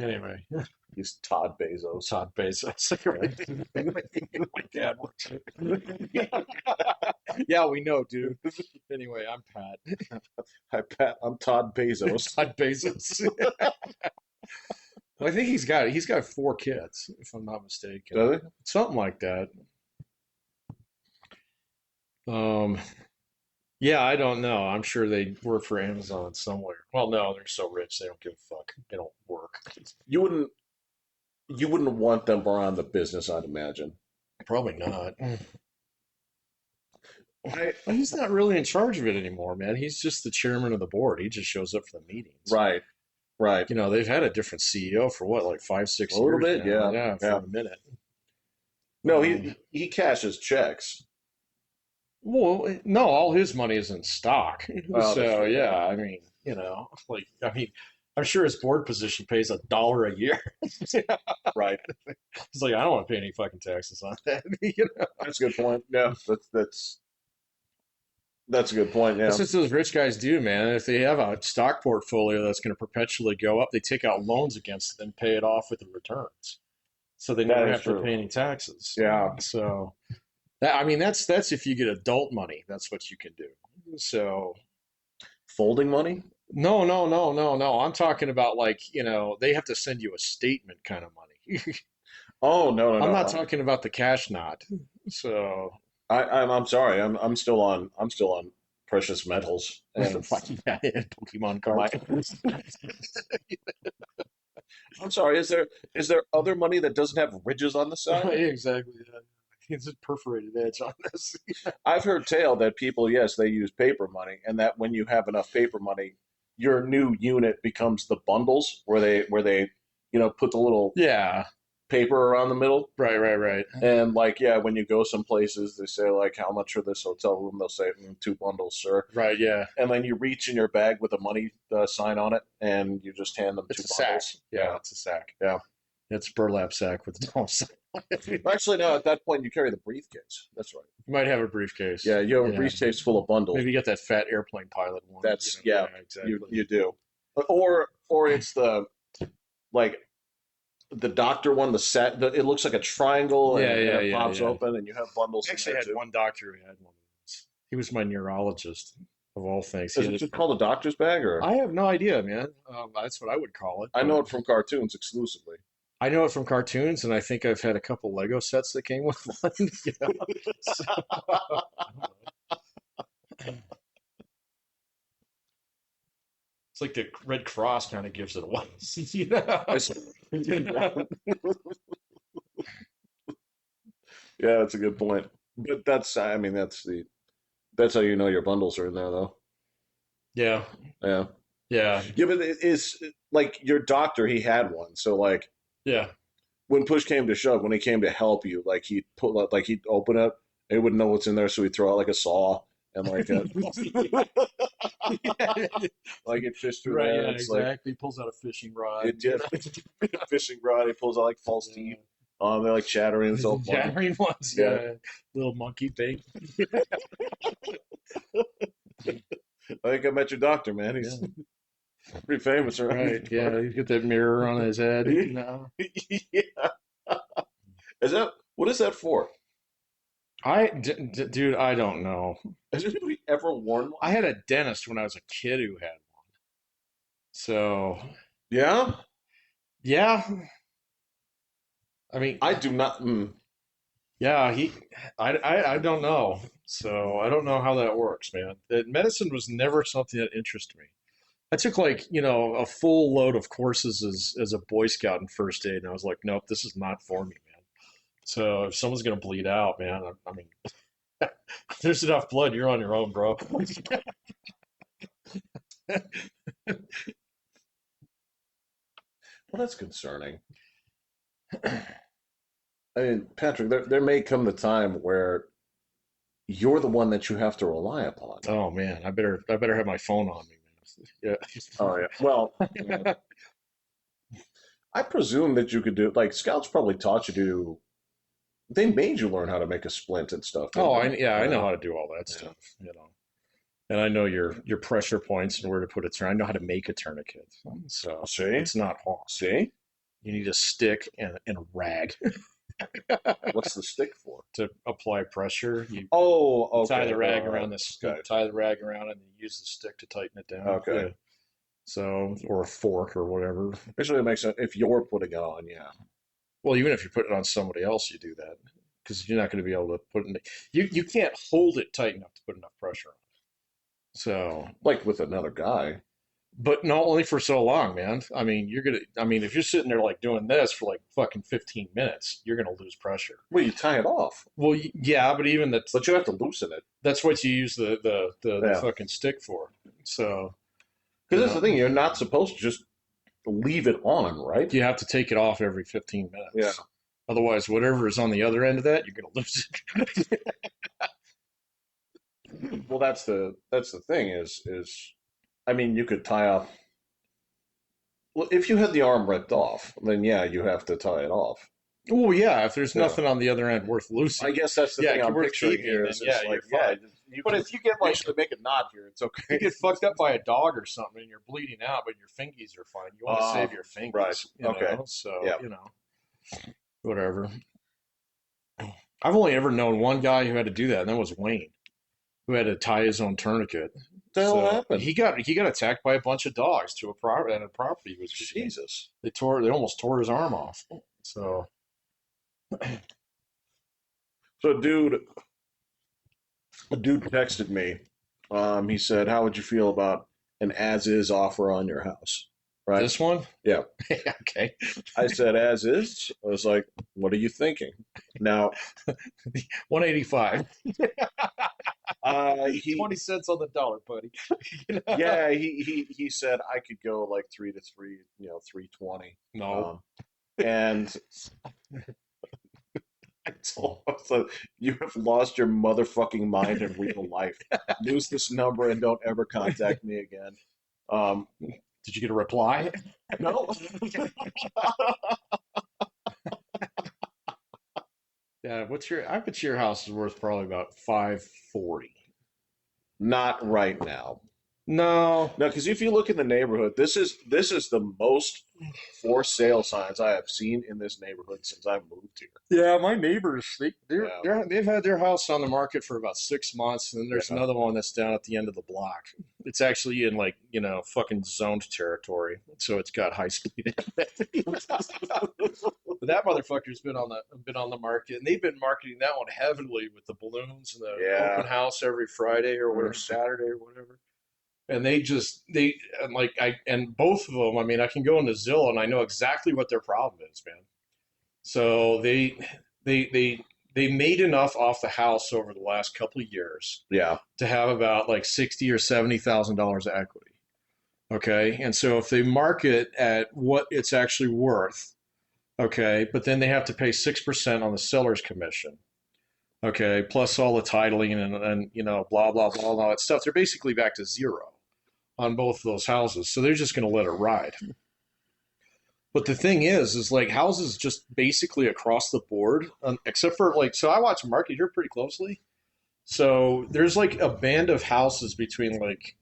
Anyway, He's Todd Bezos. Todd Bezos. My dad works. Yeah, we know, dude. Anyway, I'm Pat. Hi, Pat. I'm Todd Bezos. Todd Bezos. Well, I think he's got 4 kids, if I'm not mistaken. Does he? Something like that. Um, yeah, I don't know. I'm sure they work for Amazon somewhere. Well, no, they're so rich they don't give a fuck. They don't work. You wouldn't you wouldn't want them around the business, I'd imagine. Probably not. I, Well, he's not really in charge of it anymore, man. He's just the chairman of the board. He just shows up for the meetings. right, right. They've had a different CEO for what, like 5, 6 A little years bit, now. yeah, Yeah, for yeah. a minute. No, Um, he cashes checks. well, no, all his money is in stock. Oh, that's So true. yeah, Yeah, I'm sure his board position pays $1 a year. He's right. like, I don't want to pay any fucking taxes on that. That's a good point. Yeah, that's a good point. That's Yeah, what those rich guys do, man. If they have a stock portfolio that's going to perpetually go up, they take out loans against it and pay it off with the returns. So they that never is have to true. pay any taxes. Yeah, So that's if you get adult money, that's what you can do. So folding money. no, no, no, no, no. I'm talking about like, they have to send you a statement kind of money. Oh no, no, I'm not no. talking about the cash knot. So I'm sorry. I'm still on precious metals and yeah, Pokemon my. cards. I'm sorry. Is there other money that doesn't have ridges on the side? Right, exactly. Yeah. It's a perforated edge on this. I've heard tale that people, yes, they use paper money, and that when you have enough paper money, your new unit becomes the bundles where they put the little Yeah, paper around the middle. right, right, right. And like, yeah, when you go some places, they say like, how much for this hotel room? They'll say 2 bundles, sir. Right, yeah. And then you reach in your bag with a money sign on it, and you just hand them It's two a sack. bundles. Yeah, Yeah, it's a sack. yeah. It's a burlap sack with a dollar sign. Actually, no. At that point, you carry the briefcase. That's right. You might have a briefcase. Yeah, you have a Yeah. briefcase full of bundles. Maybe you get that fat airplane pilot one. That's Yeah, you exactly. you do. Or it's the like the doctor one. It looks like a triangle Yeah, and yeah, it yeah, pops yeah. open, and you have bundles I in actually there had too. one doctor who had one of those. He was my neurologist, of all things. He Is had it it. just called a doctor's bag, or I have no idea, man. That's what I would call it, I but know it from cartoons exclusively. I know it from cartoons, and I think I've had a couple Lego sets that came with one. So, it's like the Red Cross kind of gives it away. I s- yeah, that's a good point. But I mean, that's how you know your bundles are in there, though. Yeah, Yeah, yeah, yeah, but it is like your doctor. He had one, so like yeah. when push came to shove, when he came to help you, like he'd open it, he wouldn't know what's in there, so he'd throw out like a saw and like like it fished through Right, there. yeah, It's like exactly. He pulls out a fishing rod. it did fishing rod. He pulls out like false teeth. They're like chattering. It's all funny. Chattering ones, Yeah, yeah. Little monkey thing. I think I met your doctor, man. He's Yeah. pretty famous around these Right, yeah. parts. He's got that mirror on his head. Yeah. Is that what is that for? Dude, I don't know. Has anybody ever worn I one? had a dentist when I was a kid who had one. So, Yeah, yeah. I mean, I do not. yeah, I don't know. So I don't know how that works, man. Medicine was never something that interested me. I took like, a full load of courses as a Boy Scout in first aid, and I was like, nope, this is not for me, man. So if someone's gonna bleed out, man, I mean, if there's enough blood, you're on your own, bro. Well, that's concerning. I mean, Patrick, there may come the time where you're the one that you have to rely upon. Oh man, I better have my phone on me, Oh yeah. Well, man. I presume that you could do like scouts probably taught you to. They made you learn how to make a splint and stuff, didn't Oh, they? yeah, I know Yeah. how to do all that Yeah. stuff. And I know your pressure points and where to put a turn. I know how to make a tourniquet, so See, it's not hard. see. You need a stick and a rag What's the stick for? to apply pressure. Oh, You tie okay. the rag around this. You Okay. tie the rag around and you use the stick to tighten it down. Okay. Yeah. So, or a fork or whatever. Actually, it makes sense if you're putting it on. Yeah. Well, even if you put it on somebody else, you do that because you're not going to be able to put it. You can't hold it tight enough to put enough pressure on it. So, Like with another guy. but not only for so long, man. I mean, I mean, if you're sitting there like doing this for like fucking 15 minutes, you're gonna lose pressure. Well, you tie it off, Well, yeah, but even but you have to loosen it. that's what you use the Yeah. fucking stick for. So, Because you that's the know, thing. You're not supposed to just leave it on, right? you have to take it off every 15 Yeah. minutes. Otherwise, whatever is on the other end of that, you're gonna lose it. Well, that's the thing is, I mean, you could tie off. Well, if you had the arm ripped off, then yeah, you have to tie it off. Oh yeah, if there's Yeah. nothing on the other end worth I losing, guess that's the yeah, thing I'm worth picturing keeping, here then is yeah, it's like, you're yeah, fine. you But can if you get like actually make a knot here. It's okay. you get fucked up by a dog or something and you're bleeding out, but your fingies are fine. You want to save your fingies, right. you Okay. know? So, Yeah. you know, whatever. I've only ever known one guy who had to do that, and that was Wayne, who had to tie his own tourniquet. What the hell So happened? he got attacked by a bunch of dogs to a property and a property he was visiting. Jesus. They almost tore his arm off. So So, a dude texted me. He said, "How would you feel about an as-is offer on your house?" Right? this one, Yeah. okay, I said, "As is." I was like, "What are you thinking?" Now, 185. he 20 cents on the dollar, buddy. yeah, he said I could go like 3 to 3, 320. No. And I told him, so you have lost your motherfucking mind in real life. Lose this number and don't ever contact me again. Um, Did you get a reply? no, Yeah, I bet your house is worth probably about 540. not right now. No. No, because if you look in the neighborhood, this is the most for sale signs I have seen in this neighborhood since I moved here. Yeah, my neighbors Yeah. they've had their house on the market for about 6 months, and then there's Yeah. another one that's down at the end of the block. It's actually in like fucking zoned territory, so it's got high speed internet. But that motherfucker's been on the market, and they've been marketing that one heavily with the balloons and the Yeah. open house every Friday or whatever, Saturday or whatever. And they and like I and both of them. I mean, I can go into Zillow and I know exactly what their problem is, man. So they they they made enough off the house over the last couple of years Yeah. to have about like $60,000 or $70,000 of equity. Okay, and so if they market at what it's actually worth, okay, but then they have to pay 6% on the seller's commission. Okay, plus all the titling and blah blah blah and all that stuff. They're basically back to zero on both of those houses. So they're just going to let it ride. But the thing is like houses just basically across the board, except for like, so I watch market here pretty closely. So there's like a band of houses between like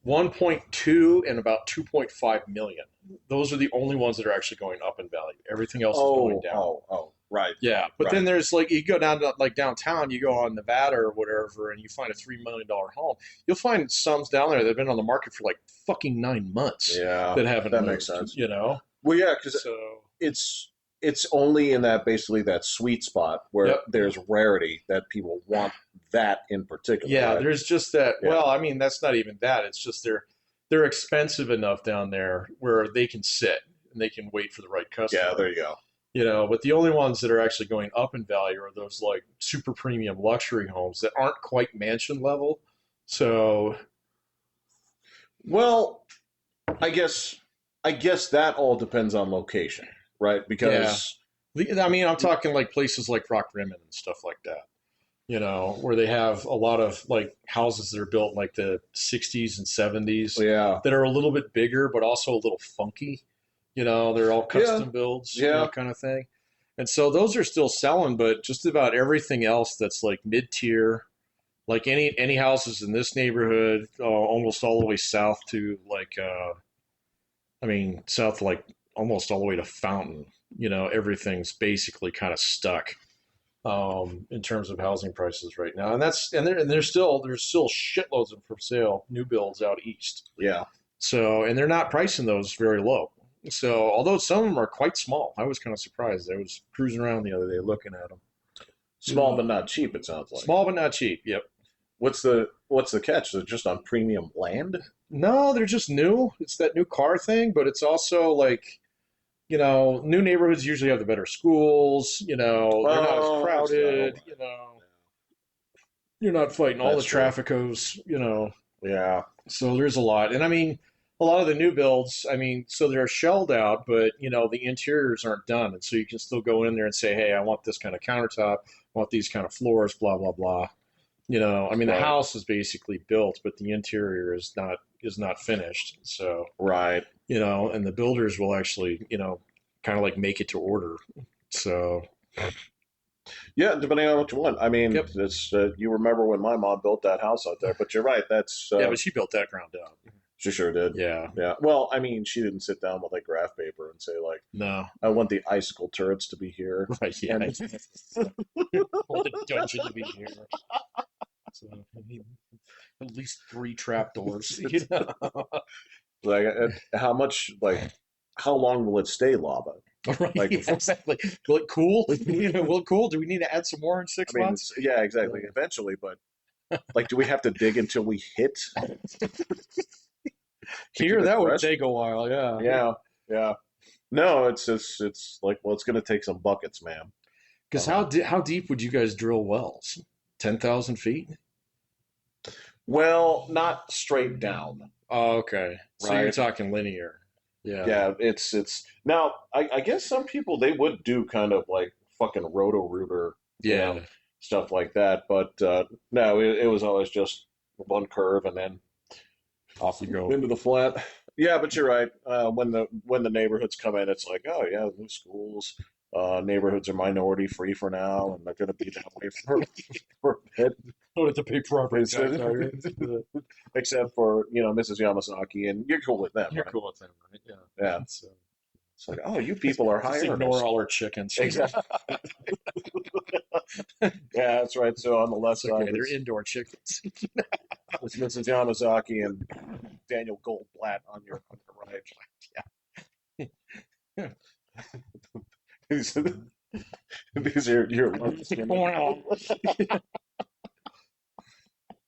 1.2 and about 2.5 million. Those are the only ones that are actually going up in value. Everything else is going down. Right. Yeah, but Right. then there's like you go down to like downtown, you go on Nevada or whatever, and you find a $3 million home. You'll find some down there that've been on the market for like fucking 9 months Yeah. that haven't That moved, makes sense. you know. Well, yeah, because So it's only in that basically that sweet spot where Yep. there's rarity that people want that in particular. yeah, right? there's just that. Yeah. Well, I mean, that's not even that. It's just they're expensive enough down there where they can sit and they can wait for the right customer. Yeah, there you go. But the only ones that are actually going up in value are those like super premium luxury homes that aren't quite mansion level. So Well, I guess that all depends on location, right? Because I mean, I'm talking like places like Rock Rimmon and stuff like that, where they have a lot of like houses that are built in like the 60s and 70s yeah, that are a little bit bigger, but also a little funky. They're all custom builds, Yeah. kind of thing. And so those are still selling, but just about everything else that's like mid tier, like any houses in this neighborhood, almost all the way south to like, south like almost all the way to Fountain. Everything's basically kind of stuck in terms of housing prices right now, and there's still shitloads of for sale new builds out east. Yeah. So, and they're not pricing those very low. So, although some of them are quite small, I was kind of surprised. I was cruising around the other day looking at them. Small but not cheap, it sounds like. Small but not cheap. Yep. What's the catch? Is it just on premium land? No, they're just new. It's that new car thing, but it's also like, new neighborhoods usually have the better schools. They're not as crowded. You're not fighting all the That's true. trafficos. Yeah. So there's a lot. And I mean, a lot of the new builds, I mean, so they're shelled out, but the interiors aren't done. And so you can still go in there and say, hey, I want this kind of countertop, I want these kind of floors, blah, blah, blah. I mean, the Right. house is basically built, but the interior is not finished. So, Right. and the builders will actually, kind of like make it to order. So, Yeah, depending on what you want. I mean, yep. it's you remember when my mom built that house out there, but you're right. That's Yeah, but she built that ground up. she sure did. Yeah. Yeah. Well, I mean, she didn't sit down with like graph paper and say like, No. I want the icicle turrets to be here. Right. Yeah. And Want the dungeon to be here. So, I mean, at least 3 trapdoors. like, how long will it stay lava? Right, Like, exactly. Will it cool? Will it cool? Do we need to add some more in 6 I mean, months? yeah, exactly. Eventually, but like, do we have to dig until we hit? Here, that would take a while. Yeah. Yeah, yeah. No, it's like, well, it's going to take some buckets, man. Because how deep would you guys drill wells? 10,000 feet? Well, not straight down. Oh, okay. So you're Right. talking linear. Yeah. Yeah, it's now. I guess some people they would do kind of like fucking roto rooter, Yeah. stuff like that. But no, it was always just one curve and then Off you go. into the flat. Yeah, but you're right. When the neighborhoods come in, it's like, oh yeah, new schools. Neighborhoods are minority free for now, and they're going to be that way for a bit. Don't have to pay property It's- tax. Are you? Except for Mrs. Yamasaki, and you're cool with them, You're right? cool with them, right? Yeah. Yeah. So, It's like, oh, you people are just high ignore earners. all our chickens. Exactly. Yeah, that's right. So on the left It's okay. side, They're indoor chickens. it's Mrs. Yamazaki and Daniel Goldblatt on your right. These are your What's going on?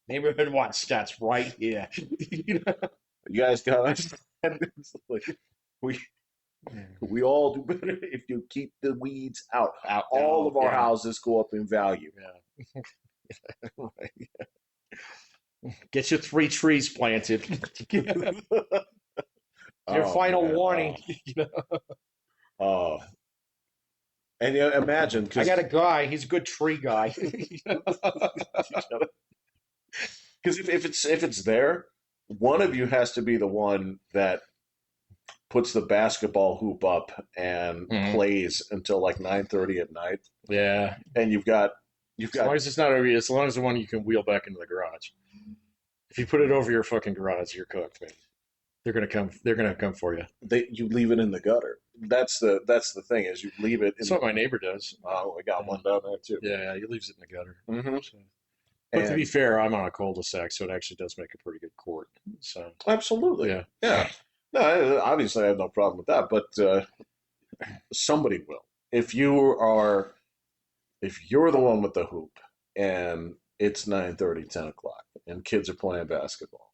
Neighborhood watch stats right here. You guys got us. We all do better if you keep the weeds out. All of our yeah. houses go up in value. Yeah. Right. Get your 3 trees planted. Your Oh, final man. warning. Oh. And imagine I got a guy. He's a good tree guy. because if it's there, one of you has to be the one that puts the basketball hoop up and Mhm. plays until like 9:30 at night, Yeah. and you've got As long as it's not over, as long as the one you can wheel back into the garage. If you put it over your fucking garage, you're cooked, man. They're gonna come. They're gonna come for you. you leave it in the gutter. That's the thing is you leave it in That's what my neighbor does. oh, we got one down there too. Yeah, he leaves it in the gutter. Mm-hmm. So. But to And be fair, I'm on a cul-de-sac, so it actually does make a pretty good court. So absolutely, yeah, yeah. No, obviously I have no problem with that, but somebody will. If you're the one with the hoop and it's 9:30, 10 o'clock, and kids are playing basketball,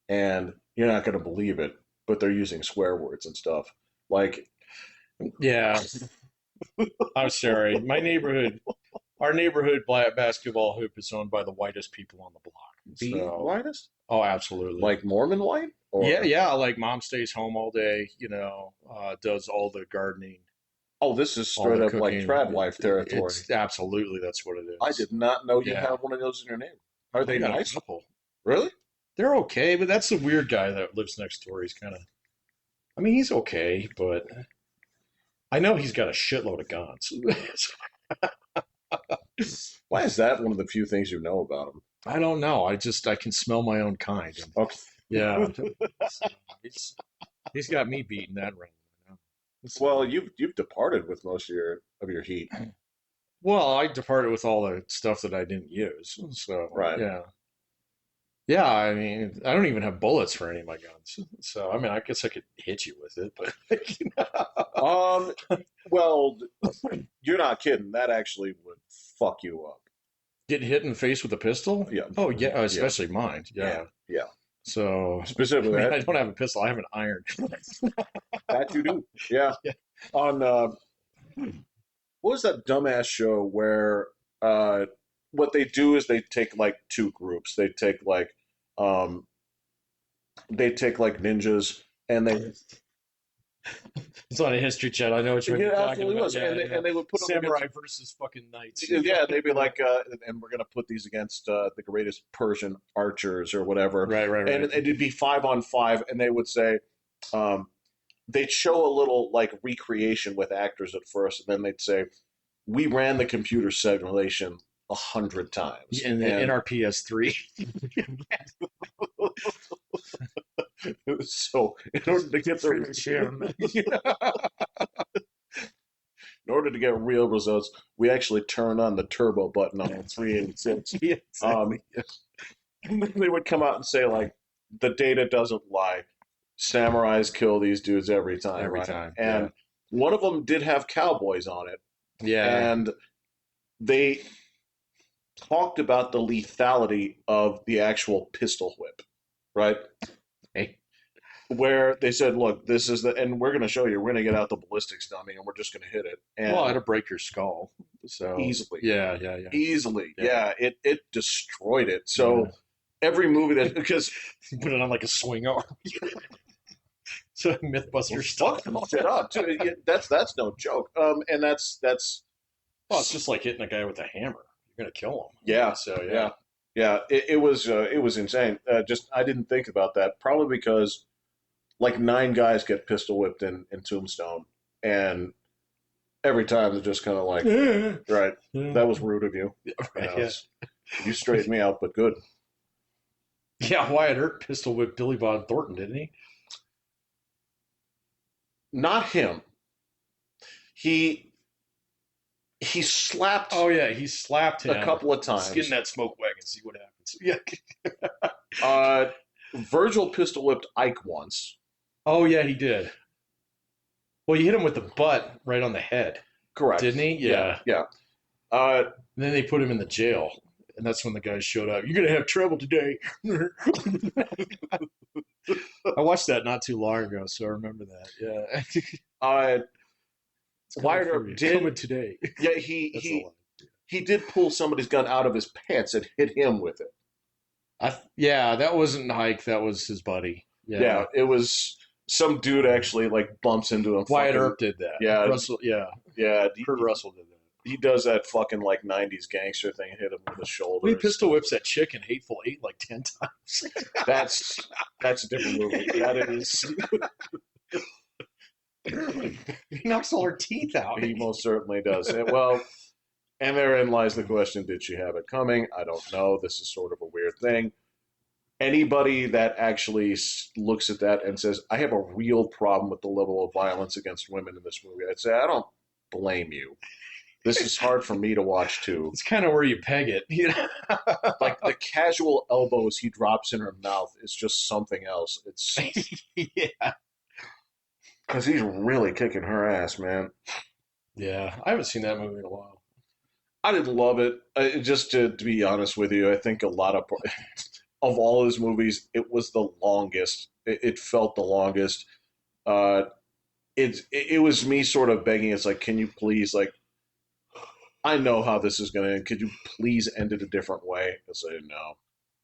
and you're not going to believe it, but they're using swear words and stuff. Like, yeah. I'm sorry. Our neighborhood basketball hoop is owned by the whitest people on the block. the So, whitest? oh, absolutely. Like Mormon white? Or, Yeah. Like mom stays home all day. Does all the gardening, Oh, this is all straight the up like cooking. trad wife territory. It's absolutely that's what it is. I did not know you Yeah. had one of those in your neighborhood. Are they We got a nice? couple. Really? They're okay, but that's the weird guy that lives next door. He's kind of, I mean, he's okay, but I know he's got a shitload of guns. Why is that one of the few things you know about him? I don't know. I can smell my own kind. And, Okay. yeah. So he's got me beating that round. Well, So, you've departed with most of your heat, well, I departed with all the stuff that I didn't use. So, right? yeah. Yeah, I mean, I don't even have bullets for any of my guns. So, I mean, I guess I could hit you with it, but Um, well, you're not kidding. That actually would fuck you up. get hit in the face with a pistol? Yeah, Oh, yeah, yeah, especially mine. yeah, Yeah. yeah. So, I Specifically, mean, that I don't have a pistol. I have an iron. that you do. Yeah. Yeah. On what was that dumbass show where uh, what they do is they take like two groups. Um, they take like ninjas and they It's on a history chat. I know what you're it talking absolutely about. was, Yeah, yeah. and they would put them against Samurai versus fucking knights. yeah, they'd be like, and we're gonna put these against the greatest Persian archers or whatever, Right, right, and right. it'd be 5 on 5, and they would say, um, they'd show a little like recreation with actors at first, and then they'd say, we ran the computer simulation 100 times, In and our PS3. so in order to get Finish him. in order to get real results, we actually turn on the turbo button on a 386. Yeah, Um, exactly. and then they would come out and say like, the data doesn't lie. Samurais kill these dudes every time, Every right? time. Yeah. And one of them did have cowboys on it, Yeah. and they talked about the lethality of the actual pistol whip, right? Hey. Where they said, "Look, this is the, and we're going to show you. We're going to get out the ballistics dummy, and we're just going to hit it." Well, And it'll break your skull. So easily, yeah, yeah, yeah, easily, yeah, yeah, it destroyed it. yeah. So every movie that because Put it on like a swing arm. So well, MythBuster fuck style. shit up. Too. Yeah, that's no joke. And that's Well, it's just like hitting a guy with a hammer. You're gonna kill him. yeah, So yeah. yeah, yeah. It was insane. Just I didn't think about that. Probably because like 9 guys get pistol whipped in Tombstone, and every time they're just kind of like, Yeah. right, Yeah. that was rude of you. Yeah, You right, know, yeah. you straightened me out, but good. Yeah, Wyatt Earp pistol whipped Billy Bob Thornton, didn't he? Not him. He he slapped Oh yeah, he slapped a him. couple of Let's get in times. that smoke wagon, see what happens. Yeah. Uh, Virgil pistol whipped Ike once. Oh yeah, he did. Well, you hit him with the butt right on the head, Correct. didn't he? Yeah, Yeah. yeah. Uh, And then they put him in the jail, and that's when the guys showed up. You're gonna have trouble today. I watched that not too long ago, so I remember that. Yeah. uh, It's coming Wyatt for Earp you. did. Coming today. Yeah, That's the line. he did pull somebody's gun out of his pants and hit him with it. Yeah, that wasn't Hike. That was his buddy. Yeah, Yeah. it was some dude actually like bumps into him. Wyatt Fucking, Earp did that. yeah, Russell. Yeah. yeah. Kurt Russell did that. He does that fucking like '90s gangster thing, hit him with the He shoulders. pistol whips that chick in Hateful Eight like 10 times. That's that's a different movie. That is, He knocks all her teeth out. he most certainly does. Well, and therein lies the question: did she have it coming? I don't know. This is sort of a weird thing. Anybody that actually looks at that and says, "I have a real problem with the level of violence against women in this movie," I'd say, I don't blame you. This is hard for me to watch too. It's kind of where you peg it, you know. Like the casual elbows he drops in her mouth is just something else. It's Yeah. because he's really kicking her ass, man. Yeah. I haven't seen that movie in a while. I didn't love it. Just to be honest with you, I think a lot of all his movies, it was the longest. It felt the longest. Uh, it was me sort of begging. It's like, can you please like I know how this is going to end. Could you please end it a different way? I say no,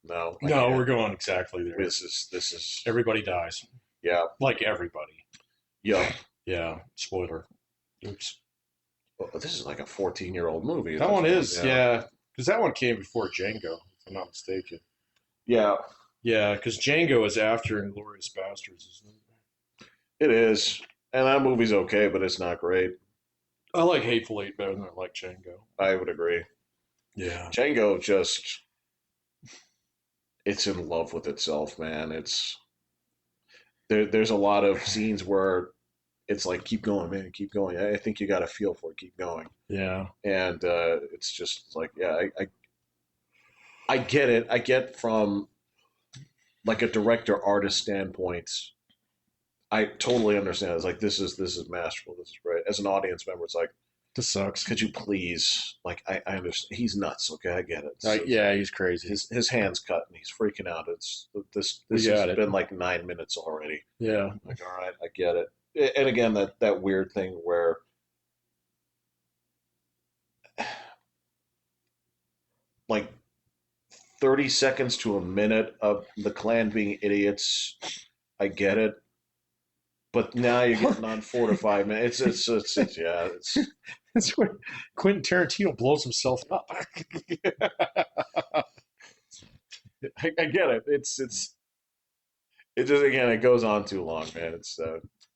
no, I No, we're can't. going exactly there. This is Everybody dies. yeah, Like everybody. yeah. Yeah. Spoiler. Oops. Well, this is like a 14-year-old movie. At That this one point, is, yeah. Because that one came before Django, if I'm not mistaken. yeah. Yeah, because Django is after Inglorious Bastards, isn't it? It is, and that movie's okay, but it's not great. I like Hateful Eight better than I like Django. I would agree. Yeah. Django just it's in love with itself, man. It's there's a lot of scenes where it's like keep going, man, keep going. I think you got a feel for it. Keep going. Yeah. And it's just like, yeah, I get it. I get from like a director artist standpoint. I totally understand. It's like this is masterful. This is great. As an audience member, it's like, This sucks. could you please? Like, I understand. He's nuts. Okay, I get it. Yeah, he's crazy. His hands cut and he's freaking out. It's We this has got it. been like 9 minutes already. Yeah. Like, all right, I get it. And again, that weird thing where like 30 seconds to a minute of the clan being idiots. I get it. But now you're getting on 4 to 5 minutes. Yeah, it's That's when Quentin Tarantino blows himself up. I get it. It just again it goes on too long, man. It's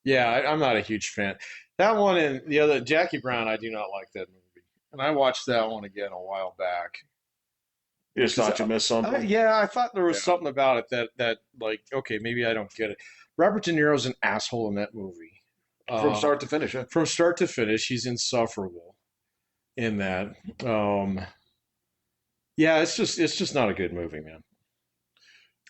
Yeah, I'm not a huge fan. That one and the other, Jackie Brown, I do not like that movie. And I watched that one again a while back. you just 'Cause thought you missed something. yeah, I thought there Yeah. was something about it that like, okay, maybe I don't get it. Robert De Niro's an asshole in that movie. From Uh, start to finish, yeah. from start to finish, he's insufferable in that. Yeah, it's just not a good movie, man.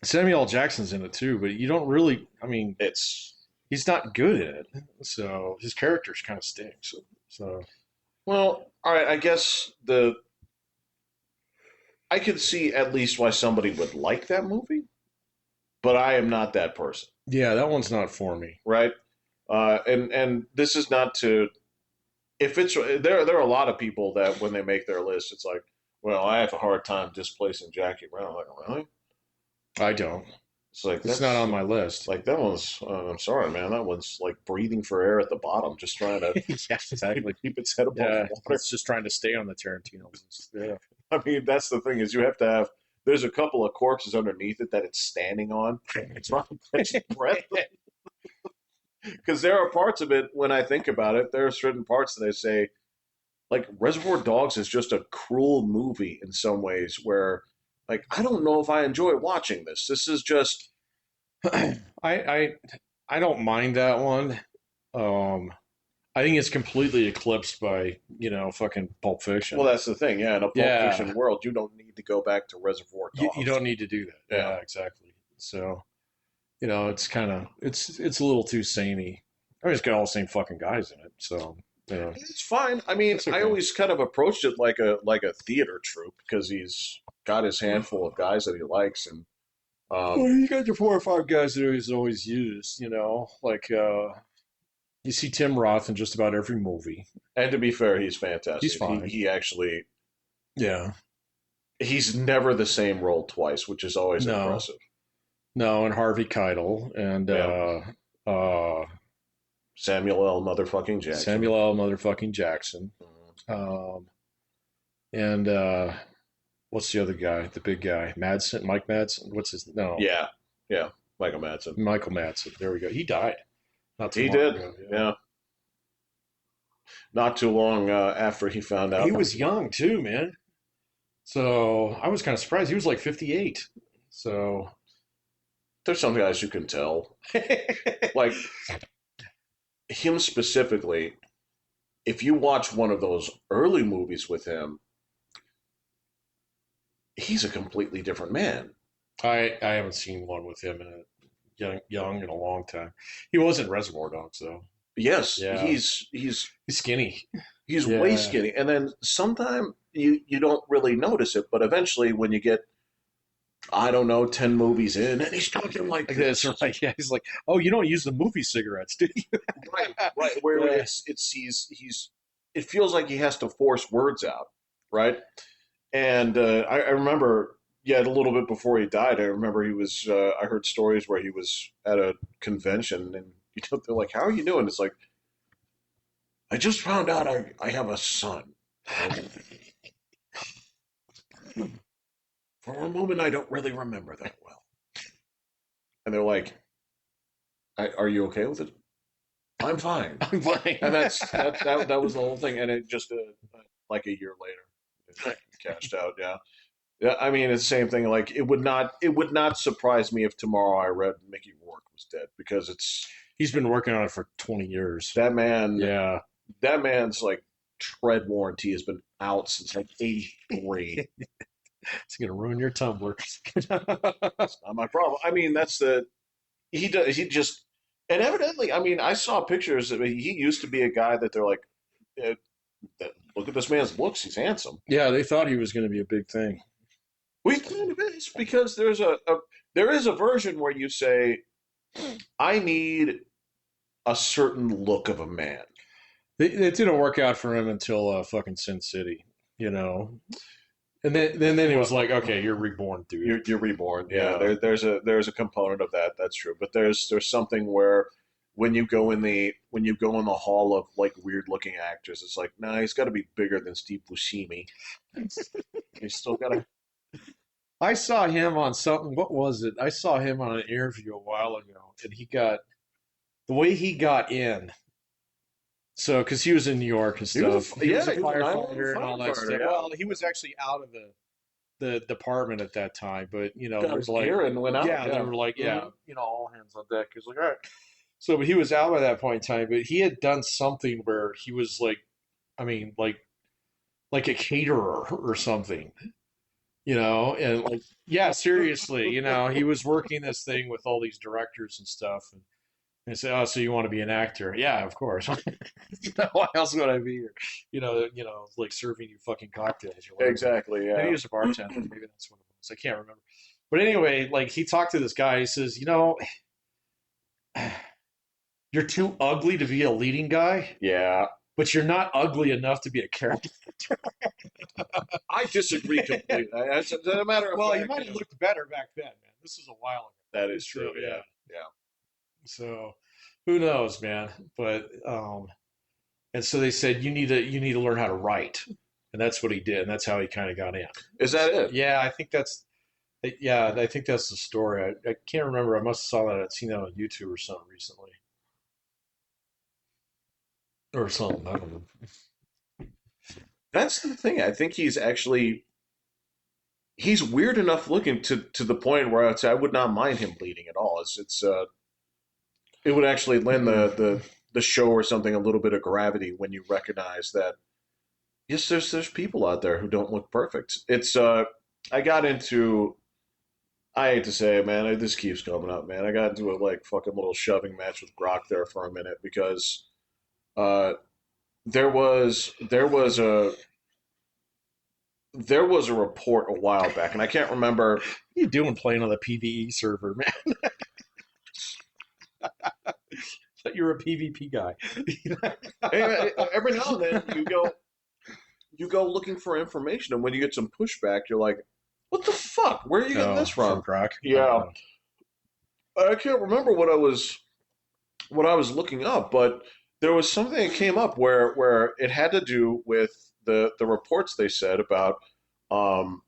Samuel L. Jackson's in it too, but you don't really. I mean, It's he's not good at it, so his characters kind of stinks. So well, all right. I guess the I could see at least why somebody would like that movie, but I am not that person, yeah, that one's not for me. right? And this is not to if it's there are a lot of people that when they make their list, it's like, well, I have a hard time displacing Jackie Brown. I'm like, really? I don't. It's like It's not that's on my list. like that one's. I'm sorry, man. That one's like breathing for air at the bottom, just trying to Yeah, exactly. keep its head above Yeah, water. it's just trying to stay on the Tarantino list. Yeah. I mean, that's the thing is you have to have. There's a couple of corpses underneath it that it's standing on. It's trying to catch its breath. Because there are parts of it when I think about it, there are certain parts that I say, like Reservoir Dogs is just a cruel movie in some ways where like I don't know if I enjoy watching this. This is just I I don't mind that one. I think it's completely eclipsed by fucking Pulp well Fiction. that's the thing. Yeah, in a Pulp Yeah, Fiction world, you don't need to go back to Reservoir you Dogs. don't need to do that. Yeah. Yeah, exactly. So it's kind of it's a little too samey. I mean, it's got all the same fucking guys in it. So It's fine. I mean, it's I okay. always kind of approached it like a theater troupe because he's got his handful of guys that he likes and Well, you got your 4 or 5 guys that he's always used. Like you see Tim Roth in just about every movie. and to be fair, he's He's fantastic. fine. He actually Yeah. he's never the same role twice, which is always No. impressive. No, and Harvey Keitel and Yeah. uh, Samuel L. motherfucking Jackson. Samuel L. motherfucking Jackson. Um, and what's the other guy? The big guy, Madsen, Mike Madsen. What's his? No, Yeah, yeah, Michael Madsen. Michael Madsen. There we go. He died not too He long did. ago. Yeah, not too long after he found He out. was young too, man. So I was kind of surprised. He was like 58. So There's some guys you can tell, like him specifically. If you watch one of those early movies with him, he's a completely different man. I haven't seen one with him in a young in a long time. He was in Reservoir Dogs though. Yes, Yeah, he's skinny. he's way Yeah, skinny, and then sometimes you don't really notice it, but eventually when you get I don't know 10 movies in, and he's talking like like this, that's right. Yeah, he's like, oh, you don't use the movie cigarettes, do you? right, right, where Yeah. it's he's it feels like he has to force words out, right? And I remember, yeah, a little bit before he died, I remember he was. I heard stories where he was at a convention, and they're like, "How are you doing?" It's like, I just found out I have a son. For a moment, I don't really remember that well. And they're like, "Are you okay with it?" I'm fine. I'm fine. And that was the whole thing. And it just like a year later, it cashed out. Yeah. Yeah, I mean it's the same thing. Like it would not surprise me if tomorrow I read Mickey Rourke was dead because it's He's been working on it for 20 years. That man, Yeah. that man's like tread warranty has been out since like '83. It's gonna ruin your Tumblr. Not my problem. I mean, that's the he does. He just and evidently, I mean, I saw pictures. I mean, he used to be a guy that they're like, eh, look at this man's looks. He's handsome. Yeah, they thought he was gonna be a big thing. We kind of is because there is a version where you say, I need a certain look of a man. It didn't work out for him until fucking Sin City, you know. And then it was like, okay, you're reborn, dude. You're reborn. Yeah, Yeah. there's a component of that. That's true. But there's something where when you go in the hall of like weird looking actors, it's like, nah, he's got to be bigger than Steve Buscemi. He's still got to. I saw him on something. What was it? I saw him on an interview a while ago, and he got the way he got in. So, because he was in New York and stuff, he was a firefighter and all that stuff. Yeah. Well, he was actually out of the department at that time, but Got it his was like, gear and went out. yeah, Yeah. they were like, yeah, Mhm. all hands on deck. He was like, all right. So, but he was out by that point in time, but he had done something where he was like, I mean, like a caterer or something, and like, yeah, seriously, he was working this thing with all these directors and stuff, and they say, oh, so you want to be an actor? Yeah, of course. Why else would I be here? Like serving you fucking cocktails or whatever. Exactly. Maybe Yeah. he was a bartender. Maybe that's what it was. I can't remember. But anyway, like he talked to this guy. He says, you're too ugly to be a leading guy, Yeah. but you're not ugly enough to be a character. I disagree completely. As a matter of Well, he fact, might have looked better back then, man. This is a while ago. that is true. So, Yeah. Yeah. So who knows, man? But and so they said you need to learn how to write, and that's what he did, and that's how he kind of got in. Is that it? Yeah, I think that's the story. I can't remember. I must have saw that. I'd seen that on YouTube or something recently, or something. I don't know. That's the thing. I think he's weird enough looking to the point where I'd say I would not mind him bleeding at all. It would actually lend the show or something a little bit of gravity when you recognize that yes, there's people out there who don't look perfect. I got into I hate to say it, man. This keeps coming up, man. I got into a like fucking little shoving match with Brock there for a minute because uh, there was a report a while back, and I can't remember. What are you doing playing on the PVE server, man? Thought you were a PvP guy. Every now and then you go looking for information, and when you get some pushback, you're like, "What the fuck? Where are you getting this from?" Croc. Yeah, I can't remember what I was looking up, but there was something that came up where it had to do with the reports they said about um,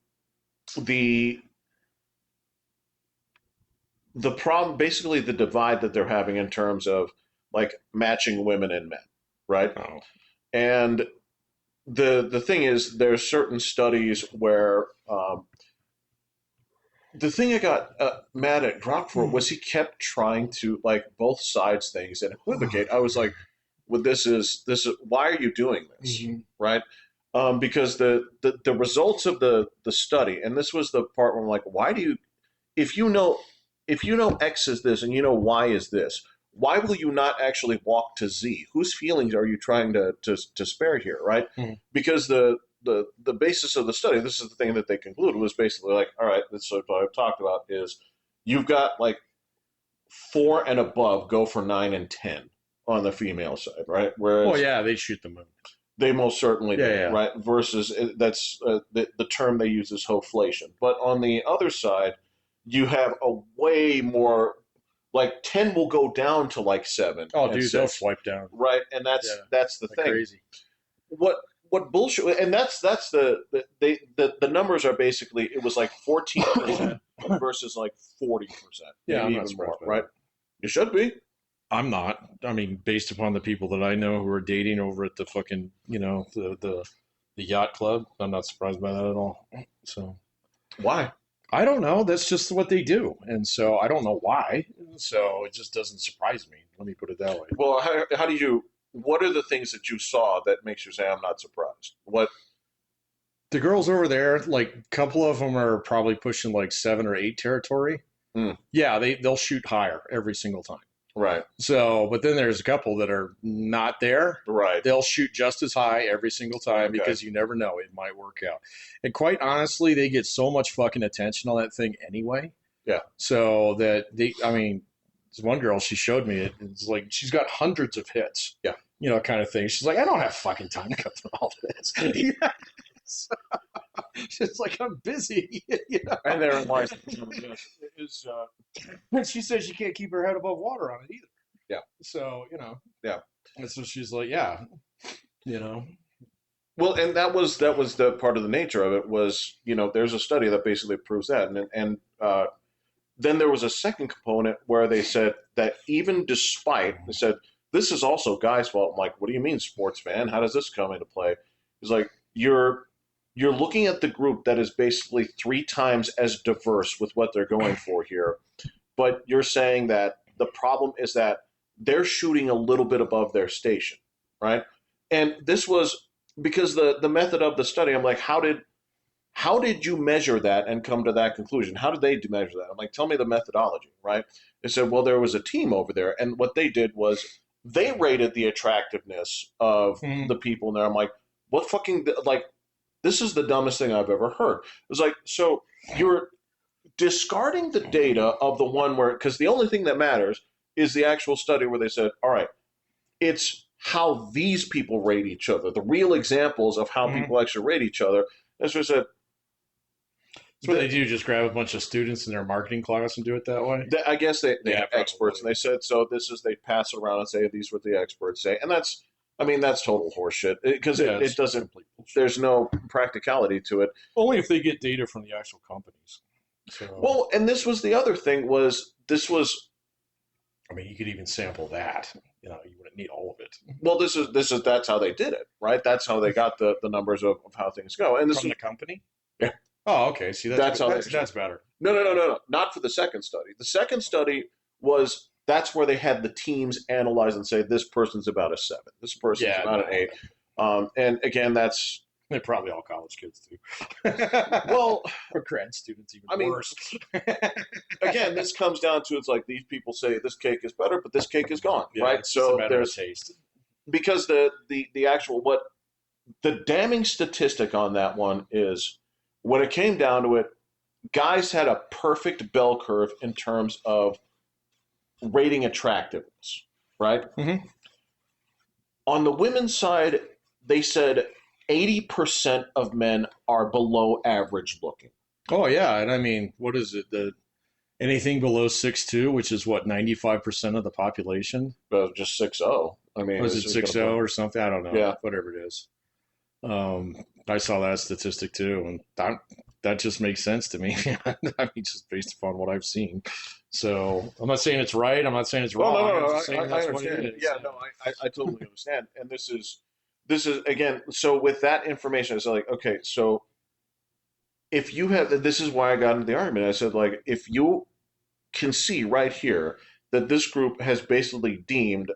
the the problem, basically the divide that they're having in terms of like matching women and men, right? Oh. And the thing is, there's certain studies where the thing I got mad at Grok for was he kept trying to like both sides things and equivocate. I was like, "Well, this is why are you doing this, Mhm. right?" Because the results of the study, and this was the part where I'm like, "Why do you if you know if you know X is this and you know Y is this, why will you not actually walk to Z? Whose feelings are you trying to spare here, right?" Mhm. Because the basis of the study, this is the thing that they concluded, was basically like, all right, this is what I've talked about is you've got like 4 and above go for 9 and 10 on the female side, right? Well, Whereas yeah, they shoot the moon. they most certainly Yeah, do, yeah. right? Versus that's the term they use is hoflation. But on the other side, you have a way more like 10 will go down to like 7 Oh, and dude, they'll 6, swipe down right? And that's Yeah. that's the like thing. crazy. What bullshit? And that's the numbers are basically it was like 14% versus like 40%, Yeah, I'm maybe not even surprised more, by right? that. You should be. I'm not. I mean, based upon the people that I know who are dating over at the fucking, the yacht club, I'm not surprised by that at all. So Why? I don't know. That's just what they do. And so I don't know why. So it just doesn't surprise me. Let me put it that way. Well, how do you? What are the things that you saw that makes you say I'm not surprised? What? The girls over there, like a couple of them are probably pushing like 7 or 8 territory. Mm, Yeah, they'll shoot higher every single time. right, So, but then there's a couple that are not there. right. They'll shoot just as high every single time Okay. because you never know, it might work out. And quite honestly, they get so much fucking attention on that thing anyway. Yeah. So that I mean, this one girl, she showed me it. It's like she's got hundreds of hits. Yeah. Kind of thing. She's like, I don't have fucking time to go through all this. Yes. She's like, I'm busy. And therein lies is And she says she can't keep her head above water on it either. yeah, So, yeah. and so she's like, yeah, you know. Well, and that was the part of the nature of it was there's a study that basically proves that, and then there was a second component where they said that even despite they said this is also guys' fault. I'm like, what do you mean, sports fan? How does this come into play? It's like you're looking at the group that is basically 3 times as diverse with what they're going for here, but you're saying that the problem is that they're shooting a little bit above their station, right? And this was because the method of the study. I'm like, how did you measure that and come to that conclusion? How did they measure that? I'm like, tell me the methodology, right? They said, well, there was a team over there, and what they did was they rated the attractiveness of Mhm. the people in there. I'm like, what fucking like? This is the dumbest thing I've ever heard. It was like, so you're discarding the data of the one where, because the only thing that matters is the actual study where they said, all right, it's how these people rate each other, the real examples of how Mhm. people actually rate each other. And so I said, That's what they do. Just grab a bunch of students in their marketing class and do it that way. I guess they Yeah, have experts, and probably. they said so. This is they pass it around and say these are what the experts say, and that's total horseshit because Yeah, it it's doesn't. complete bullshit. There's no practicality to it. Only if they get data from the actual companies. So, Well, and this was the other thing was this was I mean, you could even sample that. You wouldn't need all of it well this is that's how they did it, right? That's how they got the numbers of how things go, and this from is the company. yeah, Oh, okay. See, that's that's good. how they That's better. no, not for the second study. The second study was that's where they had the teams analyze and say this person's about a 7, this person's Yeah, about an no, 8, and again that's they're probably all college kids too. well, Or grad students, even I mean, worse. again, this comes down to it's like these people say this cake is better, but this cake is gone, Yeah, right? it's just a So matter of there's taste. because the actual what the damning statistic on that one is when it came down to it, guys had a perfect bell curve in terms of rating attractiveness, right? Hmm. On the women's side, they said 80% of men are below average looking. Oh yeah, and I mean, what is it? The anything below 6'2", which is what 95% of the population. Just 6-0. I mean, Was it's it just going to 6'0" put. or something? I don't know. Yeah. Whatever it is. I saw that statistic too, and that just makes sense to me. I mean, just based upon what I've seen. So I'm not saying it's right. I'm not saying it's Well, no, wrong. no, I'm no. just I, saying I that's what understand. it is. Yeah, no, I totally understand. And this is again. So with that information, it's like okay. So if you have, this is why I got into the argument. I said like if you can see right here that this group has basically deemed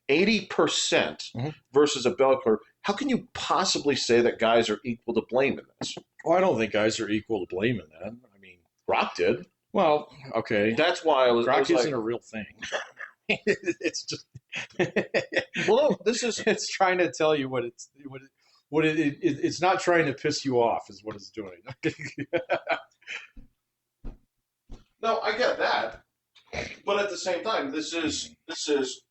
80% Hmm. versus a bell curve. How can you possibly say that guys are equal to blame in this? Well, I don't think guys are equal to blame in that. I mean, Rock did. well, okay. That's why I Grok was like, isn't a real thing. It's just well, no, this is it's trying to tell you it's not trying to piss you off is what it's doing. no, I get that, but at the same time, this is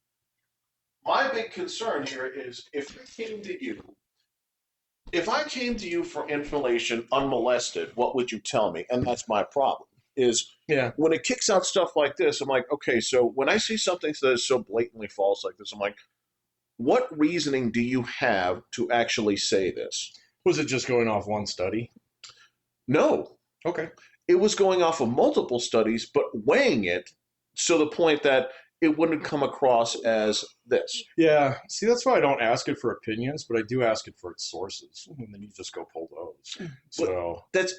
my big concern here is if I came to you for information unmolested, what would you tell me? And that's my problem. Is Yeah. when it kicks out stuff like this, I'm like, okay, so when I see something that is so blatantly false like this, I'm like, what reasoning do you have to actually say this? Was it just going off one study? No, Okay. it was going off of multiple studies, but weighing it to the point that it wouldn't come across as this. Yeah. See, that's why I don't ask it for opinions, but I do ask it for its sources, and then you just go pull those. is. But So that's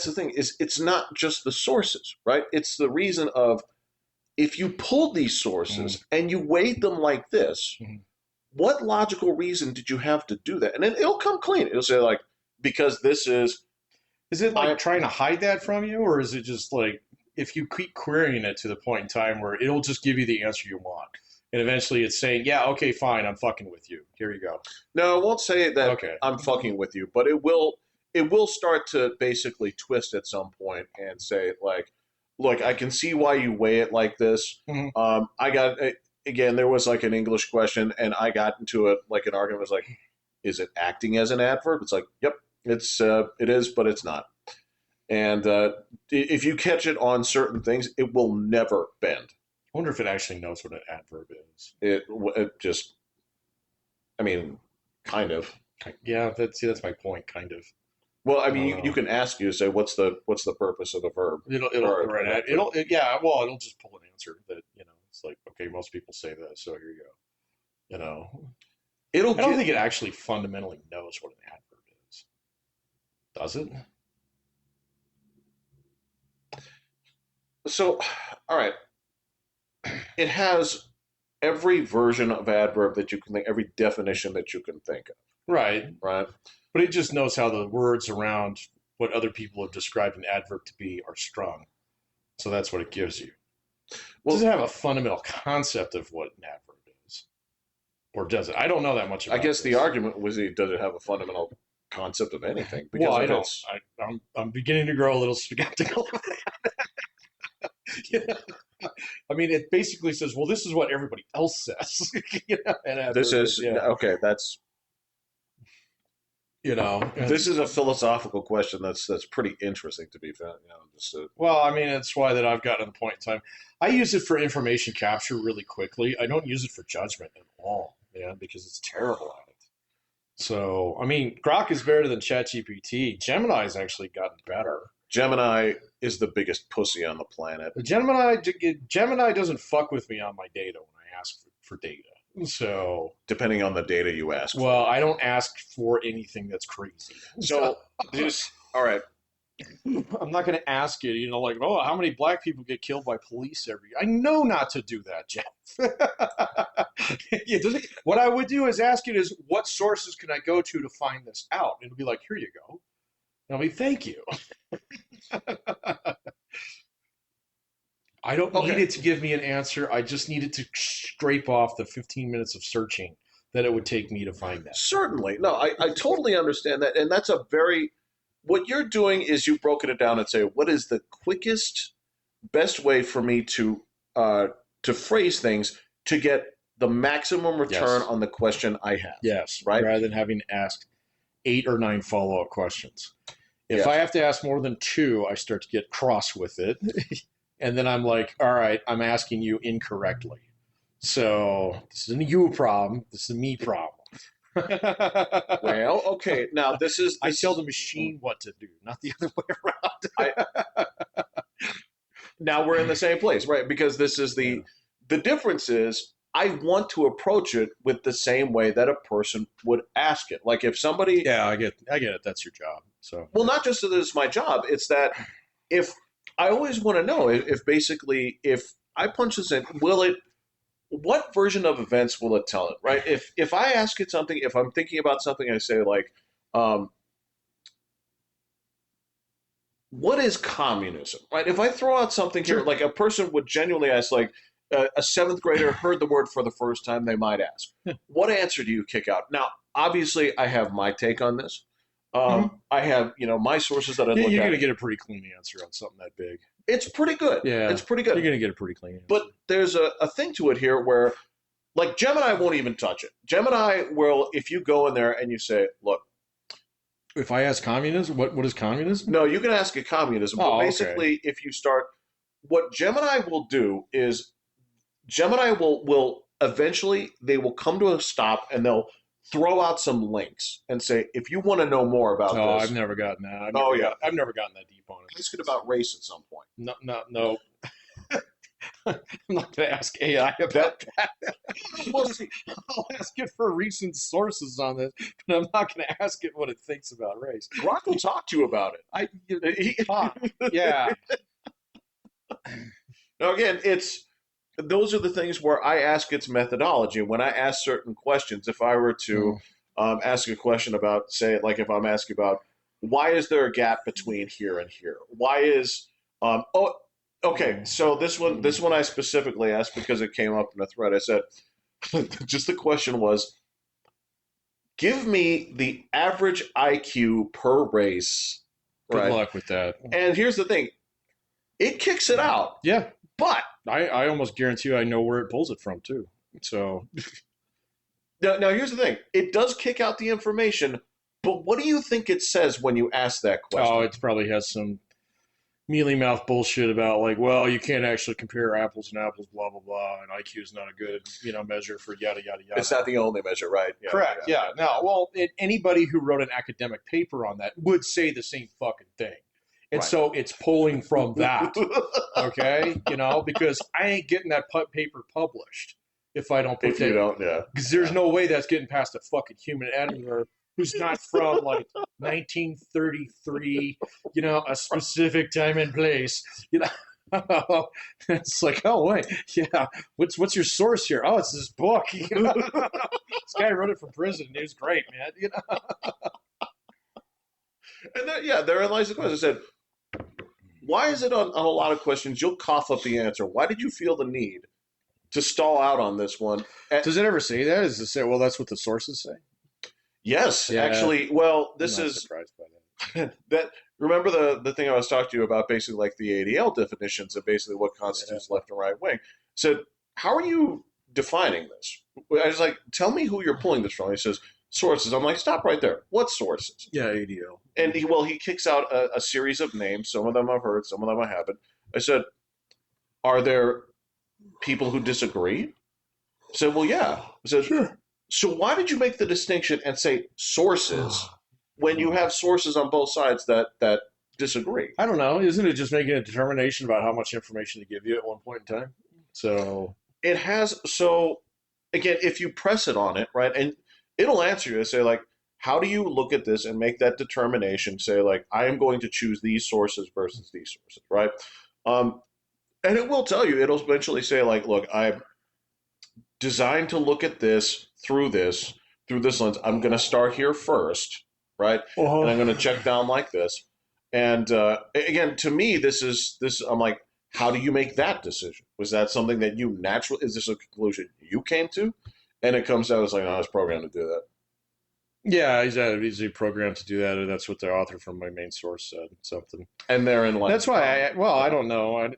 the thing is it's not just the sources, right? It's the reason of if you pulled these mm, sources and you weighed them like this, mm. what logical reason did you have to do that? And then it'll come clean. It'll say like because this is Is it I like trying to hide that from you, or is it just like if you keep querying it to the point in time where it'll just give you the answer you want, and eventually it's saying, "Yeah, okay, fine, I'm fucking with you. Here you go." no, I won't say that Okay. I'm fucking with you, but it will start to basically twist at some point and say like, look, I can see why you weigh it like this. Mhm. I got again, there was like an English question, and I got into it like an argument was like, is it acting as an adverb? It's like, yep, it is, but it's not. And if you catch it on certain things, it will never bend. I wonder if it actually knows what an adverb is. It just, I mean, kind of. Yeah, that's my point, kind of. Well, I I mean, don't you know. can ask you say what's the purpose of the verb It'll or right an at adverb. yeah. Well, it'll just pull an answer that it's like okay, most people say that, so here you go. You know, It'll I don't get think it actually fundamentally knows what an adverb is. Does it? so. All right, it has every version of adverb that you can think, every definition that you can think of, Right. right? But it just knows how the words around what other people have described an adverb to be are strung. So that's what it gives you. Does it Well, have a fundamental concept of what an adverb is? Or does it? I don't know that much I about guess the this. argument was, does it have a fundamental concept of anything? Well, Because I if don't. it's I'm beginning to grow a little skeptical. Yeah. I mean, it basically says, well, this is what everybody else says. An this adverb is, is yeah. okay, that's And this is a philosophical question that's pretty interesting to be found. Just well, I mean, it's why that I've gotten to the point in time. I use it for information capture really quickly. I don't use it for judgment at all, man, because it's terrible at it. So, I mean, Grok is better than ChatGPT. Gemini's actually gotten better. Gemini is the biggest pussy on the planet, The Gemini doesn't fuck with me on my data when I ask for data. So, depending on the data you ask well, for. I don't ask for anything that's crazy. So, So just all right. I'm not going to ask it, like, oh, how many black people get killed by police every year? I know not to do that, Jeff. What I would do is ask it is, what sources can I go to find this out? And it'll be like, here you go. And I'll be, thank you. I don't need Okay, it to give me an answer. I just need it to scrape off the 15 minutes of searching that it would take me to find that. certainly. No, I totally understand that, and that's a very what you're doing is you've broken it down and say what is the quickest, best way for me uh, to phrase things to get the maximum return Yes. on the question I have. Yes. Right? Rather than having to ask 8 or 9 follow up questions. If Yes. I have to ask more than two, I start to get cross with it. And then I'm like, all right, I'm asking you incorrectly. So this isn't a you problem. This is a me problem. Well, okay. Now I tell the machine what to do, not the other way I around. now we're in the same place, right? Because this is Yeah. the difference is I want to approach it with the same way that a person would ask it. Like if somebody, Yeah, I get it. That's your job. So well, not just that it's my job, it's that if I always want to know if basically if I punch this in, will it? What version of events will it tell it? Right? If I ask it something, if I'm thinking about something, I say like, um, what is communism? Right? If I throw out something here, sure. like a person would genuinely ask, like a seventh grader heard the word for the first time, they might ask, what answer do you kick out? Now, obviously, I have my take on this. Mhm. I have my sources that I Yeah, look you're at. gonna get a pretty clean answer on something that big. It's pretty good. Yeah, It's pretty you're good. gonna get a pretty clean answer. But there's a thing to it here where, like, Gemini won't even touch it. Gemini will, if you go in there and you say, look, If I ask communism, what is communism? no, you can ask a communism, but Oh, okay. basically, if you start, what Gemini will do is Gemini will eventually they will come to a stop and they'll throw out some links and say, if you want to know more about No, I've this, never gotten that. oh yeah, I've never gotten that deep on it. ask it about race at some point. No, no, no. I'm not going to ask AI That about that. well, see, I'll ask it for recent sources on this, but I'm not going to ask it what it thinks about race. Grok will talk to you about I, it. yeah. Now, again, it's those are the things where I ask its methodology. When I ask certain questions, if I were to Mm. ask a question about, say, like if I'm asking about why is there a gap between here and here? Why is oh okay? So this one I specifically asked because it came up in a thread. I said, just the question was, give me the average IQ per race, Good right? luck with that. And here's the thing, it kicks it out, Yeah. but I almost guarantee you I know where it pulls it from, too. So, now here's the thing, it does kick out the information, but what do you think it says when you ask that oh, question? it probably has some mealy mouth bullshit about like, well, you can't actually compare apples and apples, blah blah blah, and IQ is not a good measure for yada yada yada. It's not the only measure, right? Yeah, Correct. Yeah. No. Well, anybody who wrote an academic paper on that would say the same fucking thing, and right. so it's pulling from that. Okay, because I ain't getting that paper published if I don't put If you that, don't, yeah, because there's no way that's getting past a fucking human editor who's not from like 1933, a specific time and place, It's like, oh wait, yeah. What's your source here? Oh, it's this book. This guy wrote it from prison. He was great, man. and then, yeah, therein lies the question. I said, why is it on a lot of questions you'll cough up the answer? Why did you feel the need to stall out on this one? Does it ever say that? Is it say, well, that's what the sources say? Yes, Yeah, actually. Well, I'm this not is surprised by that. that. Remember the thing I was talking to you about, basically like the ADL definitions of basically what constitutes Yeah. left and right wing. So, how are you defining this? I was like, tell me who you're pulling this from. He says sources. I'm like, stop right there. What sources? Yeah, ADL. And he kicks out a series of names. Some of them I've heard, some of them I haven't. I said, are there people who disagree? I said, well, yeah. I said, Sure. so why did you make the distinction and say sources when you have sources on both sides that disagree? I don't know. Isn't it just making a determination about how much information to give you at one point in time? So, It has, so again, if you press it on it, right, and it'll answer you and say like, how do you look at this and make that determination? Say like, I am going to choose these sources versus these sources, right? Um, and it will tell you. It'll eventually say like, look, I'm designed to look at this through this lens. I'm going to start here first, right? And I'm going to check down like this. And again, to me, this is this. I'm like, how do you make that decision? Was that something that you naturally? Is this a conclusion you came to? And it comes out as like, no, I was programmed to do that. yeah, he's programmed to do that, and that's what the author from my main source said. Something. And therein lies That's the why problem. well, I Yeah. don't know.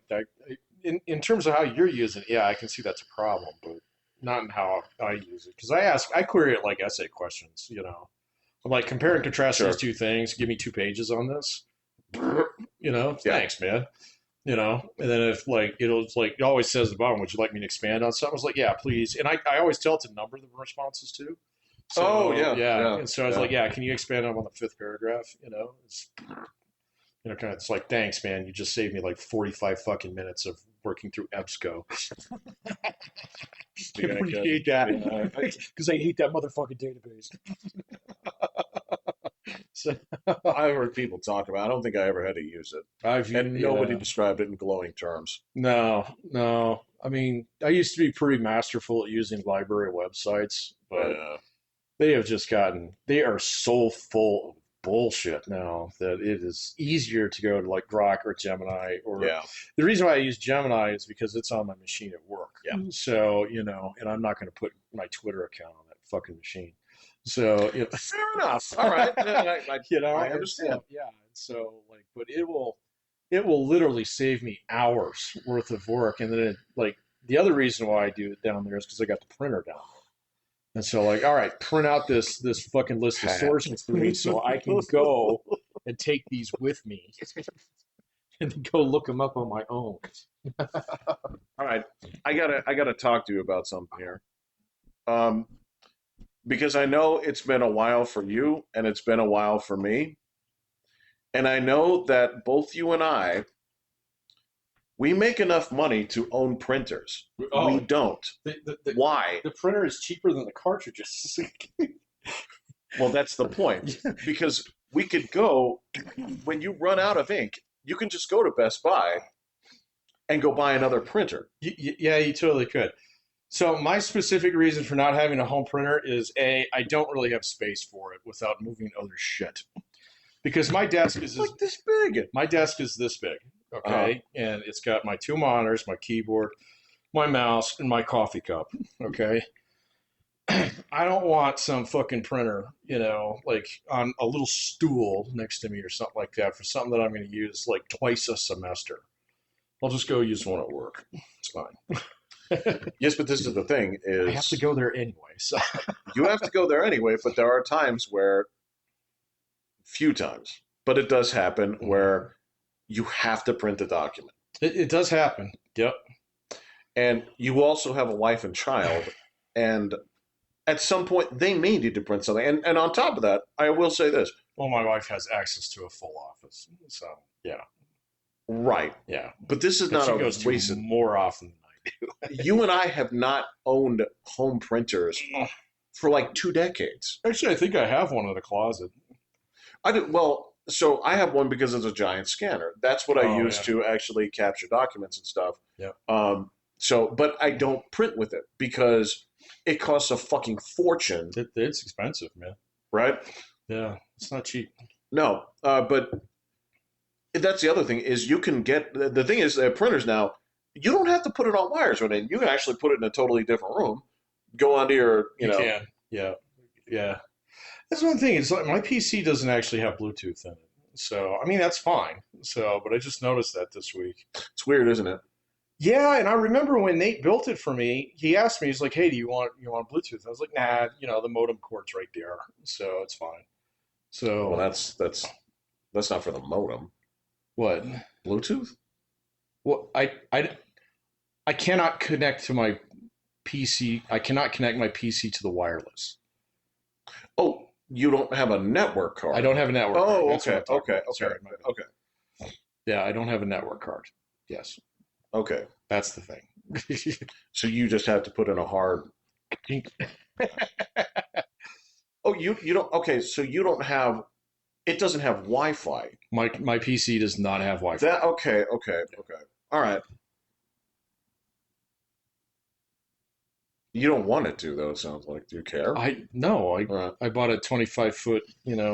In terms of how you're using it, yeah, I can see that's a problem, but not in how I use it. Because I query it like essay questions. I'm like, compare and contrast these Sure. two things. Give me 2 pages on this. Yeah. Thanks, man. And then if like it's like it always says at the bottom, would you like me to expand on something? I was like, yeah, please. And I always tell it to number the responses too. Oh So yeah, yeah, yeah, and so I was yeah. like, yeah, can you expand on the fifth paragraph? It's kind of it's like, thanks, man. You just saved me like 45 fucking minutes of working through EBSCO. I appreciate that because I hate that motherfucking database. So I've heard people talk about it. I don't think I ever had to use it. I've And nobody yeah. described it in glowing terms. No, no. I mean, I used to be pretty masterful at using library websites, but Yeah. they are so full of bullshit now that it is easier to go to like Grok or Gemini. Or Yeah. the reason why I use Gemini is because it's on my machine at work. Yeah. So, and I'm not going to put my Twitter account on that fucking machine. So, Fair enough. All right. I understand. so, yeah. So like, but it will literally save me hours worth of work. And then like the other reason why I do it down there is because I got the printer down there. And so like, all right, print out this fucking list of sources for me so I can go and take these with me and then go look them up on my own. All right. I gotta talk to you about something here. Um, because I know it's been a while for you and it's been a while for me. And I know that both you and I, We make enough money to own printers. We Oh, don't. Why? the printer is cheaper than the cartridges. Well, that's the point. Yeah. Because we could go, when you run out of ink, you can just go to Best Buy and go buy another printer. Yeah, you totally could. So my specific reason for not having a home printer is I don't really have space for it without moving other shit. Because It's like this big. my desk is this big, okay, and it's got my two monitors, my keyboard, my mouse, and my coffee cup, okay. I don't want some fucking printer, like on a little stool next to me or something like that for something that I'm going to use like twice a semester. I'll just go use one at work. It's fine. Yes, but this is the thing: I have to is go there anyway. So you have to go there anyway. But there are times where, few times, but it does happen where you have to print the document, it does happen. Yep. and you also have a wife and child, and at some point they may need to print something. And on top of that, I will say this: Well, my wife has access to a full office, so yeah, right, yeah. but this is But not she a goes to recent. more often than I do. You and I have not owned home printers for like 2 decades. Actually, I think I have one in the closet. I did well. So I have one because it's a giant scanner. That's what I Oh use yeah, to actually capture documents and stuff. yeah. But I don't print with it because it costs a fucking fortune, It's expensive, man. right? Yeah, it's not cheap. No, but that's the other thing is you can get the thing is that printers now you don't have to put it on wires or anything. You can actually put it in a totally different room. Go onto your, You can. Yeah, yeah. That's one thing. It's like my PC doesn't actually have Bluetooth in it, so I mean that's fine. So, but I just noticed that this week. it's weird, isn't it? Yeah, and I remember when Nate built it for me, he asked me, he's like, "Hey, do you want Bluetooth?" I was like, "Nah, the modem cord's right there, so it's fine." Well, So that's not for the modem. what? Bluetooth? Well, I cannot connect to my PC. I cannot connect my PC to the wireless. Oh, you don't have a network I card. don't have a network card. Oh, That's what okay, I'm talking okay, about. okay, Sorry, my bad. okay, Yeah, I don't have a network card. Yes, okay. that's the thing. So you just have to put in a hard. Oh, you don't. Okay, so you don't have. It doesn't have Wi-Fi. My PC does not have Wi-Fi. That okay, okay, okay. All right. You don't want it to though. It sounds like. Do you care? I no, All right. I bought a 25-foot,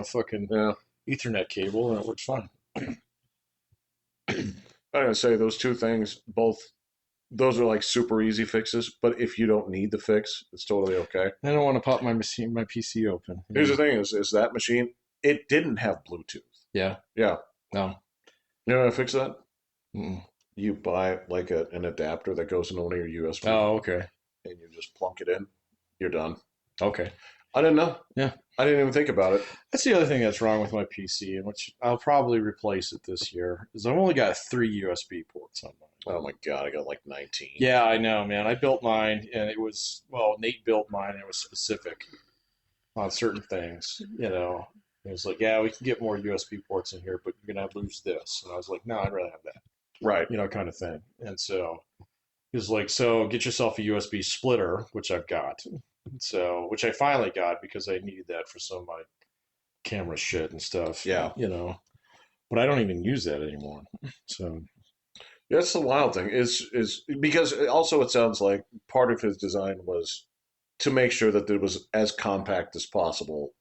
fucking Yeah. Ethernet cable, and it works fine. I'm gonna say those two things. Both. Those are like super easy fixes. But if you don't need the fix, it's totally okay. I don't want to pop my PC open. Here's the thing: is that machine? It didn't have Bluetooth. Yeah. Yeah. No. You know how to fix that? Mm-mm. You buy like an adapter that goes in only your USB, Oh, okay. and you just plunk it in. You're done. Okay. I didn't know. Yeah. I didn't even think about it. That's the other thing that's wrong with my PC, and which I'll probably replace it this year, is I've only got 3 USB ports on mine. Oh my god, I got like 19. Yeah, I know, man. I built mine, and it was, well, Nate built mine, and it was specific on certain things. It was like, yeah, we can get more USB ports in here, but you're gonna have to lose this. And I was like, no, I'd rather have that, Right. kind of thing. And so he was like, so get yourself a USB splitter, which I've got. So, which I finally got because I needed that for some of my camera shit and stuff. Yeah. But I don't even use that anymore. So, That's the wild thing is because also it sounds like part of his design was to make sure that it was as compact as possible,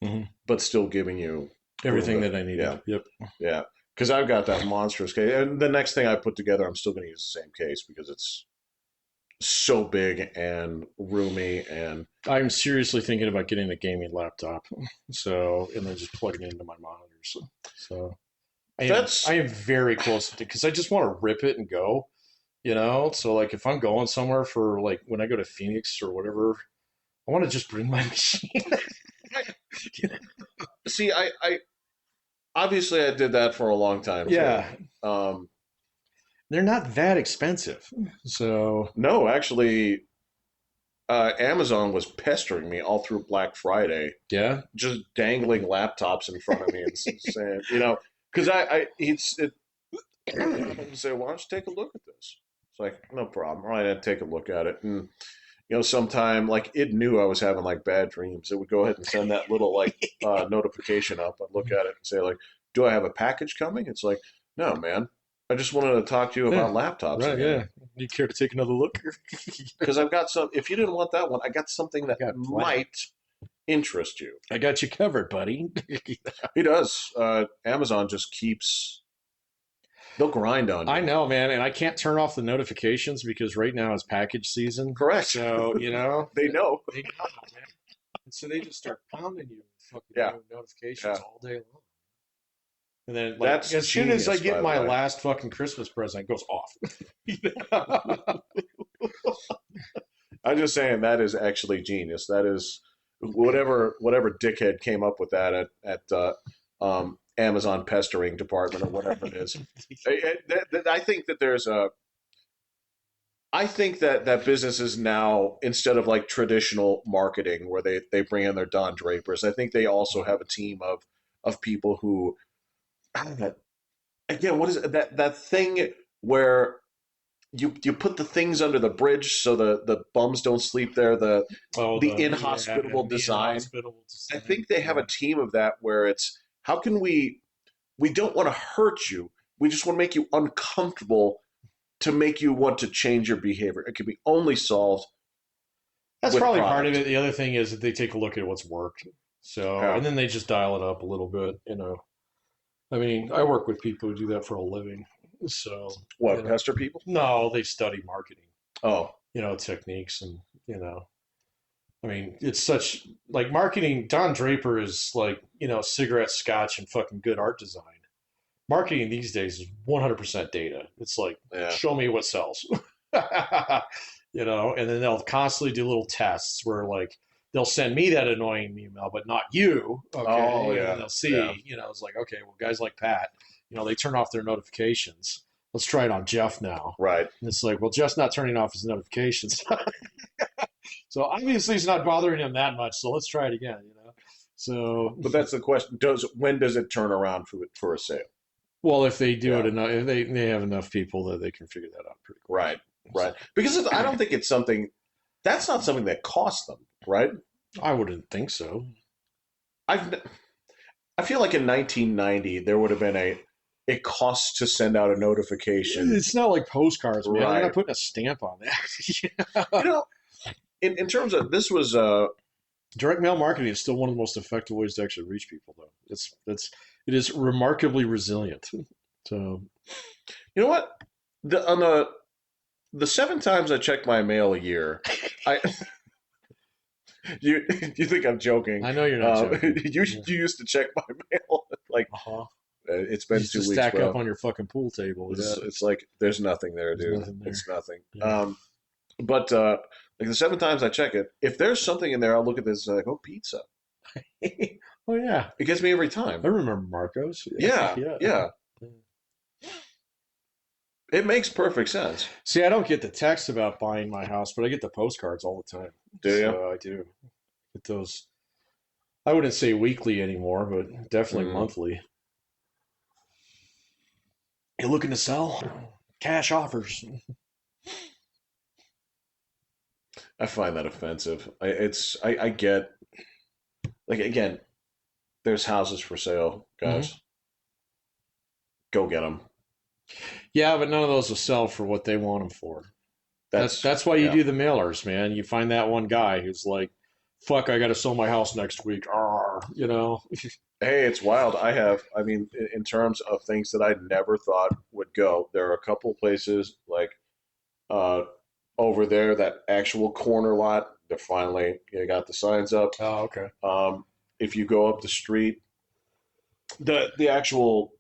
mhm, but still giving you everything that I needed. Yeah. Yep. Yeah. Because I've got that monstrous case, and the next thing I put together, I'm still going to use the same case because it's so big and roomy and I'm seriously thinking about getting a gaming laptop. So, and then just plugging it into my monitors. So, That's I am very close to because I just want to rip it and go. So like if I'm going somewhere for like when I go to Phoenix or whatever, I want to just bring my machine. see, I obviously I did that for a long time. Yeah, Too. they're not that expensive. So No, actually, Amazon was pestering me all through Black Friday, yeah, just dangling laptops in front of me and saying, because And say, why don't you take a look at this? It's like, no problem. All right, I'd take a look at it. And, sometime, like, it knew I was having, like, bad dreams. It would go ahead and send that little, like, notification up. I'd look at it and say, like, do I have a package coming? It's like, no, man. I just wanted to talk to you Yeah, about laptops right. again. Yeah. You care to take another look? Because I've got some, if you didn't want that one, I got something I that got plenty. might interest you. I got you covered, buddy. He does. Amazon just keeps, they'll grind on I you. know, man, and I can't turn off the notifications because right now is package season. Correct. So, They know. they know, man. And so they just start pounding you with fucking Yeah. notifications Yeah. all day long. And then, like, That's as soon as I genius, get by the my way. last fucking Christmas present, it goes off. I'm just saying that is actually genius. That is whatever dickhead came up with that at Amazon pestering department or whatever it is. I think that there's a. I think that businesses now, instead of like traditional marketing where they bring in their Don Drapers, I think they also have a team of people who again, what is it? That thing where you put the things under the bridge so the bums don't sleep there. Oh, The inhospitable the design. inhospitable I design. think they have a team of that where it's how can we don't want to hurt you. We just want to make you uncomfortable to make you want to change your behavior. It can be only solved That's with probably part of product. it. The other thing is that they take a look at what's worked. So, Yeah. and then they just dial it up a little bit. I mean, I work with people who do that for a living. So, What, pester people? no, they study marketing, Oh, techniques and. I mean, it's such like marketing. Don Draper is like, cigarette scotch and fucking good art design. Marketing these days is 100% data. It's like, yeah. show me what sells. And then they'll constantly do little tests where like they'll send me that annoying email, but not you. Oh, Okay. And then yeah. they'll Yeah. see, it's like, okay, well, guys like Pat, they turn off their notifications. Let's try it on Jeff now. Right. And it's like, well, Jeff's not turning off his notifications. So obviously it's not bothering him that much. So let's try it again. So, But that's the question. When does it turn around for a sale? well, if they do Yeah. it enough, if they have enough people that they can figure that out pretty quick. Right. Right. Because I don't think it's something that's not something that costs them, right? I wouldn't think so. I've I feel like in 1990 there would have been a cost to send out a notification. It's not like postcards, man. They're Right. not putting a stamp on that. You know, in terms of this was Direct mail marketing is still one of the most effective ways to actually reach people, though. It is remarkably resilient. So, you know what? On the 7 times I check my mail a year, I you think I'm joking? I know you're not joking. You used to check my mail like Uh-huh. it's been Used 2 to weeks, stack bro. up on your fucking pool table. It's like there's nothing there, There's dude. nothing there. It's nothing. Yeah. But like the 7 times I check it, if there's something in there, I'll look at this and like, oh, pizza. Oh yeah, It gets me every time. I remember Marcos. Yeah, Yeah. yeah. It makes perfect sense. See, I don't get the text about buying my house, but I get the postcards all the time. Do you? So I do get those. I wouldn't say weekly anymore, but definitely Mm. monthly. You looking to sell? Cash offers. I find that offensive. I get like again, there's houses for sale, guys. Go get them. Yeah, but none of those will sell for what they want them for. That's why you yeah. do the mailers, man. You find that one guy who's like, "Fuck, I got to sell my house next week." Arr. Hey, it's wild. I mean, in terms of things that I never thought would go, there are a couple places like uh, over there, that actual corner lot. They're finally they got the signs up. Oh, okay. If you go up the street, the actual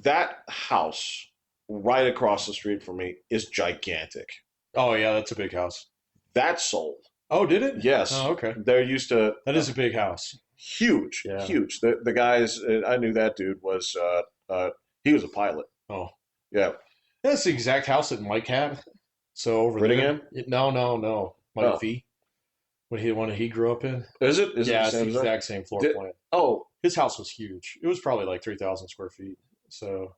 that house right across the street from me is gigantic. Oh yeah, that's a big house. That sold. Oh, did it? Yes. Oh, okay. They're used to That is a big house. huge, Yeah. huge. The guys I knew that dude was he was a pilot. Oh, Yeah. that's the exact house that Mike had. So over Brittingham? there. No. Mike Oh. V. What he grew up in. Is it? Is it Yeah, the it's the same as that? exact same floor Did- plan. Oh, His house was huge. It was probably like 3,000 square feet. So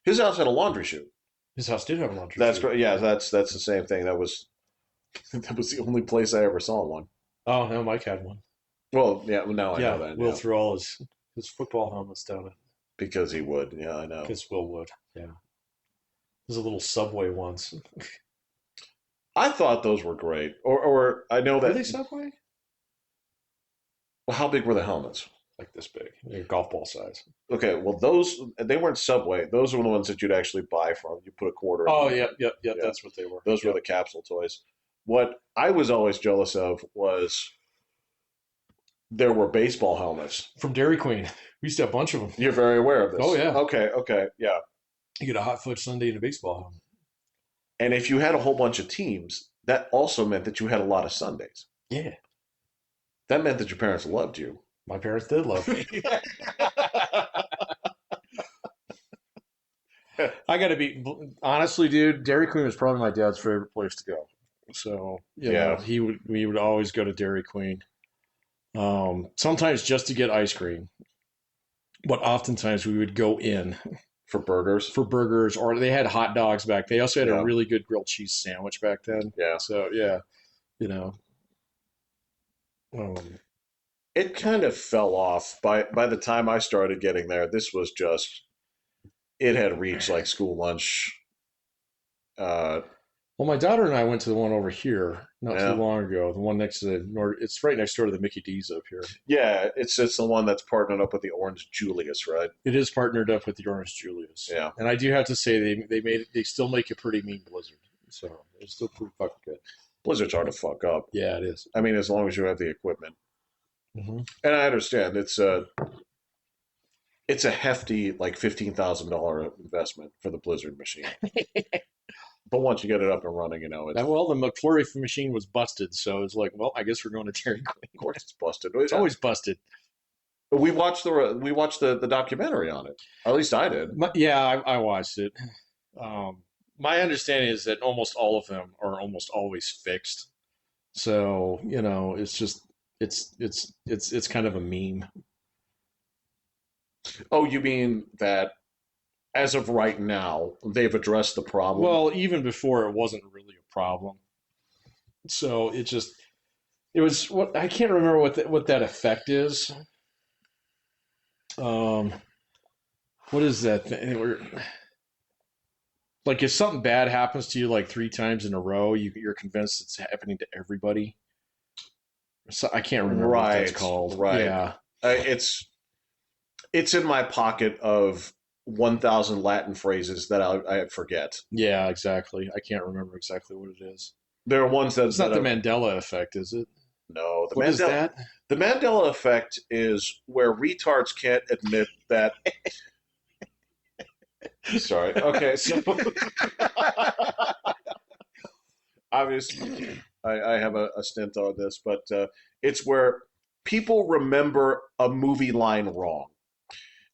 His house had a laundry chute. His house did have a laundry That's chute. great. Yeah, that's the same thing. That was that was the only place I ever saw one. Oh no, Mike had one. Well, yeah, now I know Yeah, that. Will Yeah, threw all his football helmets down it because he would. Yeah, I know. because Will would. Yeah, there's a little subway ones. I thought those were great. Or I know Were that. they subway? Well, how big were the helmets? Like this big, golf ball size. Okay, well those they weren't Subway. Those were the ones that you'd actually buy from. You put a quarter in Oh, them. yep, yep, yep. Yeah, That's what they were. those were Yep. the capsule toys. What I was always jealous of was there were baseball helmets. From Dairy Queen. We used to have a bunch of them. You're very aware of Oh this. yeah. Okay, okay, yeah. You get a hot fudge sundae and a baseball helmet. And if you had a whole bunch of teams, that also meant that you had a lot of Sundays. Yeah. That meant that your parents loved you. My parents did love me. I got to be honestly, dude. Dairy Queen was probably my dad's favorite place to go. So Yeah. we would always go to Dairy Queen. Sometimes just to get ice cream, but oftentimes we would go in For burgers. for burgers, or they had hot dogs back. They also had a Yeah. really good grilled cheese sandwich back then. Yeah. So yeah, you know, um, It kind of fell off by the time I started getting there. This was just it had reached like school lunch. Uh, well, my daughter and I went to the one over here not yeah, too long ago. The one next to the North. It's right next door to the Mickey D's up here. yeah. It's the one that's partnered up with the Orange Julius, right? It is partnered up with the Orange Julius. Yeah. And I do have to say they still make a pretty mean Blizzard. So it's still pretty fucking good. Blizzard's hard to fuck up. Yeah, it is. I mean, as long as you have the equipment. Mm-hmm. And I understand it's a hefty like $15,000 investment for the Blizzard machine. But once you get it up and running, it's Well, the McFlurry machine was busted, so it's like, well, I guess we're going to Dairy Queen. of course it's busted. It's always busted. We watched the documentary on it. Or at least I did. Yeah, I watched it. My understanding is that almost all of them are almost always fixed. So it's just it's kind of a meme. Oh, you mean that as of right now, they've addressed the problem? Well, even before it wasn't really a problem. So it was what I can't remember what that effect is. Um, what is that thing? Like if something bad happens to you like three times in a row, you're convinced it's happening to everybody. So I can't remember what that's called. Right. Yeah. It's in my pocket of 1,000 Latin phrases that I forget. Yeah, exactly. I can't remember exactly what it is. There are ones that It's not the Mandela effect, is it? No, What is that? The Mandela effect is where retards can't admit that. Sorry. Okay, so obviously I have a stint on this, but it's where people remember a movie line wrong.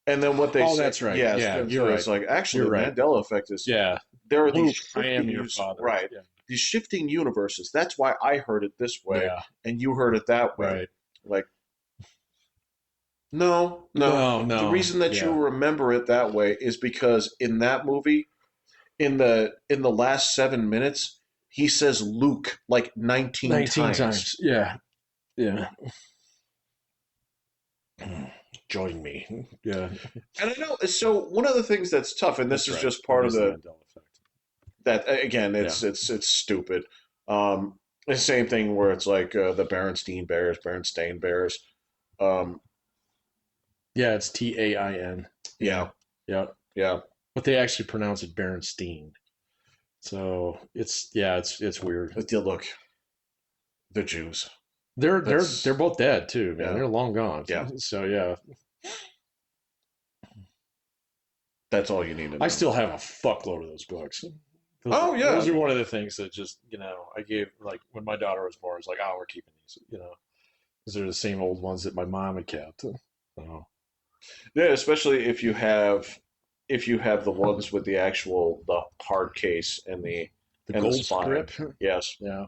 And then what they Oh, say, that's right. yes, Yeah, and you're so right. it's like actually You're the right. Mandela effect is Yeah. there are Luke, these I am shifting your father. right, Yeah. these shifting universes. That's why I heard it this way Yeah. and you heard it that way. Right. Like, no. No. The reason that you Yeah. remember it that way is because in that movie, in the last 7 minutes, he says Luke like 19 times. Yeah. Yeah. Join me. Yeah. And I know. So one of the things that's tough, and this That's is right. just part That of is the Mandela effect. that again, it's stupid. The same thing where it's like the Berenstain Bears. Um, Yeah, it's TAIN. yeah, Yeah. yeah. But they actually pronounce it Berenstein. So it's weird. But look, the Jews. They're both dead too, man. Yeah. They're long gone. Yeah. So yeah. That's all you need to know. I still have a fuckload of those books. Oh, yeah. Those are one of the things that just, I gave, like, when my daughter was born, I was like, oh, we're keeping these, because they're the same old ones that my mom had kept. So, Yeah, especially if you have the ones with the hard case and the gold spine. script. Yes, Yeah.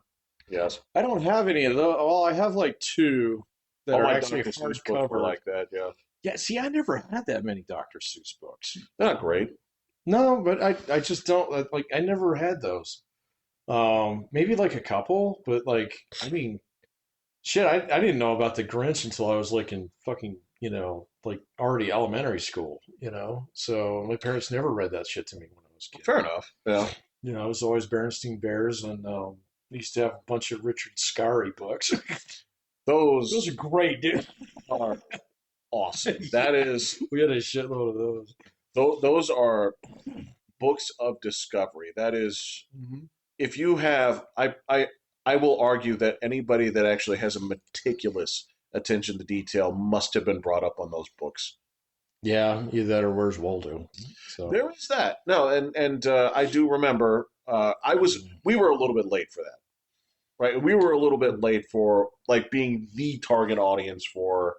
yes. I don't have any of those. Well, I have like two that All are my actually Dr. Seuss books were hardcover. like that. Yeah, Yeah, see, I never had that many Dr. Seuss books. they're not great. No, but I just don't like. I never had those. Maybe like a couple, but like, I mean, shit, I didn't know about the Grinch until I was like in fucking, like already elementary school, So my parents never read that shit to me when I was a kid. Fair enough. Yeah. It was always Berenstain Bears, and we used to have a bunch of Richard Scarry books. Those are Those great, dude. are awesome. That Yeah, is, we had a shitload of those. those are books of discovery. That is, Hmm. if you have, I will argue that anybody that actually has a meticulous attention to detail must have been brought up on those books. Yeah, either that or Where's Waldo. So, There is that. No, and I do remember. We were a little bit late for that, right? We were a little bit late for like being the target audience for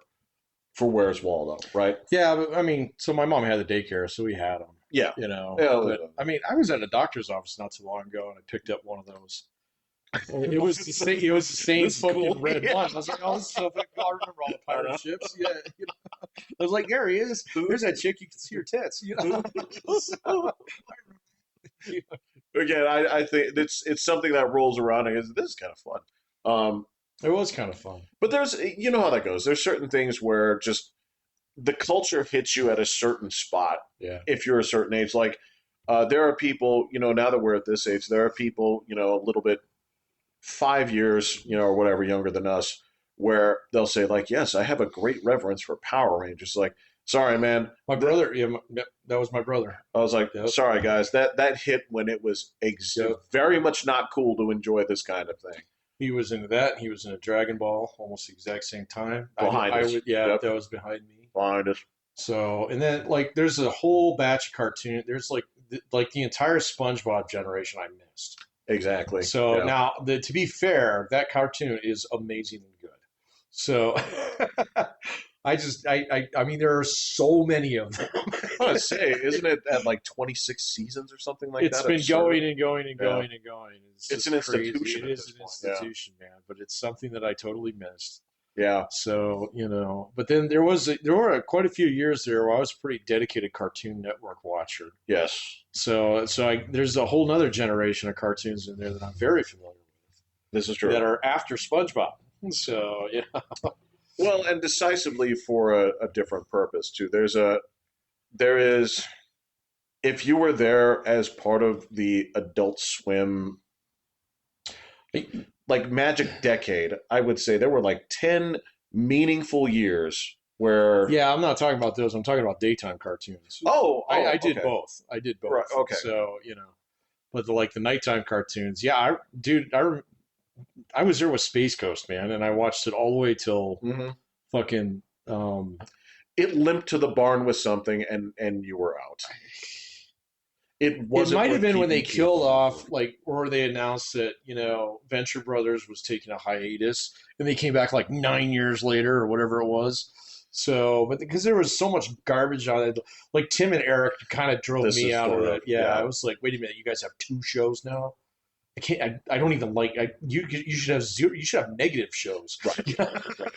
Where's Waldo, right? yeah, but I mean, so my mom had the daycare, so we had them, Yeah, yeah. But I mean, I was at a doctor's office not too long ago, and I picked up one of those. And it was the same. It was the same This is fucking cool. red Yeah. one. I was like, "Oh, this is so fucking cool." I remember all the I pirate know. ships. Yeah, I was like, "There he is. There's that chick. You can see her tits." So, Again, I think it's something that rolls around and goes, this is kind of fun. it was kind of fun. But there's you know how that goes. There's certain things where just the culture hits you at a certain spot Yeah. if you're a certain age. Like there are people, now that we're at this age, there are people, a little bit 5 years, or whatever younger than us, where they'll say like, "Yes, I have a great reverence for Power Rangers." Like, sorry, man. My brother. Yeah, that was my brother. I was like, Yep. sorry, guys. That hit when it was Yep. very much not cool to enjoy this kind of thing. He was into that. He was into Dragon Ball almost the exact same time. Behind I us. would. Yeah, Yep. that was behind me. Behind us. So, and then like, there's a whole batch of cartoon. There's like the entire SpongeBob generation I missed. Exactly. So Yeah. now, to be fair, that cartoon is amazingly good. So I mean, there are so many of them. I want to say, isn't it at like 26 seasons or something like It's that? been Absurd. going and going and Yeah. going and going. It's It's just an crazy. institution It at is this an point. Yeah. institution, man. But it's something that I totally missed. Yeah. So, but then there were quite a few years there where I was a pretty dedicated Cartoon Network watcher. Yes. So there's a whole nother generation of cartoons in there that I'm very familiar with This is true. that are after SpongeBob. So yeah, Well, and decisively for a different purpose too. There is, if you were there as part of the Adult Swim, like Magic Decade, I would say there were like 10 meaningful years where. yeah. I'm not talking about those. I'm talking about daytime cartoons. I did Okay. both. I did both. Right, okay. So but the nighttime cartoons, yeah, dude, I was there with Space Ghost, man, and I watched it all the way till Hmm. fucking. Um, It limped to the barn with something, and you were out. It it wasn't might have worth been when they keeping killed people. off, like, or they announced that Venture Brothers was taking a hiatus, and they came back like 9 years later or whatever it was. So, but because there was so much garbage on it, like Tim and Eric kind of drove This me is out of sort of it. Yeah, I yeah. was like, wait a minute, you guys have two shows now. I can't. I don't even like. You should have zero. You should have negative shows. Right. Right.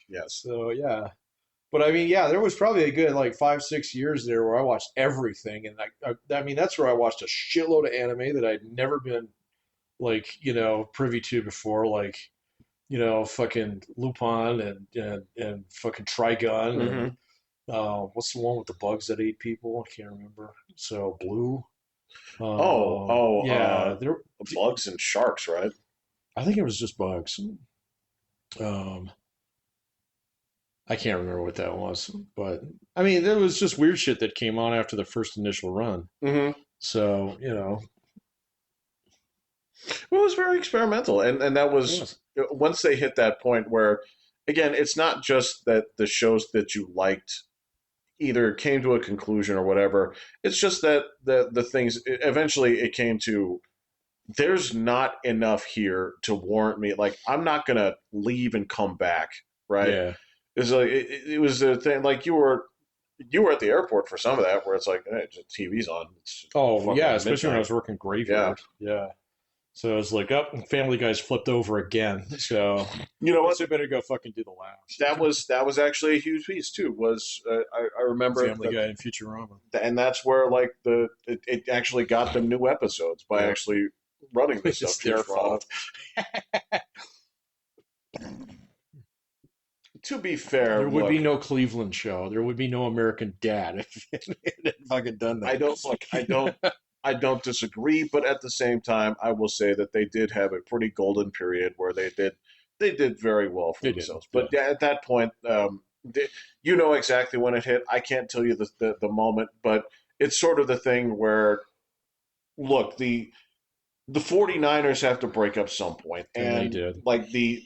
Yes. So yeah, but I mean, yeah, there was probably a good like 5 6 years there where I watched everything, and I mean that's where I watched a shitload of anime that I'd never been like privy to before, like fucking Lupin and fucking Trigun and Hmm. what's the one with the bugs that ate people? I can't remember. So Blue. Oh, oh, Yeah, there. bugs and sharks, right? I think it was just bugs. Um, I can't remember what that was, but I mean, there was just weird shit that came on after the first initial run. Hmm. So, Well, it was very experimental, and that was yes. once they hit that point where, again, it's not just that the shows that you liked either came to a conclusion or whatever. It's just that the things eventually it came to. There's not enough here to warrant me. Like I'm not gonna leave and come back, right? Yeah. It's like it was a thing. Like you were at the airport for some of that, where it's like, hey, TV's on. It's Oh, fucking yeah, especially when I midnight. was working Yeah. graveyard. Yeah. So it's like, oh, Family Guy's flipped over again. So You know I what? guess I better go fucking do the laughs. That was actually a huge piece too. Was I remember Family Guy and Futurama. and that's where like it actually got them new episodes by Yeah, actually running this stuff. it's their fault. To be fair, There would be look, no Cleveland show. There would be no American Dad if it had fucking done I that. don't look, I don't disagree, but at the same time, I will say that they did have a pretty golden period where they did very well for They did. themselves. Yeah. But yeah, at that point, you know exactly when it hit. I can't tell you the moment, but it's sort of the thing where look the 49ers have to break up some point, And they and did. like the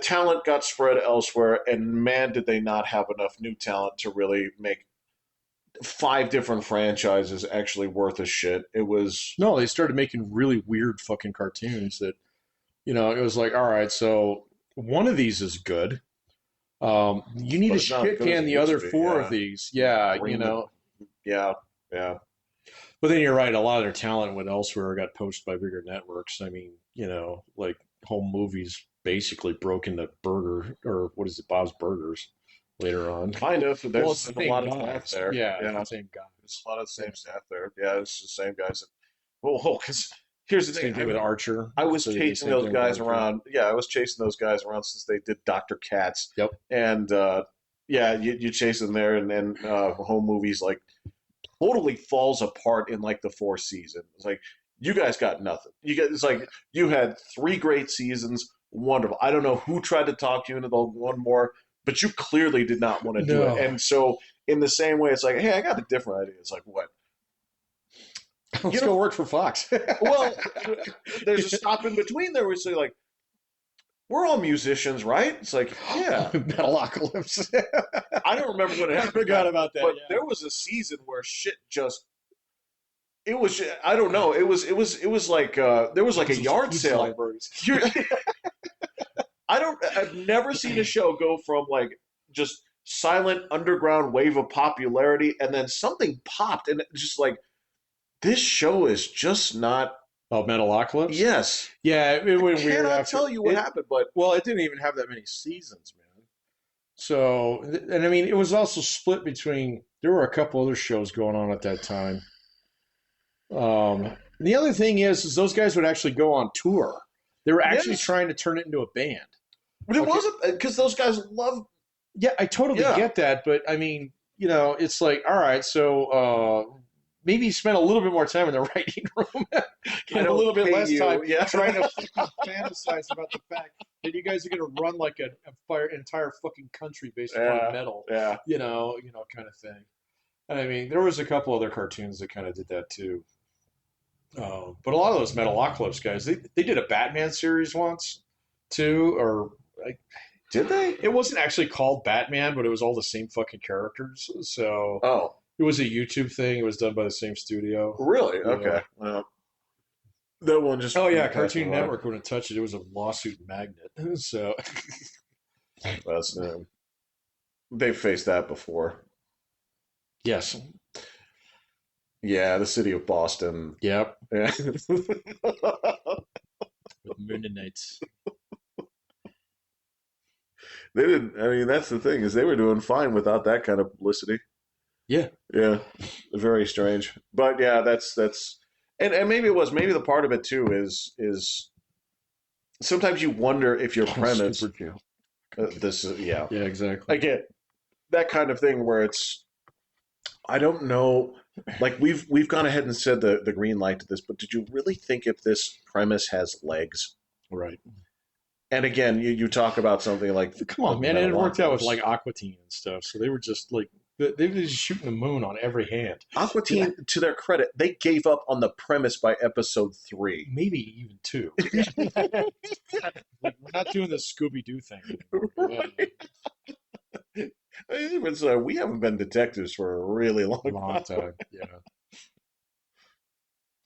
talent got spread elsewhere, and man, did they not have enough new talent to really make five different franchises actually worth a shit. It was, No, they started making really weird fucking cartoons that, it was like, all right, so one of these is good. You need but to it's not as shit good as can it the used other to be. four of Yeah, these. Yeah, Green, yeah, yeah. But then you're right, a lot of their talent went elsewhere or got poached by bigger networks. I mean, like home movies basically broke into Burger, or what is it, Bob's Burgers later on. Kind of. Well, There's it's the been a lot same of staff guys. there. Yeah, it's Yeah, the same guys. there's a lot of the Yeah. same staff there. Yeah, it's the same guys. Well, because here's the thing. Same thing with Archer. I was So they did the chasing same those thing with guys Archer. around. Yeah, I was chasing those guys around since they did Doctor Katz, Yep. and yeah, you chase them there, and then home movies like totally falls apart in like the fourth season. It's like you guys got nothing. You guys, it's like you had three great seasons, wonderful. I don't know who tried to talk you into the one more, but you clearly did not want to do it. No. And so, in the same way, it's like, hey, I got a different idea. It's like what? Let's go work for Fox. Well, there's a stop in between there where we say like, we're all musicians, right? It's like, yeah. Metalocalypse. I don't remember what it I happened, forgot about that. but Yeah. there was a season where shit just it was I don't know it was like there was like a yard sale. Libraries. I've never seen a show go from like just silent underground wave of popularity and then something popped and just like this show is just not. Oh, Metalocalypse? Yes, Yeah, it I went weird cannot after. tell you what happened, but Well, it didn't even have that many seasons, man. So, and I mean, it was also split between, there were a couple other shows going on at that time. The other thing is those guys would actually go on tour. They were actually yes, trying to turn it into a band. but it Okay. wasn't because those guys love. Yeah, I totally Yeah, get that, but I mean, it's like, all right, so maybe spend a little bit more time in the writing room I and a don't little bit pay less you. time Yeah, trying to fucking fantasize about the fact that you guys are going to run like entire fucking country based yeah, upon metal, yeah. kind of thing. And I mean, there was a couple other cartoons that kind of did that too. But a lot of those Metalocalypse guys, they did a Batman series once too, or like, Did they? it wasn't actually called Batman, but it was all the same fucking characters. So Oh, it was a YouTube thing. It was done by the same studio. really? Yeah. Okay. Well, that one just. Oh yeah, passed me Cartoon by. Network wouldn't touch it. It was a lawsuit magnet. So That's they've faced that before. yes, Yeah, the city of Boston. yep, Yeah. with Mooninites. They didn't. I mean, that's the thing is they were doing fine without that kind of publicity. Yeah, Yeah, very strange. But yeah, that's and maybe it was maybe the part of it too is sometimes you wonder if your premise. Super Joe. This is yeah. Yeah, exactly. Again, that kind of thing where it's I don't know. Like we've gone ahead and said the green light to this, but did you really think if this premise has legs? Right. And again, you talk about something like Come on, man. And it worked out with Metalocalypse. like Aqua Teen and stuff. So they were just like they were just shooting the moon on every hand. Aqua Teen, to their credit, they gave up on the premise by episode 3. Maybe even 2. Like, we're not doing the Scooby Doo thing anymore. It was, we haven't been detectives for a really long Long time. time. Yeah.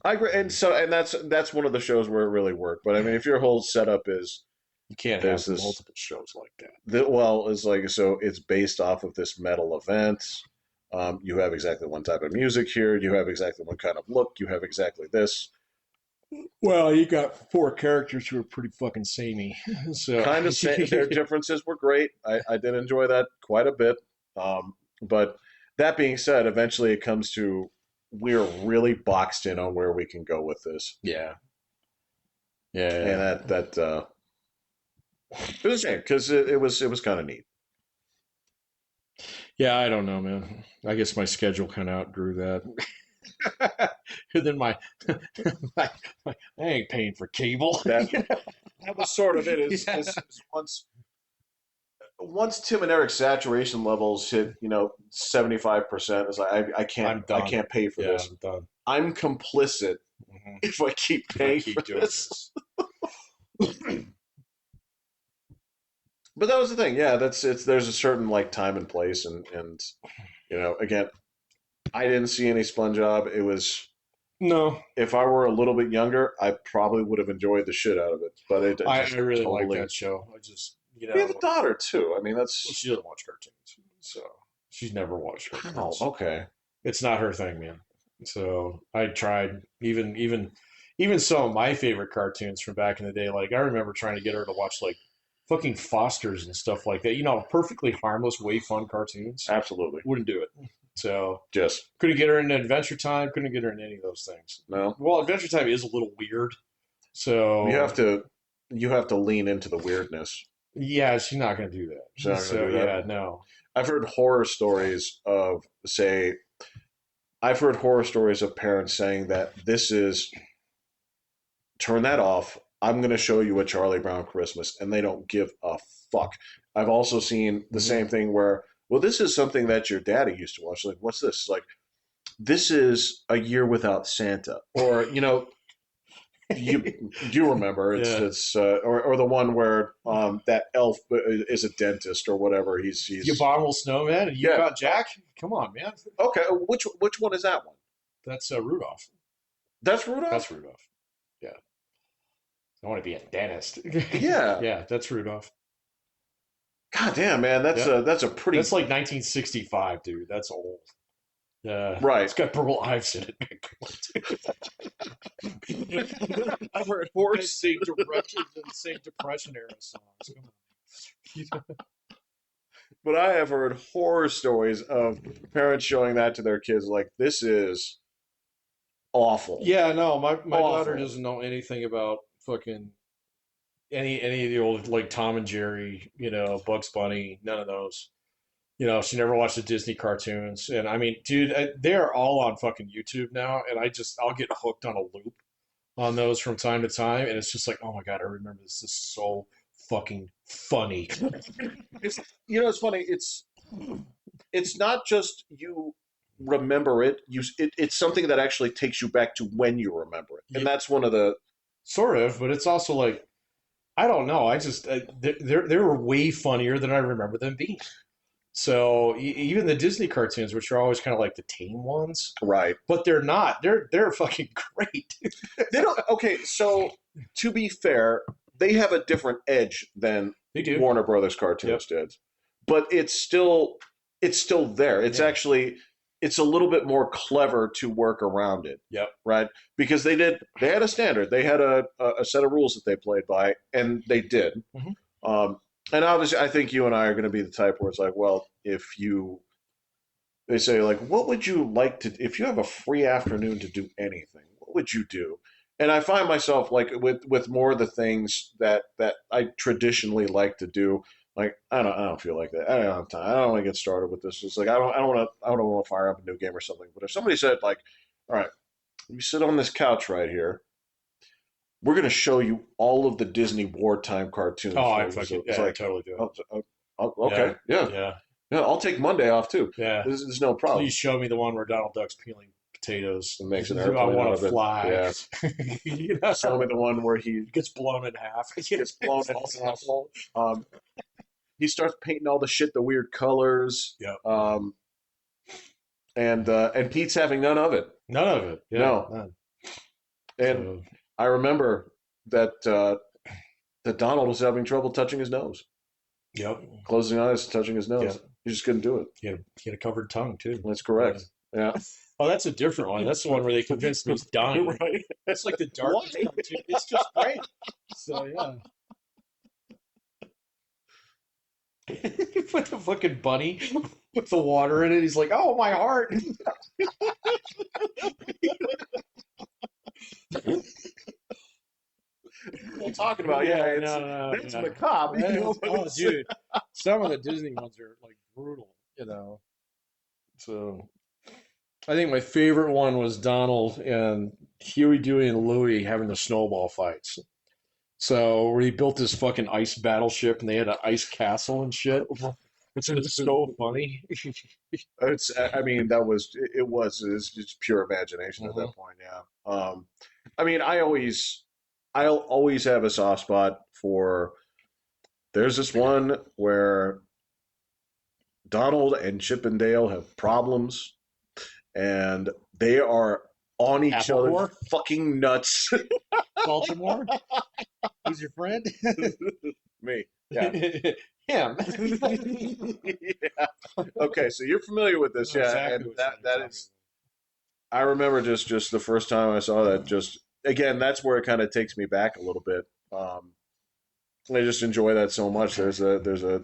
I agree, and that's one of the shows where it really worked. But I mean, if your whole setup is You can't there's have this multiple shows like that. well, it's like so it's based off of this metal event. You have exactly one type of music here. You have exactly one kind of look. You have exactly this. Well, you got four characters who are pretty fucking samey. So Kind of their differences were great. I did enjoy that quite a bit. But that being said, eventually it comes to we're really boxed in on where we can go with this, yeah, and yeah, that it was a shame because it was kind of neat. yeah. I don't know, man. I guess my schedule kind of outgrew that. And then my, I ain't paying for cable. That You know? that was sort of it. Yeah, Is once Tim and Eric's saturation levels hit 75%, it's like I'm I done. can't pay for Yeah, this. I'm done. I'm complicit if I keep If I paying for keep doing this. this, But that was the thing. Yeah, that's it's there's a certain like time and place, and again, I didn't see any SpongeBob. It was no, if I were a little bit younger, I probably would have enjoyed the shit out of it. But it I just really like totally. that show. I just, We have a daughter too. I mean, well, that's she doesn't watch cartoons, so she's never watched oh, cartoons. okay. It's not her thing, man. So I tried even some of my favorite cartoons from back in the day. Like I remember trying to get her to watch like fucking Fosters and stuff like that. Perfectly harmless, way fun cartoons. Absolutely. Wouldn't do it. So Just couldn't get her into Adventure Time. Couldn't get her into any of those things. no. Well, Adventure Time is a little weird. You So have to you have to lean into the weirdness. yeah, she's not going to do She's that. not going to So do that. yeah, no. I've heard horror stories of say I've heard horror stories of parents saying that this is turn that off. I'm going to show you a Charlie Brown Christmas, and they don't give a fuck. I've also seen the Hmm. same thing where, well, this is something that your daddy used to watch. Like, what's this? Like, this is A Year Without Santa, or you remember Yeah. it's or the one where that elf is a dentist or whatever. The He's Abominable Snowman and yeah. Yukon Jack. Come on, man. Okay, which one is that one? That's Rudolph. That's That's Rudolph. Rudolph. Yeah. I want to be a dentist. Yeah. Yeah, that's Rudolph. God damn, man, Yeah. that's a pretty That's like 1965, dude. That's old. right. It's got Burl Ives in it. I've heard The horse, same direction, the same Depression era songs. Come on. but I have heard horror stories of parents showing that to their kids. Like this is awful, Yeah, no, my daughter awful. doesn't know anything about fucking any of the old like Tom and Jerry, Bugs Bunny, none of those. She never watched the Disney cartoons, and I mean, dude, they're all on fucking YouTube now, and I'll get hooked on a loop on those from time to time, and it's just like, oh my god, I remember this is so fucking funny. It's it's funny. It's not just you remember it. It's something that actually takes you back to when you remember it, and Yeah, that's one of the sort of, but it's also like I don't know. I just they were way funnier than I remember them being. So even the Disney cartoons, which are always kind of like the tame ones, right. but they're not. They're fucking great. They don't. Okay, so to be fair, they have a different edge than They do. Warner Brothers Yep. cartoons did, but it's still there. It's Yeah. actually it's a little bit more clever to work around it, Yep. right? Because they had a standard, they had a set of rules that they played by, and they did. Hmm. Um, and obviously, I think you and I are going to be the type where it's like, well, if you they say like, what would you like to if you have a free afternoon to do anything? What would you do? And I find myself like with more of the things that I traditionally like to do. Like I don't feel like that. I don't have time. I don't want to get started with this. It's like I don't want to fire up a new game or something. But if somebody said like, all right, you sit on this couch right here. We're going to show you all of the Disney wartime cartoons. Oh, I So fucking it's yeah, I like, totally do. okay, Yeah. yeah, Yeah. yeah. I'll take Monday off too. Yeah. There's no problem. Please show me the one where Donald Duck's peeling potatoes. And makes an I airplane out want of to it. fly. Yeah. Show me the one where he Gets blown in half. gets blown It's in half. awful. Um, he starts painting all the shit the weird colors. Yep. And Pete's having none of it. None of it. Yeah. No. None. And So I remember that Donald was having trouble touching his nose, yep. closing eyes, touching his nose. Yep. He just couldn't do it. He had a covered tongue too. That's correct. Yeah. Oh, that's a different one. That's the one where they convinced me he's dying. Right? It's like the Why? darkest cartoon. It's just great. So yeah. He put the fucking bunny with the water in it. He's like, "Oh, my heart." We're talking about, yeah, Yeah, it's no, no, that's yeah. macabre, you know, but Oh, it's dude, some of the Disney ones are like brutal, you know. So I think my favorite one was Donald and Huey, Dewey, and Louie having the snowball fights. So where he built this fucking ice battleship and they had an ice castle and shit. It's just so funny. it's. I mean, that was it. It's just pure imagination at that Mhm. point. Yeah. I mean, I'll always have a soft spot for. There's this one where Donald and Chip and Dale have problems, and they are on each other, Applecore? fucking nuts. Baltimore? Who's your friend? Me, yeah. Him. Yeah. Okay, so you're familiar with I this, know yeah, exactly and what that you're that talking is. I remember just the first time I saw that. Just again, that's where it kind of takes me back a little bit. I just enjoy that so much. There's a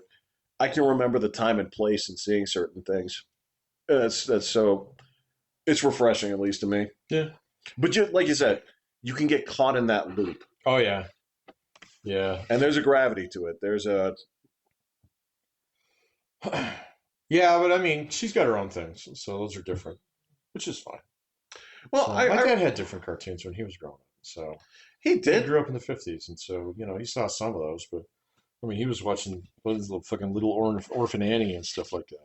I can remember the time and place and seeing certain things. That's so it's refreshing at least to me. about. But you, like you said, you can get caught in that loop, Oh yeah, yeah, and there's a gravity to it. There's a yeah. But I mean, she's got her own things, so those are different, which is fine. well, So I, my I dad had different cartoons when he was growing up. So he he did. grew up in the '50s, and so he saw some of those. But I mean, he was watching those little fucking Little Orphan Annie and stuff like that.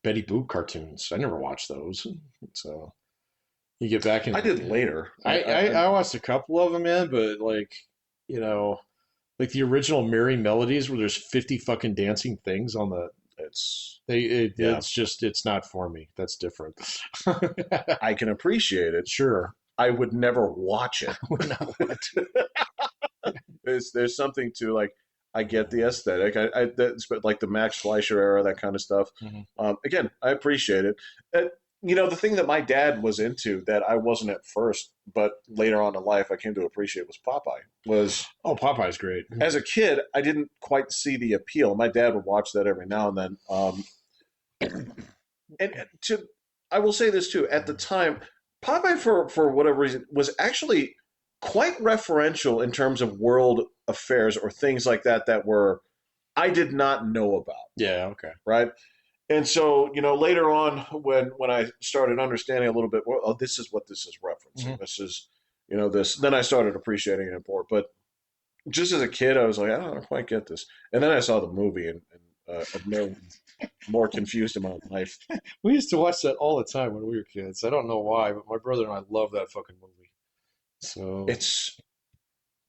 Betty Boop cartoons. I never watched those. So you get back I in. did later. I watched a couple of them, man, but you know, like the original Merry Melodies, where there's 50 fucking dancing things on the. it's yeah. It's not for me. That's different. I can appreciate it. Sure. I would never watch it. Would not want There's something to like. I get the aesthetic. That's but like the Max Fleischer era, that kind of stuff. to. Again, I appreciate it. The thing that my dad was into that I wasn't at first, but later on in life I came to appreciate was Popeye. Was Oh, Popeye's great. as a kid I didn't quite see the appeal. My dad would watch that every now and then. And to I will say this too. At the time, Popeye for whatever reason was actually quite referential in terms of world affairs or things like that that were I did not know about. Yeah. Okay. Right. And so, later on, when I started understanding a little bit, well, oh, this is what this is referencing. Hmm. This is, this. Then I started appreciating it more. But just as a kid, I was like, I don't quite get this. And then I saw the movie, and I've never been more confused in my life. We used to watch that all the time when we were kids. I don't know why, but my brother and I love that fucking movie. So It's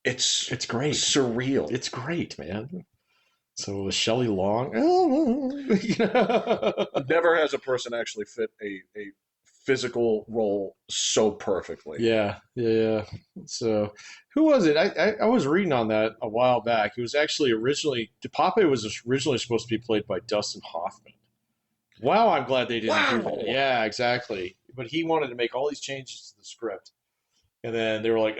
it's it's great. surreal. It's great, man. So with Shelley Long, oh, Never has a person actually fit a physical role so perfectly. yeah, yeah, yeah. So who was it? I was reading on that a while back. It was actually originally Popeye was originally supposed to be played by Dustin Hoffman. Wow, I'm glad they didn't do that. Wow. Yeah, exactly. But he wanted to make all these changes to the script. And then they were like,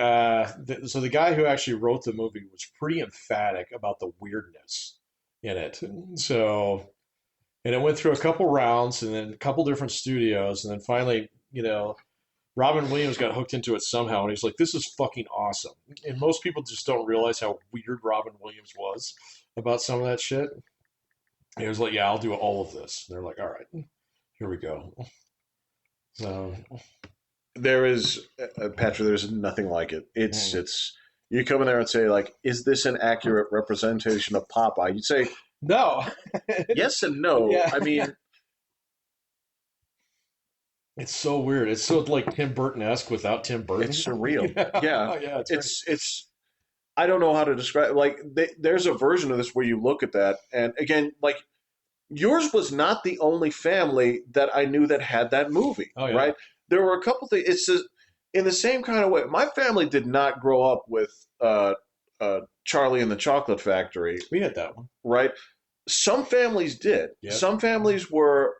so the guy who actually wrote the movie was pretty emphatic about the weirdness in it. So, and it went through a couple rounds and then a couple different studios. And then finally, Robin Williams got hooked into it somehow. And he's like, this is fucking awesome. And most people just don't realize how weird Robin Williams was about some of that shit. And he was like, yeah, I'll do all of this. And they're like, all right, here we go. So, There is, Patrick. There's nothing like it. It's you come in there and say like, is this an accurate representation of Popeye? You'd say no. yes and no. Yeah. I mean, It's so weird. It's so like Tim Burton-esque without Tim Burton. it's surreal. Yeah, Yeah, yeah, it's great. it's. I don't know how to describe. Like, there's a version of this where you look at that, and again, like yours was not the only family that I knew that had that movie. Oh yeah. Right? There were a couple things. It's just, in the same kind of way. My family did not grow up with Charlie and the Chocolate Factory. We had that one. Right? Some families did. Yep. Some families were.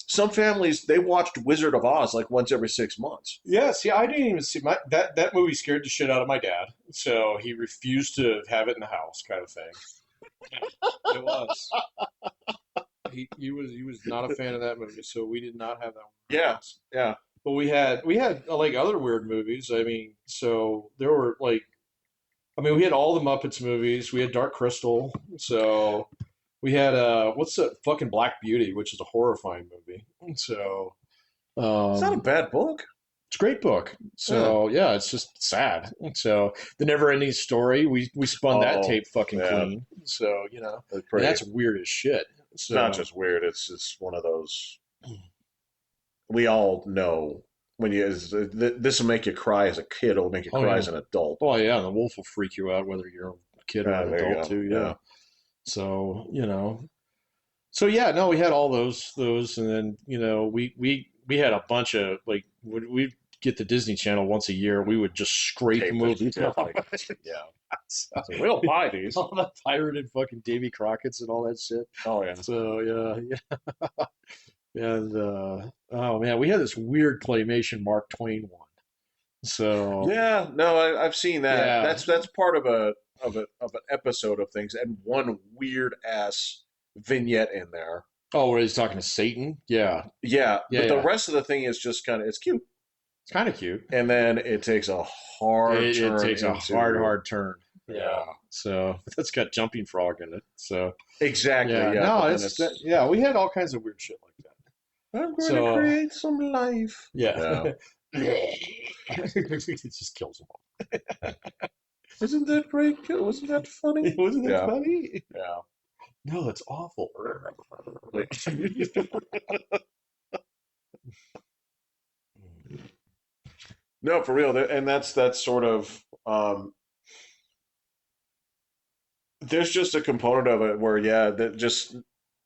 Some families they watched Wizard of Oz like once every 6 months. Yeah, see, I didn't even see that movie scared the shit out of my dad, so he refused to have it in the house, kind of thing. It was. He was not a fan of that movie, so we did not have that one in our Yeah, house. yeah. But we had like other weird movies. I mean, so there were like, I mean, we had all the Muppets movies. We had Dark Crystal. So we had what's that fucking Black Beauty, which is a horrifying movie. So It's not a um, bad book. it's a great book. Yeah. So yeah, it's just sad. So the never ending story, we spun that Oh, tape fucking yeah. clean. So It's and pretty. that's weird as shit. It's not So just weird. It's one of those we all know when this will make you cry as a kid. It'll make you oh cry yeah, as an adult. oh yeah, the wolf will freak you out whether you're a kid or Yeah, an there you adult go. too. Yeah. Yeah. So so yeah, no, we had all those, and then we had a bunch of like when we get the Disney Channel once a year, we would just scrape Tape it. movies off. Yeah. So, So we'll buy these. all the pirated fucking Davy Crockett's and all that shit. Oh yeah. So yeah, and oh man, we had this weird claymation Mark Twain one. So Yeah, no, I've seen that. yeah, That's part of an episode of things, and one weird ass vignette in there. oh, where he's talking to Satan. Yeah, Yeah, yeah, but the yeah. rest of the thing is just kind of it's cute, It's kind of cute. and then it takes a hard It turn takes a into hard turn. Yeah. yeah, So that's got jumping frog in it. So exactly, yeah, yeah. no, But then it's that, it's yeah, we had all kinds of weird shit like that. I'm going to So create some life. Yeah, yeah, it just kills them all. isn't that great? Wasn't that funny? Wasn't that Yeah, funny? yeah. No, it's awful. Like, no, for real, and that's sort of there's just a component of it where yeah that just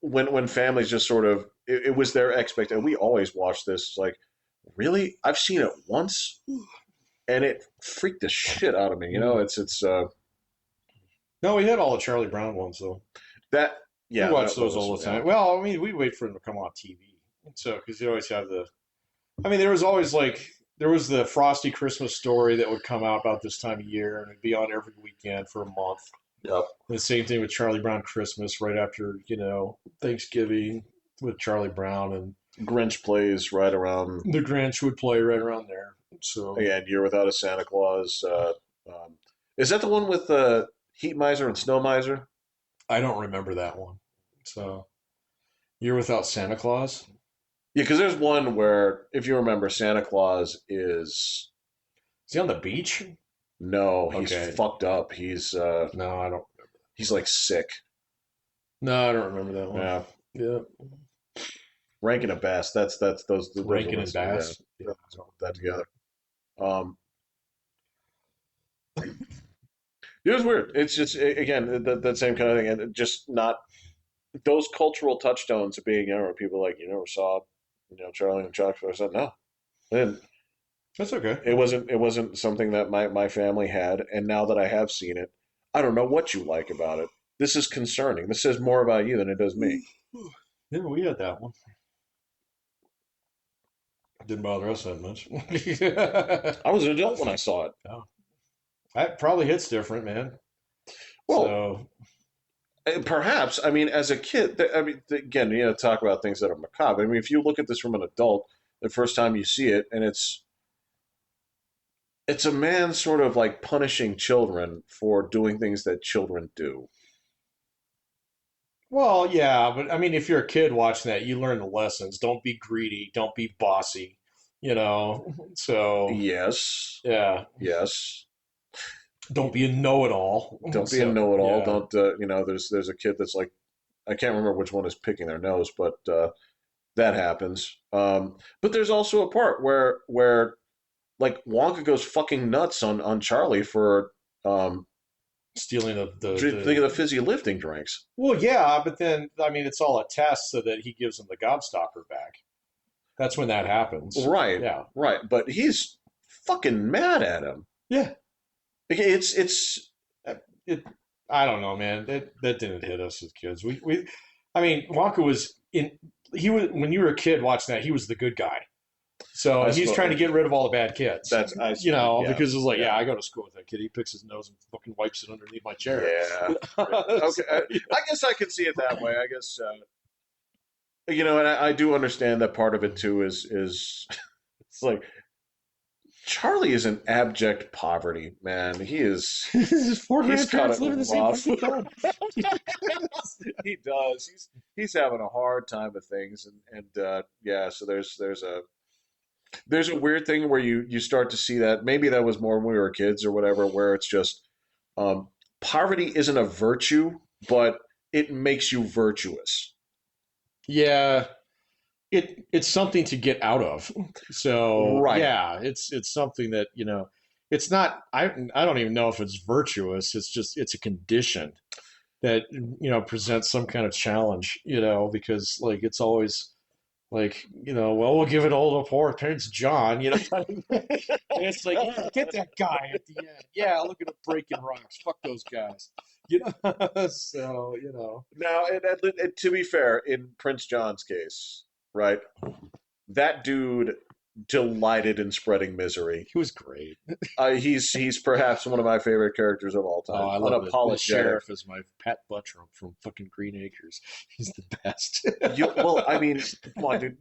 when families just sort of it was their expectation. We always watch this like really I've seen it once and it freaked the shit out of me, you know. It's No, we had all the Charlie Brown ones though. that We yeah watched that those was all the yeah time. Well, I mean, we wait for them to come on TV. So because you always have the. I mean, there was always like there was the Frosty Christmas story that would come out about this time of year and it'd be on every weekend for a month. yep. And the same thing with Charlie Brown Christmas right after Thanksgiving with Charlie Brown and Grinch plays right around the Grinch would play right around there. So again Year Without a Santa Claus. Is that the one with Heat Miser and Snow Miser? I don't remember that one. So Year Without Santa Claus. Yeah, because there's one where if you remember Santa Claus is Is he on the beach? no, he's Okay. fucked up. No, I don't. He's like sick. No, I don't remember that one. Yeah, Yeah, Rankin and Bass. That's those are Rankin and ones, yeah, Bass. Yeah. put that together. Um, it was weird. It's just again that same kind of thing, and just not those cultural touchstones of being people like you never saw, Charlie and the Chocolate. I said no, and That's okay. it wasn't something that my family had, and now that I have seen it, I don't know what you like about it. This is concerning. This says more about you than it does me. Yeah, we had that one. Didn't bother us that much. I was an adult when I saw it. Oh, that probably hits different, man. Well, So perhaps. I mean, as a kid, I mean, again, talk about things that are macabre. I mean, if you look at this from an adult, the first time you see it, and it's a man sort of like punishing children for doing things that children do. well, yeah, but I mean, if you're a kid watching that, you learn the lessons. Don't be greedy. Don't be bossy. You know. So Yes, yeah, yes. don't be a know-it-all. Don't be a So know-it-all. yeah, Don't there's a kid that's like I can't remember which one is picking their nose, but that happens. But there's also a part where like Wonka goes fucking nuts on Charlie for stealing thinking of the fizzy lifting drinks. Well, yeah, but then I mean, it's all a test so that he gives him the Gobstopper back. That's when that happens. Right, Yeah. right. But he's fucking mad at him. Yeah. It's It. I don't know, man. That didn't hit us as kids. I mean, Wonka was in. he was when you were a kid watching that, he was the good guy. So I he's trying to suppose get rid of all the bad kids, that's I yeah, because it's like, yeah, yeah, I go to school with that kid. He picks his nose and fucking wipes it underneath my chair. yeah. Okay, So, yeah. I guess I could see it that way. I guess and I do understand that part of it too is it's like Charlie is in abject poverty, man. His four He's got grandparents it live in the same rough. fucking home. He does. He's having a hard time of things, and yeah. So there's a weird thing where you start to see that maybe that was more when we were kids or whatever, where it's just um, poverty isn't a virtue, but it makes you virtuous. Yeah, it's something to get out of. So Right. yeah, it's something that it's not. I don't even know if it's virtuous. It's just it's a condition that presents some kind of challenge. Because like it's always like well, we'll give it all to poor Prince John. And it's like, yeah, get that guy at the end. Yeah, look at him breaking rocks. Fuck those guys. So Now, and to be fair, in Prince John's case, right, that dude delighted in spreading misery. he was great. He's perhaps one of my favorite characters of all Oh, time. I love the Unapologetic. sheriff as my Pat Buttram from fucking Green Acres. He's the best. Well, I mean, come on, dude.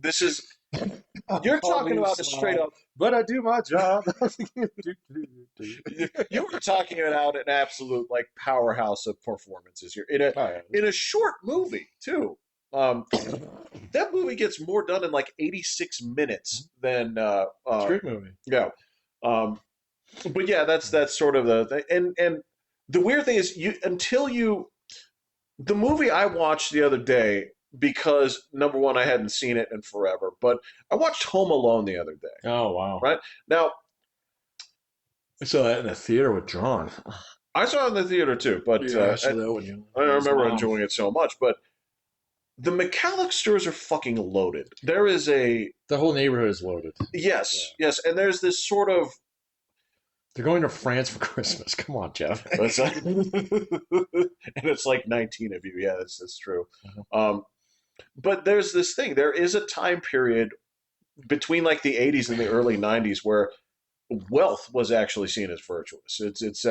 You're Call talking me about a straight slob, up. but I do my job. You were talking about an absolute like powerhouse of performances here Oh, yeah. in a short movie too. Um, that movie gets more done in like 86 minutes than It's a great movie. yeah. Um, but yeah, that's sort of the thing. And the weird thing is the movie I watched the other day because number one I hadn't seen it in forever, but I watched Home Alone the other day. Oh wow! Right now, I saw that in the theater with John. I saw it in the theater too, but Yeah, I saw that with you. I remember enjoying it so much. But the McAllisters are fucking loaded. There is a The whole neighborhood is loaded. yes, Yeah. yes, and there's this sort of They're going to France for Christmas. Come on, Jeff. it's like, and it's like 19 of you. Yeah, that's true. Um, but there's this thing. There is a time period between like the 80s and the early 90s where wealth was actually seen as virtuous. It's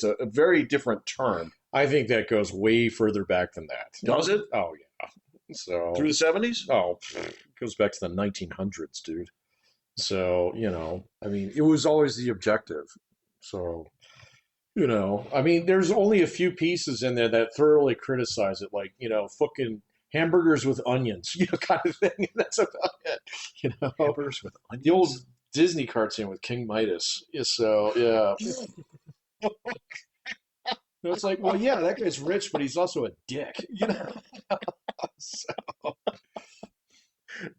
a very different term. I think that goes way further back than that. Does it? Oh yeah. So Through the 70s? it goes back to the 1900s, dude. So I mean, it was always the objective. So I mean, there's only a few pieces in there that thoroughly criticize it, like fucking hamburgers with onions, kind of thing. And that's about it. Hamburgers with The old onions. Disney cartoon with King Midas. Yeah, so yeah, it's like, well, yeah, that guy's rich, but he's also a dick. So,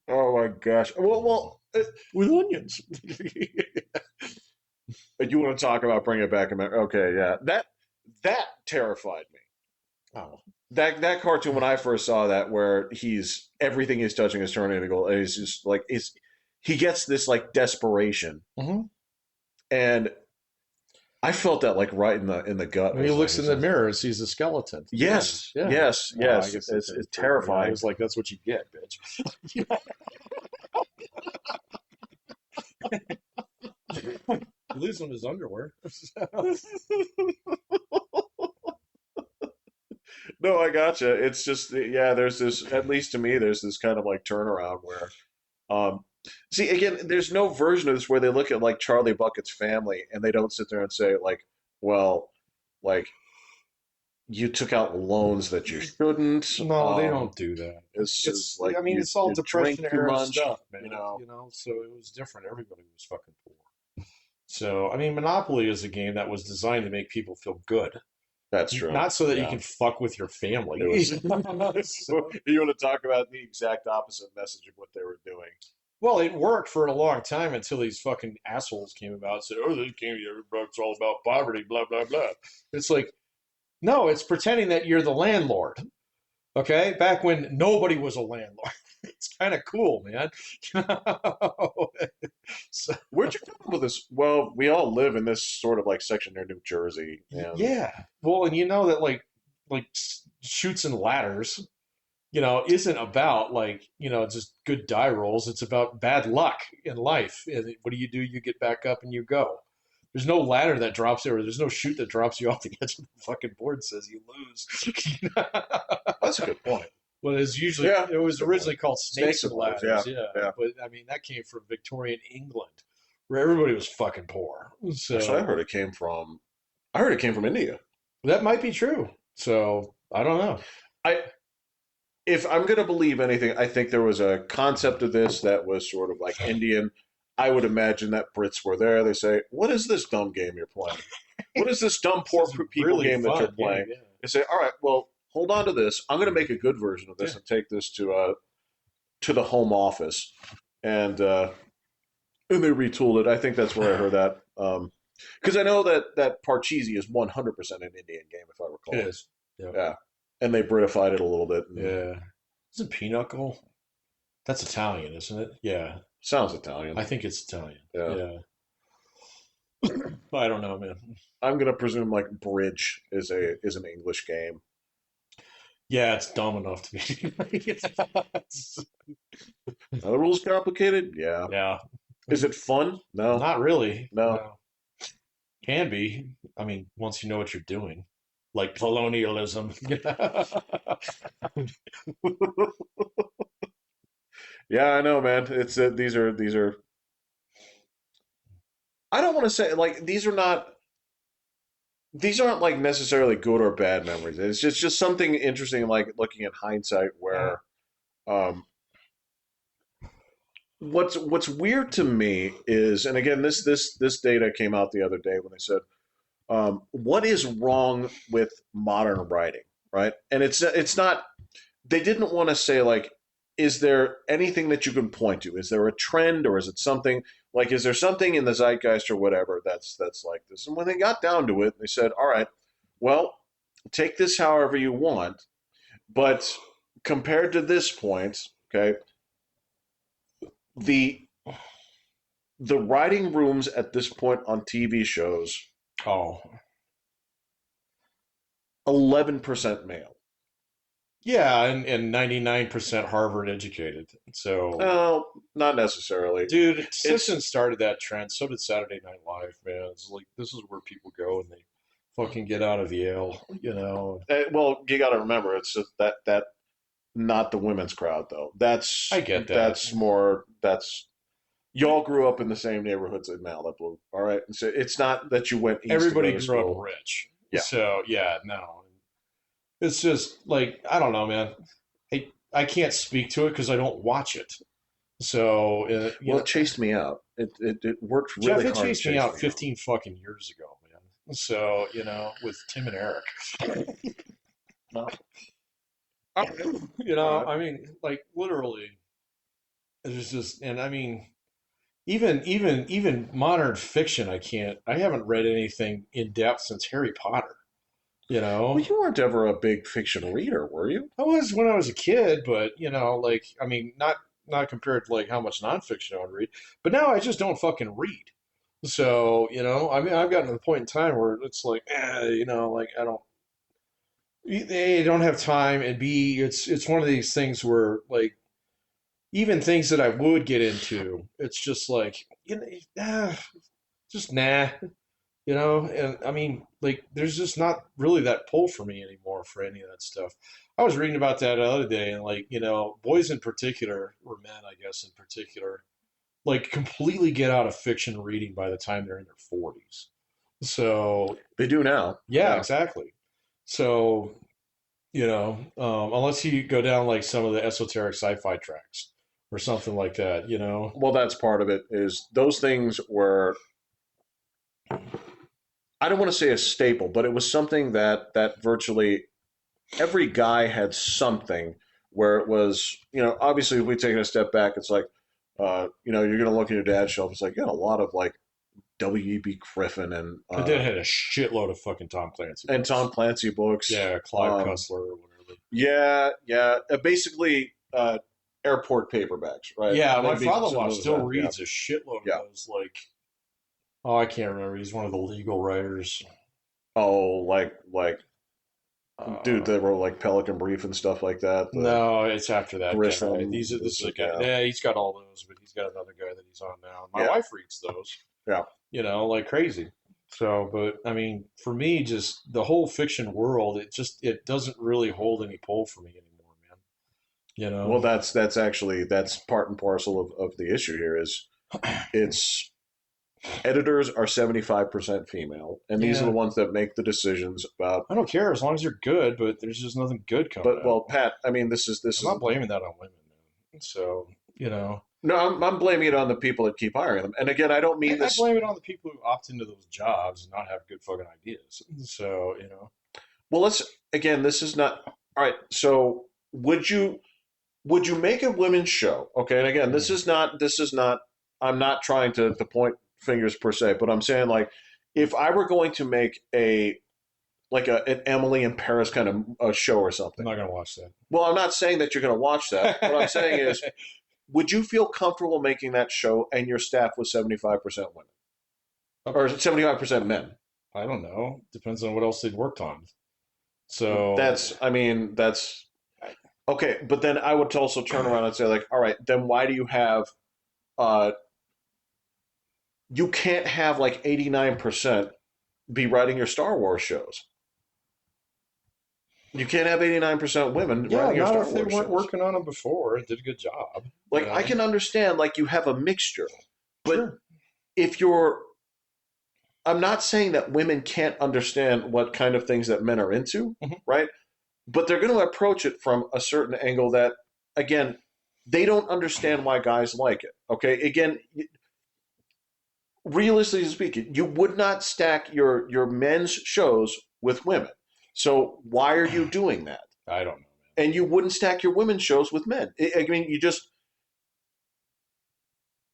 Oh my gosh. with onions. You want to talk about bringing it back? Okay, yeah. That terrified me. Oh, That cartoon when I first saw that, where everything he's touching is turning into gold. And he's just like he gets this like desperation, hmm and I felt that like right in the gut. when he looks in the mirror and sees a skeleton. Yes, Yeah. yes, Well, I yes. guess It's that's I terrifying. was like, that's what you get, bitch. He leaves him his underwear. No, I gotcha. It's just yeah. There's this at least to me. There's this kind of like turnaround where, um, see again. There's no version of this where they look at like Charlie Bucket's family and they don't sit there and say like, well, like you took out loans that you shouldn't. No, they don't do that. It's just like I mean, you, it's all you depression drink too era much. stuff, man. You know. So it was different. Everybody was fucking poor. So I mean, Monopoly is a game that was designed to make people feel good, That's true. not so that you Yeah. can fuck with your family. It was, So- you want to talk about the exact opposite message of what they were doing. well, it worked for a long time until these fucking assholes came about and said, "Oh, this game, it's all about poverty, blah blah blah." It's like, no, it's pretending that you're the landlord. Okay, back when nobody was a landlord. It's kind of cool, man. So, Where'd you come up with this? Well, we all live in this sort of like section near New Jersey. And yeah. Well, and you know that like shoots and ladders. isn't about like, just good die rolls. It's about bad luck in life. And what do? You get back up and you go. There's no ladder that drops you, or there's no chute that drops you off the edge of the fucking board and says you lose. That's a good point. Well, Yeah, it that's was a good point. originally called snakes Snakes and and ladders. Yeah, ladders, yeah. yeah. But I mean, that came from Victorian England, where everybody was fucking poor. Actually, So I heard it came from India. that might be true. So I don't know. I if I'm going to believe anything, I think there was a concept of this that was sort of like Indian. I would imagine that Brits were there. They say, "What is this dumb game you're playing? What is this dumb This poor is people really game that you're fun game, playing?" yeah. They say, "All right, well, hold on to this. I'm going to make a good version of this Yeah. and take this to the home office." And and they retooled it. I think that's where I heard that. Because I know that Parcheesi is 100% an Indian game, if I It recall. is. Yeah. Yeah, and they Britified it a little bit. And Yeah. Isn't Pinochle? That's Italian, isn't it? Yeah. sounds Italian. I think it's Italian. Yeah. Yeah. I don't know, man. I'm gonna presume like Bridge is an English game. Yeah, it's dumb enough to be. Are the rules complicated? Yeah. Yeah. Is it fun? No. Not really. No. No. Can be. I mean, once you know what you're doing, like colonialism. Yeah, I know, man. It's these are. I don't want to say like these aren't like necessarily good or bad memories. It's just something interesting, like looking at hindsight, where um, what's weird to me is, and again, this data came out the other day when they said, what is wrong with modern writing, right? And it's not. They didn't want to say like, is there anything that you can point to? Is there a trend, or is it something like, is there something in the zeitgeist or whatever that's like this? And when they got down to it, they said, all right, well, take this however you want, but compared to this point, okay, the the writing rooms at this point on TV shows, Oh, 11% male. yeah, and 99% Harvard educated. So, No, not necessarily. dude, It's Simpsons started that trend. So did Saturday Night Live, man. It's like this is where people go and they fucking get out of Yale, you know. well, you got to remember, it's just that not the women's crowd though. I get that. That's more that's y'all grew up in the same neighborhoods in Malibu, all right? And so it's not that you went east to go Everybody to grew up school. rich. Yeah, So, yeah, no. It's just like I don't know, man. I can't speak to it because I don't watch it. So, well, it chased me out. It worked Jeff, really it hard to chased me chase out me out. 15 fucking years ago, man. So, with Tim and Eric. No, all right. I mean, like literally, it's just, and I mean, even modern fiction, I haven't read anything in depth since Harry Potter. You Well, know, you weren't ever a big fiction reader, were you? I was when I was a kid, but like, I mean, not compared to like how much nonfiction I would read, but now I just don't fucking read. So, I mean, I've gotten to the point in time where it's like, like I don't, A, I don't have time, and B, it's one of these things where like even things that I would get into, it's just like, just nah, and I mean, like, there's just not really that pull for me anymore for any of that stuff. I was reading about that the other day, and like, boys in particular, or men, I guess, in particular, like, completely get out of fiction reading by the time they're in their 40s. So, They do now. yeah, Yeah. exactly. So, unless you go down like some of the esoteric sci-fi tracks or something like that. Well, that's part of it. Is those things were, I don't want to say a staple, but it was something that virtually every guy had something where it was, obviously if we take a step back, it's like, you're going to look at your dad's shelf. It's like, a lot of like W.E.B. Griffin My dad had a shitload of fucking Tom Clancy and books. Tom Clancy books. Yeah, Clive Um, Cussler or whatever. yeah, yeah. Basically, airport paperbacks, right? Yeah, my They'd be father-in-law simple as still that. Yeah, reads a shitload of yeah. those. Like, oh, I can't remember. He's one of the legal writers. Oh, like Dude, they wrote like Pelican Brief and stuff like that. The No, it's after that guy. Grissom, This is a guy. yeah, Yeah, he's got all those, but he's got another guy that he's on now. My yeah, wife reads those, yeah. like crazy. So, but I mean, for me, just the whole fiction world, it doesn't really hold any pull for me anymore, man. You Well, know? that's actually that's part and parcel of the issue here is it's editors are 75% female, and these are the Yeah, ones that make the decisions about. I don't care as long as you're good, but there's just nothing good coming But well, out. Pat, I mean, this I'm is not blaming that on women, man. So, no, I'm blaming it on the people that keep hiring them. And again, I don't mean I this. blame it on the people who opt into those jobs and not have good fucking ideas. So, Well, let's again. This is not all right. So, would you make a women's show? Okay, and again, mm, this is not. I'm not trying to point fingers per se, but I'm saying like, if I were going to make a like an Emily in Paris kind of a show or I'm something. not gonna watch that. Well, I'm not saying that you're going to watch that. What I'm saying is, would you feel comfortable making that show and your staff was 75% women or 75% men? I don't know. Depends on what else they'd worked on. So, That's, I mean, that's okay. But then I would also turn around and say, like, all right, then why do you have, uh, you can't have like 89% be writing your Star Wars shows. You can't have 89% women yeah, writing your not Star if they Wars weren't shows. working on them before and did a good job. Like, I can understand, like, you have a mixture, but Sure. if you're, I'm not saying that women can't understand what kind of things that men are into, Mhm. right? But they're going to approach it from a certain angle that, again, they don't understand why guys like it. Okay, again, realistically speaking, you would not stack your men's shows with women. So why are you doing that? I don't know, And you wouldn't stack your women's shows with men. I mean, you just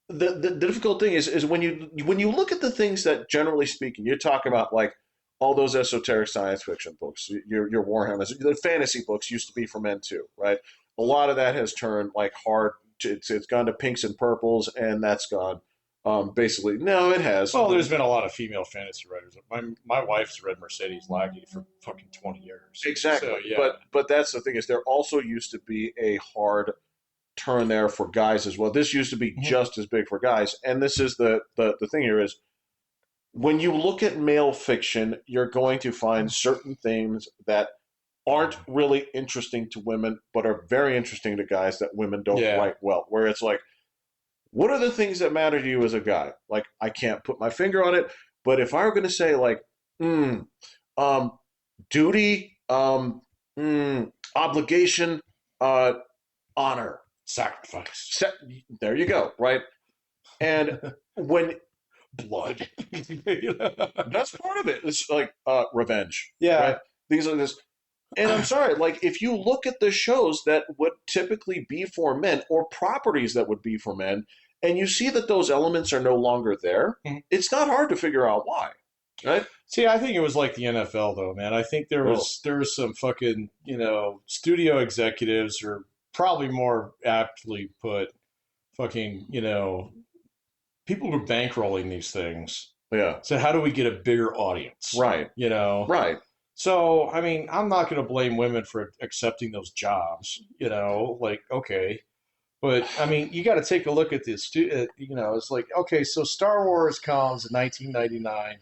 the difficult thing is when you look at the things that generally speaking, you're talking about like all those esoteric science fiction books, your Warhammers, the fantasy books used to be for men too, right? A lot of that has turned like hard. It's gone to pinks and purples, and that's gone. Basically, no, it has. Well, there's been a lot of female fantasy writers. My wife's read Mercedes Lackey for fucking 20 years. So Exactly, yeah. but that's the thing is there also used to be a hard turn there for guys as well. This used to be Mhm. just as big for guys, and this is the thing here is when you look at male fiction, you're going to find certain things that aren't really interesting to women, but are very interesting to guys that women don't Yeah. write well. Where it's like, what are the things that matter to you as a guy? Like, I can't put my finger on it, but if I were going to say like, mm, um, duty, obligation, uh, honor, Sacrifice. there you go, right? And when Blood. that's part of it, it's like revenge, right? Yeah. These are this, and I'm sorry, like if you look at the shows that would typically be for men or properties that would be for men, and you see that those elements are no longer there, Mhm. it's not hard to figure out why, right? See, I think it was like the NFL though, man. I think Oh, there was some fucking, studio executives or probably more aptly put fucking, people were bankrolling these things. yeah, So how do we get a bigger audience? right, You know? right, So, I mean, I'm not going to blame women for accepting those jobs, like, okay. But, I mean, you got to take a look at this. It's like, okay, so Star Wars comes in 1999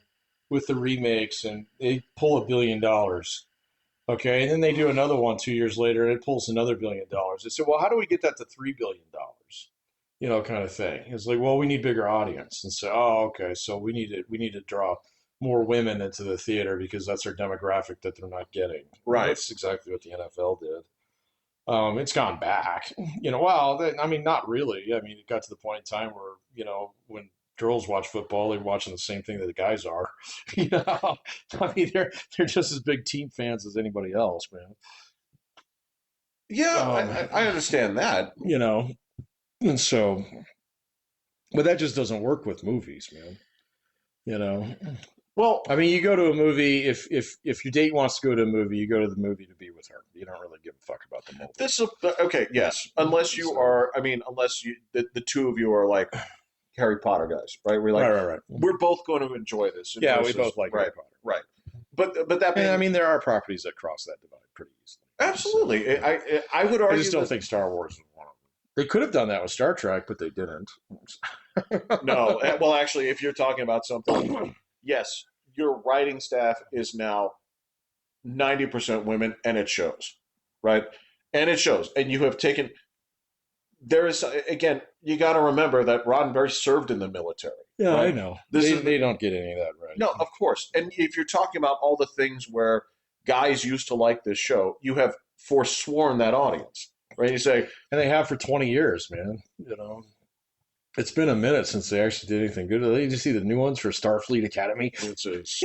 with the remakes and they pull $1 billion. Okay. And then they do another one 2 years later and it pulls another $1 billion. They said, well, how do we get that to $3 billion? Kind of thing. It's like, well, we need bigger audience. And so, oh, okay. So we need to draw more women into the theater because that's our demographic that they're not getting. Well, right. that's exactly what the NFL did. It's gone back. I mean, not really. I mean, it got to the point in time where, when girls watch football, they're watching the same thing that the guys are. you know, I mean, they're just as big team fans as anybody else, man. Yeah, Um, I understand that. you know, and so, but that just doesn't work with movies, man. You know, Well, I mean, you go to a movie if your date wants to go to a movie, you go to the movie to be with her. You don't really give a fuck about the movie. this is okay. Yes, unless you So, are. I mean, unless you the two of you are like Harry Potter guys, right? We're like right, right, right. we're both going to enjoy this. Yeah, we Versus, both like Harry right, Potter. right. but that And I being mean, there are properties that cross that divide pretty easily. absolutely, So, I would I argue just don't that think Star Wars is one of them. They could have done that with Star Trek, but they didn't. no. Well, actually, if you're talking about something, yes, your writing staff is now 90% women, and it shows, right? And it shows. And you have taken there is again, you got to remember that Roddenberry served in the military, Yeah, I right? know. This is They don't get any of that right. no, of course. And if you're talking about all the things where guys used to like this show, you have forsworn that audience, right? You say, And they have for 20 years, man. You know, it's been a minute since they actually did anything good. Did you see the new ones for Starfleet Academy? this is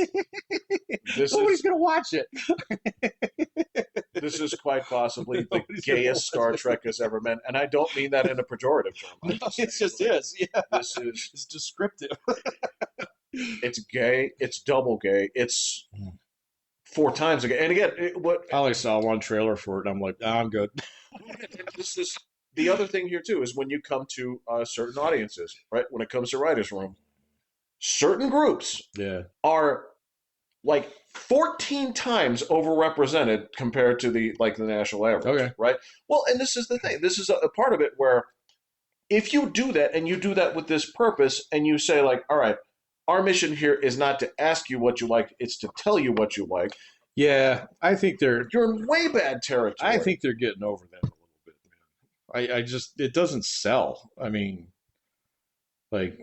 this Nobody's is gonna watch it. this is quite possibly the Nobody's gonna gayest watch Star it. Trek has ever been, and I don't mean that in a pejorative term. No, I'm just it saying, just like, is. Yeah, this is it's descriptive. it's gay, it's double gay, it's 4 times again. And again, what I only saw one trailer for it, and I'm like, I'm good. this is the other thing here too is when you come to certain audiences, right? When it comes to writers' room, certain groups Yeah. are like 14 times overrepresented compared to the national average, Okay. right? Well, and this is the thing. This is a part of it where if you do that and you do that with this purpose and you say like, all right, our mission here is not to ask you what you like, it's to tell you what you like. Yeah, I think they're. You're in way bad territory. I think they're getting over that a little bit, man. I just it doesn't sell. I mean, like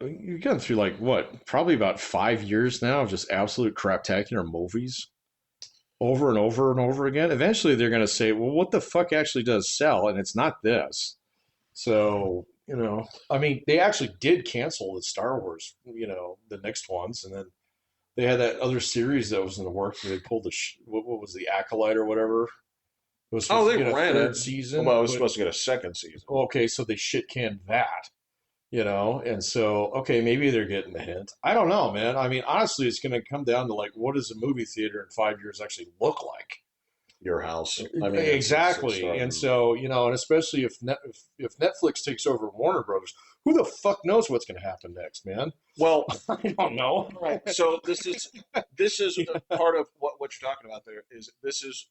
you've gone through like what, probably about 5 years now of just absolute craptacular movies over and over and over again. Eventually, they're going to say, "Well, what the fuck actually does sell?" And it's not this. So I mean, they actually did cancel the Star Wars, the next ones, and then they had that other series that was in the works. They pulled what was the Acolyte or whatever. It was Oh, supposed to they get a ran third it. season, Well, it was but supposed to get a second season. okay, so they shit canned that, and so okay, maybe they're getting the hint. I don't know, man. I mean, honestly, it's going to come down to like, what does a movie theater in 5 years actually look like? Your house. I mean, Exactly, and so and especially if Netflix takes over Warner Brothers, who the fuck knows what's going to happen next, man? well, I don't know. right. So this is part of what you're talking about. There is this is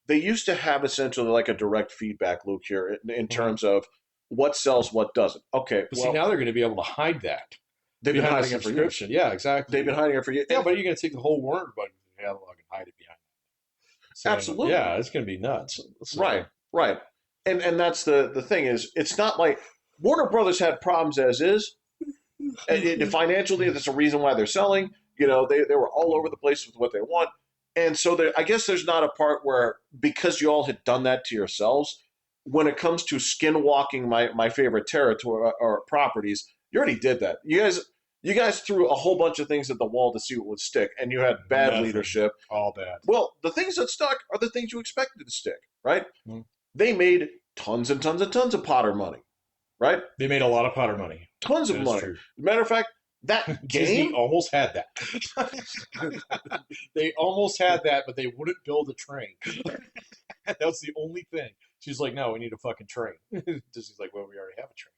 they used to have essentially like a direct feedback loop here in terms of what sells, what doesn't. Okay, But see, well, now they're going to be able to hide that they've been behind a hiding it for years. subscription. Yeah, exactly. They've been hiding it for years. Yeah, but you're going to take the whole Warner Brothers catalog and hide it behind. So, Absolutely. yeah, it's going to be nuts. So, Right, right. And that's the thing is, it's not like Warner Brothers had problems as is. And financially, that's a reason why they're selling. They were all over the place with what they want. And so I guess there's not a part where because you all had done that to yourselves, when it comes to skinwalking my favorite territory or properties, you already did that. You guys threw a whole bunch of things at the wall to see what would stick, and you had bad Nothing. leadership. All bad. Well, the things that stuck are the things you expected to stick, right? Mm-hmm. They made tons and tons and tons of Potter money, right? They made a lot of Potter money. Tons of That is money. true. As a matter of fact, that Disney game, almost had that. They almost had that, but they wouldn't build a train. That was the only thing. She's like, no, we need a fucking train. Disney's like, well, we already have a train.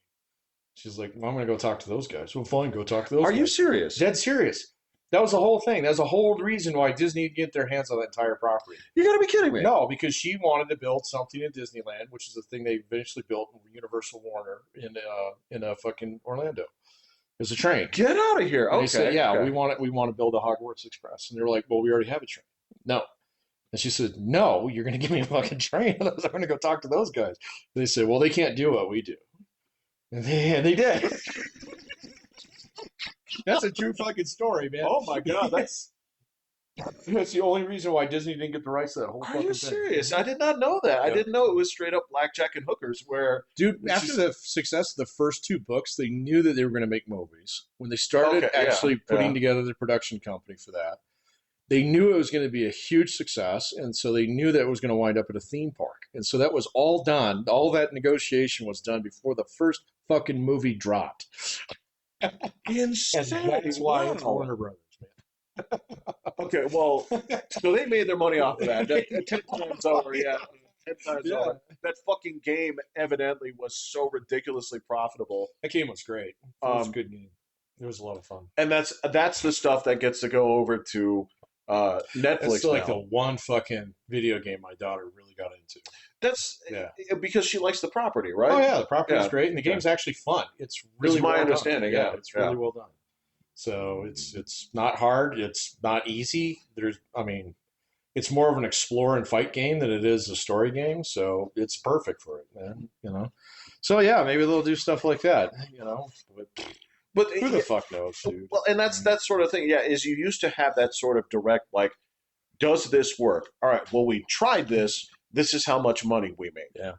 She's like, well, I'm going to go talk to those guys. Well, fine, go talk to those are guys. you serious? Dead serious. That was the whole thing. That was the whole reason why Disney get their hands on that entire property. You got to be kidding me. No, because she wanted to build something in Disneyland, which is the thing they eventually built in Universal Warner in fucking Orlando. It was a train. Get out of here. And Okay. they said, yeah, okay. we want to build a Hogwarts Express. And they were like, well, we already have a train. No. And she said, no, you're going to give me a fucking train. I'm going to go talk to those guys. And they said, well, they can't do what we do. And they did. That's a true fucking story, man. Oh my God, that's the only reason why Disney didn't get the rights to that whole Are fucking you thing. serious? I did not know that. I Yeah. didn't know it was straight up blackjack and hookers where Dude, It's after just- the success of the first two books, they knew that they were going to make movies. When they started Okay, yeah, actually putting yeah. together the production company for that, they knew it was going to be a huge success, and so they knew that it was going to wind up at a theme park. And so that was all done. All that negotiation was done before the first fucking movie dropped. insane. And that's why it's Wow. Warner Brothers, man. Okay, well, so they made their money off of that. 10 times over, yeah. 10 times Yeah. over. That fucking game evidently was so ridiculously profitable. That game was great. It was a Um, good game. It was a lot of fun. And that's the stuff that gets to go over to That's Netflix like the now. one fucking video game my daughter really got into. That's Yeah. because she likes the property, Oh right? yeah, the property's Yeah. great, and the Yeah. game's actually fun. It's It's really my well done. understanding. Yeah, Yeah. it's Yeah. really well done. So it's not hard. It's not easy. I mean, it's more of an explore and fight game than it is a story game. So it's perfect for it, man. So yeah, maybe they'll do stuff like that. But But who the fuck knows, dude? well, and that's that sort of thing. Yeah, is you used to have that sort of direct, like, does this work? All right, well, we tried this. This is how much money we made. Yeah.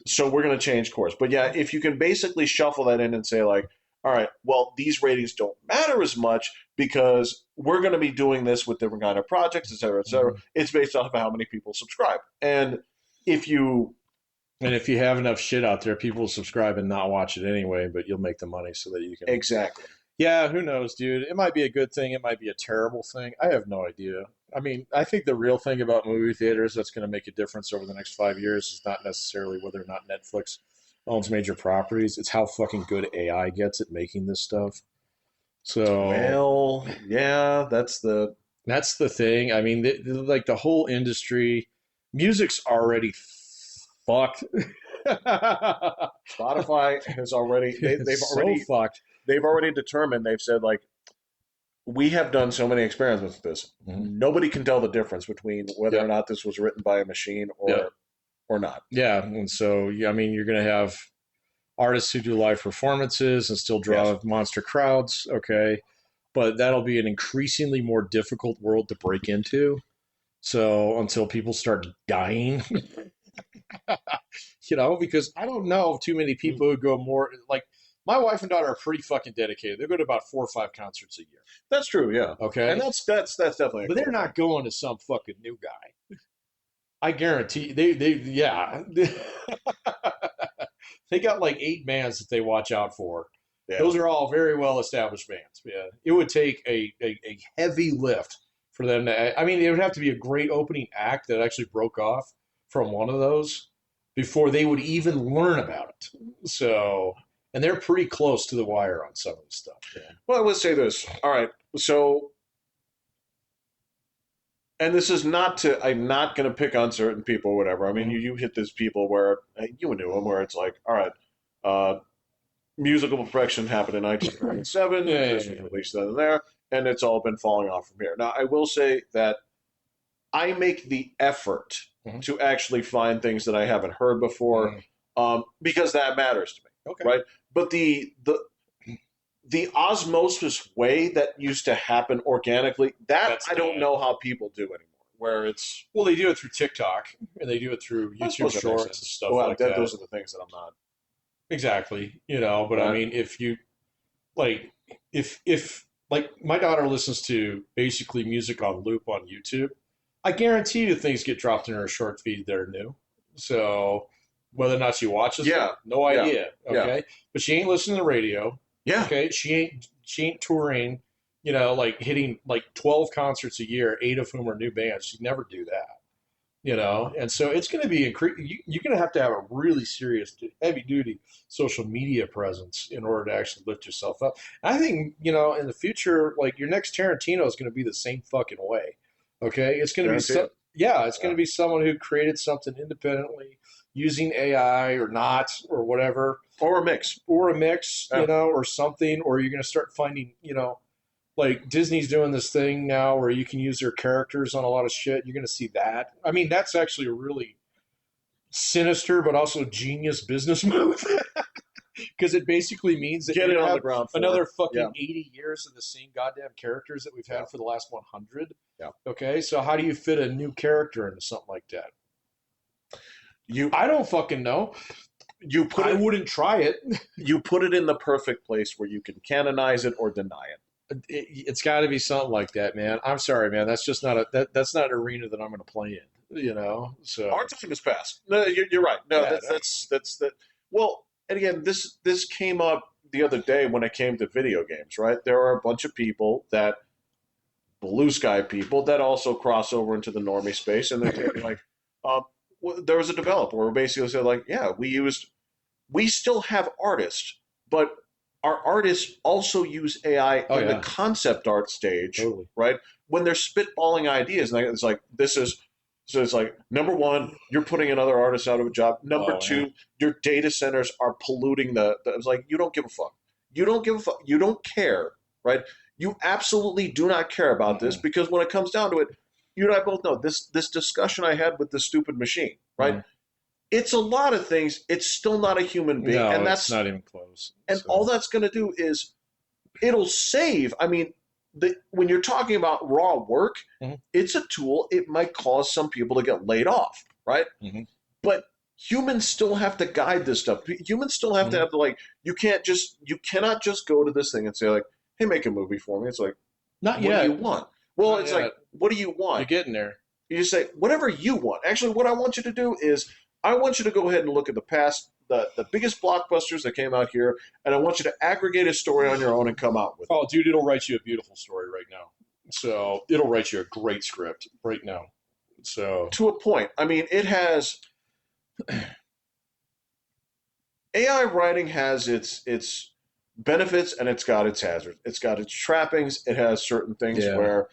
So we're going to change course. But yeah, if you can basically shuffle that in and say, like, all right, well, these ratings don't matter as much because we're going to be doing this with different kind of projects, et cetera, et cetera. Mhm. It's based off of how many people subscribe. And if you And if you have enough shit out there, people will subscribe and not watch it anyway, but you'll make the money so that you can. exactly. Yeah, who knows, dude? It might be a good thing. It might be a terrible thing. I have no idea. I mean, I think the real thing about movie theaters that's going to make a difference over the next 5 years is not necessarily whether or not Netflix owns major properties. It's how fucking good AI gets at making this stuff. So Well, yeah, that's the thing. I mean, like the whole industry, music's already fucked. Spotify has already they've It's so already fucked. they've already determined. They've said, like, we have done so many experiments with this. Mhm. Nobody can tell the difference between whether or Yep. not this was written by a machine Yep. or not. Yeah, and so yeah, I mean, you're going to have artists who do live performances and still Yes. draw monster crowds. Okay, but that'll be an increasingly more difficult world to break into. So until people start dying, because I don't know of too many people who go more like my wife and daughter are pretty fucking dedicated. They go to about 4 or 5 concerts a year. That's true, yeah. Okay, And that's definitely a but cool they're not going to some fucking new guy. I guarantee they yeah. They got like 8 bands that they watch out for. thing. Yeah. Those are all very well established bands. Yeah, it would take a heavy lift for them to. I mean, it would have to be a great opening act that actually broke off from one of those before they would even learn about it. So, and they're pretty close to the wire on some of this stuff. Yeah. Well, let's say this. All right. So, and this is not to, I'm not going to pick on certain people or whatever. I mean, you hit these people where you knew them, where it's like, all right, uh, musical perfection happened in 1997. Yeah, This yeah, was yeah. released then and there, and it's all been falling off from here. Now, I will say that I make the effort Mhm. to actually find things that I haven't heard before, because that matters to me, Okay. right? But the osmosis way that used to happen organically, that That's I don't bad. know how people do anymore. Where it's, Well, they do it through TikTok and they do it through I YouTube suppose that makes Shorts and sense. stuff Well, like that. those are the things that I'm not. Exactly. But I Right. mean, if you like, if like my daughter listens to basically music on loop on YouTube, I guarantee you things get dropped in her short feed that are new. So whether or not she watches Yeah. them, no Yeah. idea. Yeah. Okay, but she ain't listening to the radio. Yeah. Okay, she ain't touring. Like hitting like 12 concerts a year, 8 of whom are new bands. She'd never do that. And so it's going to be you're going to have a really serious, heavy duty social media presence in order to actually lift yourself up. And I think in the future, like your next Tarantino is going to be the same fucking way. Okay, it's going to be Guarantee it. yeah, it's going Yeah. to be someone who created something independently using AI or not or whatever Or a mix. or a mix, Yeah. or something, or you're going to start finding, like Disney's doing this thing now where you can use their characters on a lot of shit. You're going to see that. I mean, that's actually a really sinister but also genius business move because it basically means that Get you it on have the ground floor. another fucking Yeah. 80 years of the same goddamn characters that we've had Yeah. for the last 100. Yeah. Okay, so how do you fit a new character into something like that? You I don't fucking know. you put I it wouldn't try it. you put it in the perfect place where you can canonize it or deny it. It's got to be something like that, man. I'm sorry, man. That's just not that's not an arena that I'm going to play in. So Our time has passed. No, you're right. No, Yeah, that's that. Well, and again, this came up the other day when it came to video games. Right, there are a bunch of people that blue sky people that also cross over into the normie space, and they're like, there was a developer who basically said, like, yeah, we still have artists, but our artists also use AI Oh in the yeah, concept art stage, totally. right? When they're spitballing ideas, and it's like this is so it's like number one, you're putting another artist out of a job. Number Oh man. two, your data centers are polluting the it's like you don't give a fuck. You don't give a fuck. You don't care, right? You absolutely do not care about this Mm-hmm. because when it comes down to it, you and I both know this discussion I had with this stupid machine, right? Mm-hmm. It's a lot of things. It's still not a human being, No, it's not even close. and all So that's going to do is it'll save. I mean, when you're talking about raw work, mhm, it's a tool. It might cause some people to get laid off, right? mhm, But humans still have to guide this stuff. Humans still have to mhm. have to like. You cannot just go to this thing and say like, "Hey, make a movie for me." It's like, Not what do you yet. want? Well, Not it's like, yet. what do you You're want? getting there. You just say whatever you want. Actually, what I want you to do is I want you to go ahead and look at the past, the biggest blockbusters that came out here, and I want you to aggregate a story on your own and come out with it Oh, dude, it'll write you a beautiful story right now. So it'll write you a great script right now. So to a point. I mean, it has AI writing has its benefits and it's got its hazards. It's got its trappings. It has certain things yeah. where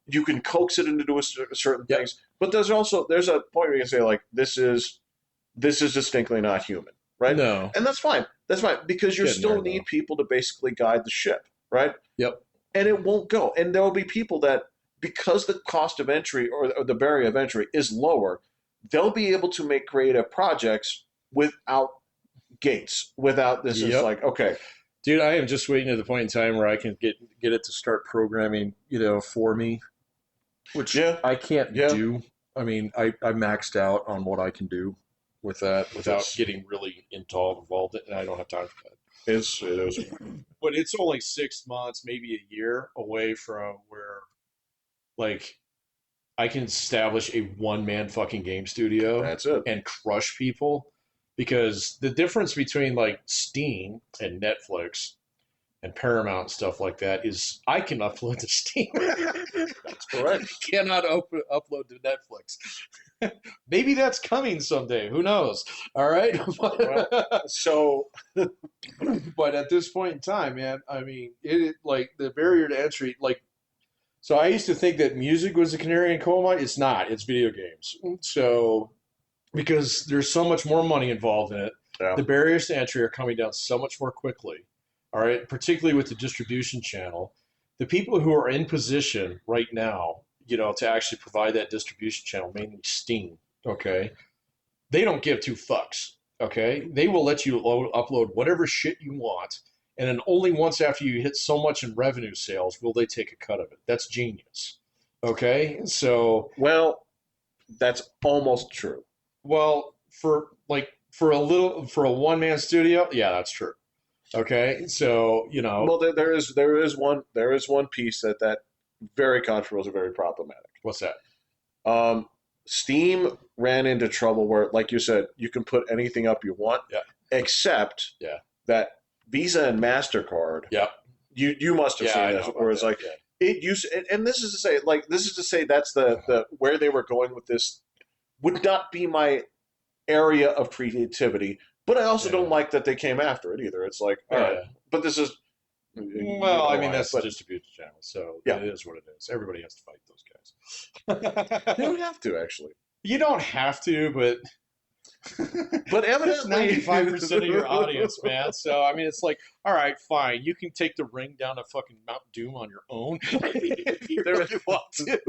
you can coax it into doing certain Yep. things, but there's a point where you can say like this is distinctly not human, right? No. And that's fine. That's fine because It's you getting there still though. need people to basically guide the ship, right? Yep. And it won't go. And there will be people that because the cost of entry or the barrier of entry is lower, they'll be able to make creative projects without gates, without this is Yep. like, okay, Dude, I am just waiting to the point in time where I can get it to start programming, for me, which yeah, I can't yeah, do. I mean, I maxed out on what I can do with that without it's getting really involved, and I don't have time for that. it is But it's only 6 months, maybe a year away from where, like, I can establish a one man fucking game studio that's it. and crush people because the difference between like Steam and Netflix and Paramount and stuff like that is I can upload to Steam. That's correct. Cannot upload to Netflix. Maybe that's coming someday. Who knows? All right. Well, so But at this point in time, man, I mean, it like the barrier to entry, like, so I used to think that music was a canary in coal mine. It's not. It's video games. So because there's so much more money involved in it, yeah, the barriers to entry are coming down so much more quickly. All right, particularly with the distribution channel, the people who are in position right now, to actually provide that distribution channel, mainly Steam. Okay, they don't give two fucks. Okay, they will let you upload whatever shit you want, and then only once after you hit so much in revenue sales will they take a cut of it. That's genius. Okay, so well, that's almost true. well, for a one man studio, yeah, that's true. Okay, so Well, there is one piece that very controversial, very problematic. what's that? Um, Steam ran into trouble where, like you said, you can put anything up you want, Yeah, except yeah, that Visa and Mastercard. yeah, You must have yeah. seen I this, know where about it's that. like Yeah, it used, and this is to say that's the where they were going with this would not be my area of creativity, but I also don't yeah, like that they came after it either. It's like, all right, yeah. but this is Well, I mean why, that's the but distribution channel, so yeah, it is what it is. Everybody has to fight those they guys. don't have to actually, You don't have to, but but that's evidently 95% of your audience, man. So I mean, it's like, all right, fine, you can take the ring down to fucking Mount Doom on your own if you there, really want to.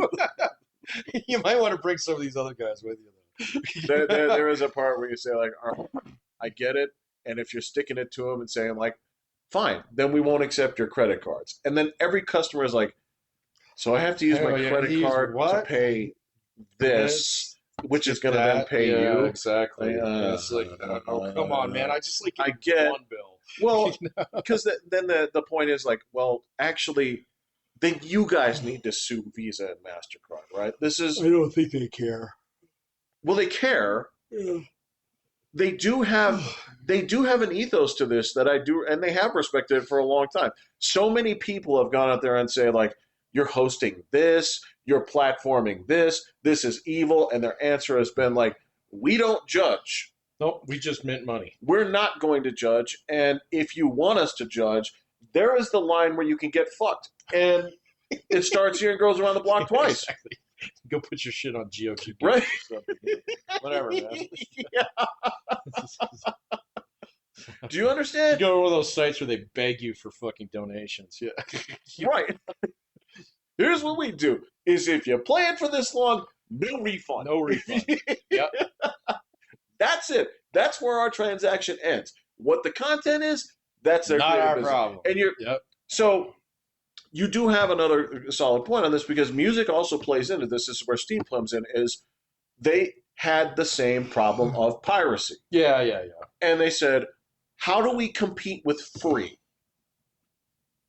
You might want to bring some of these other guys with you, though. there is a part where you say like, all right, I get it, and if you're sticking it to them and saying like, fine, then we won't accept your credit cards, and then every customer is like, so I have to use my Oh yeah, credit he's card to what? pay this, This, which is get going to then that. pay Yeah, you. exactly. And it's like, oh, come on, man. I just like I getting get one bill. well You know? because then the point is like, well, actually, then you guys need to sue Visa and Mastercard, right? This I is don't think they care. well, they care. Yeah. They do have an ethos to this that I do, and they have respected it for a long time. So many people have gone out there and say like, you're hosting this, you're platforming this is evil, and their answer has been like, we don't judge. Nope, we just mint money. We're not going to judge. And if you want us to judge, there is the line where you can get fucked. And it starts here and goes around the block twice. Exactly. Go put your shit on GOTB Right? or something. Whatever, man. Yeah. Do you You understand? go to one of those sites where they beg you for fucking donations. Yeah. Right. Here's what we do: is if you plan for this long, no refund. No refund. Yep. That's it. That's where our transaction ends. What the content is, that's their Not our business. problem. And you're Yep. so you do have another solid point on this because music also plays into this. This is where Steam comes in. Is they had the same problem of piracy, Yeah, yeah, yeah. and they said, "How do we compete with free?"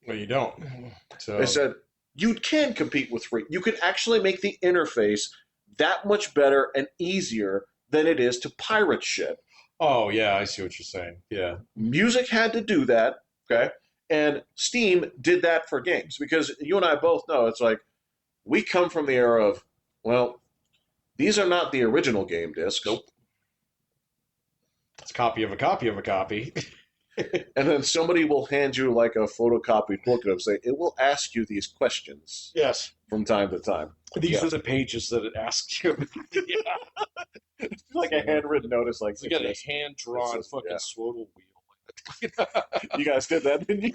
Well, you don't. They So, said, "You can compete with free. You can actually make the interface that much better and easier than it is to pirate shit." oh yeah, I see what you're saying. Yeah. Music had to do that, okay? And Steam did that for games because you and I both know it's like we come from the era of, well, these are not the original game discs. Nope. It's a copy of a copy of a copy. And then somebody will hand you like a photocopied book and say, it will ask you these questions Yes. from time to time. These Yeah. are the pages that it asks you. Yeah. It's like a handwritten notice like You got a this. hand drawn It's just- fucking yeah. swivel wheel. You guys did that, didn't you?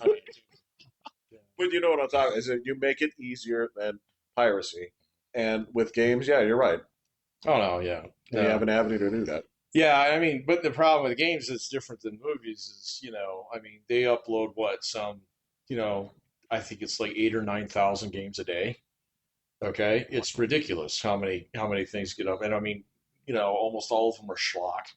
Yeah. But you know what I'm talking about, is that you make it easier than piracy. And with games, yeah, you're right. Oh no, yeah. And you have an avenue to do that. Yeah, I mean, but the problem with games that's different than movies is, I mean, they upload you know, I think it's like 8 or 9 thousand games a day. Okay, it's ridiculous how many things get up, and I mean, almost all of them are schlock.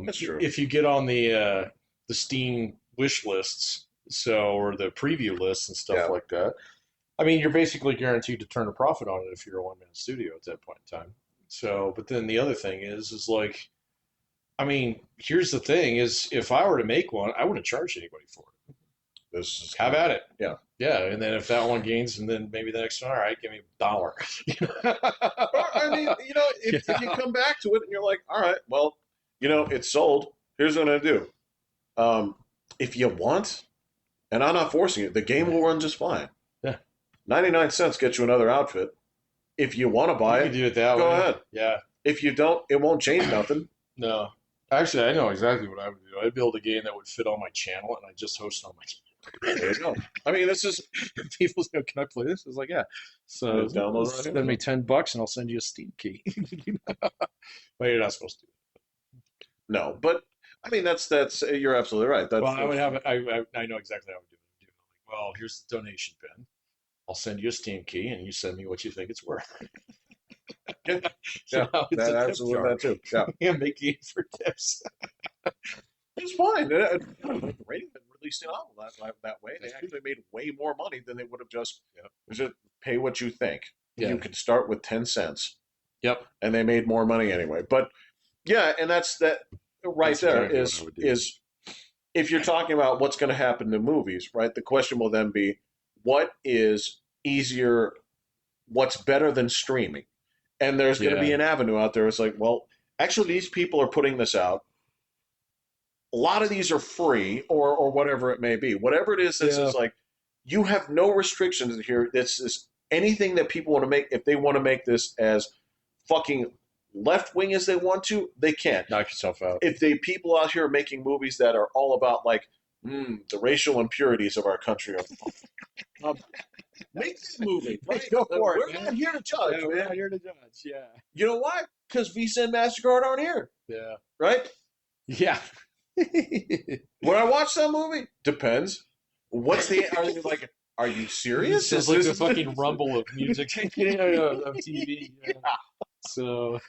That's true. If you get on the Steam wish lists, or the preview lists and stuff Yeah. like that, I mean, you're basically guaranteed to turn a profit on it if you're a one-man studio at that point in time. So, but then the other thing is like, I mean, here's the thing: is if I were to make one, I wouldn't charge anybody for it. This is Have at it. Yeah. Yeah, and then if that one gains, and then maybe the next one, all right, give me $1. I mean, if you come back to it and you're like, all right, well, it's sold. Here's what I'm gonna do. If you want, and I'm not forcing it, the game will run just fine. Yeah. 99 cents gets you another outfit. If you want to buy You it, can do it that go way. ahead. Yeah. If you don't, it won't change nothing. No. Actually, I know exactly what I would do. I'd build a game that would fit on my channel, and I just host it on my channel. There you go. I mean, this is People say, "Can I play this?" I was like, "Yeah." So Just download it right send me $10, and I'll send you a Steam key. Well, you're not supposed to. no, but I mean, that's you're absolutely right. That's, Well, I would have it. I know exactly how I would do it. Like, well, here's the donation pin. I'll send you a Steam key, and you send me what you think it's worth. yeah, Now it's a tip absolutely jar. that too. Yeah, Yeah, make games for tips. it's fine. Rating been released in all that way. They actually made way more money than they would have just pay what you think. Yeah. You can start with 10 cents, Yep. and they made more money anyway. But yeah, and that's right That's there exactly what I would do. is if you're talking about what's going to happen to movies, right? The question will then be, what is easier? What's better than streaming? And there's going to be Yeah. an avenue out there. It's like, well, actually, these people are putting this out. A lot of these are free or whatever it may be. Whatever it is, this Yeah. is like, you have no restrictions here. This is anything that people want to make. If they want to make this as fucking left wing as they want to, they can. Knock yourself out. If they people out here making movies that are all about like the racial impurities of our country, make that movie. Right? Go for it, We're man. not here to judge. Yeah, we're man. not here to judge. Yeah. You know why? Because Visa and MasterCard aren't here, Yeah. right? Yeah. When I watch that movie, depends. What's the? Are you like? Are you serious? It's like the fucking rumble of music of TV. Yeah. So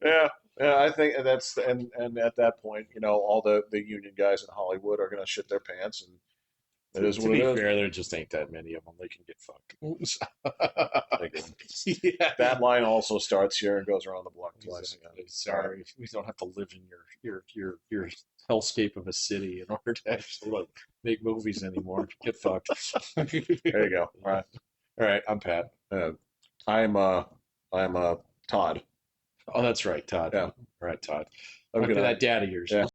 Yeah, I think that's and at that point, all the union guys in Hollywood are going to shit their pants, and it is to what be it is. fair, there just ain't that many of them. They can get fucked. Like, Yeah. that line also starts here and goes around the block twice. Exactly. Sorry, we don't have to live in your hellscape of a city in order to actually make movies anymore. Get fucked. There you go. All right. All right, I'm Pat. I'm Todd. Oh, that's right, Todd. Yeah. All right, Todd. Have a Talk good to night. that dad of yours. Yeah.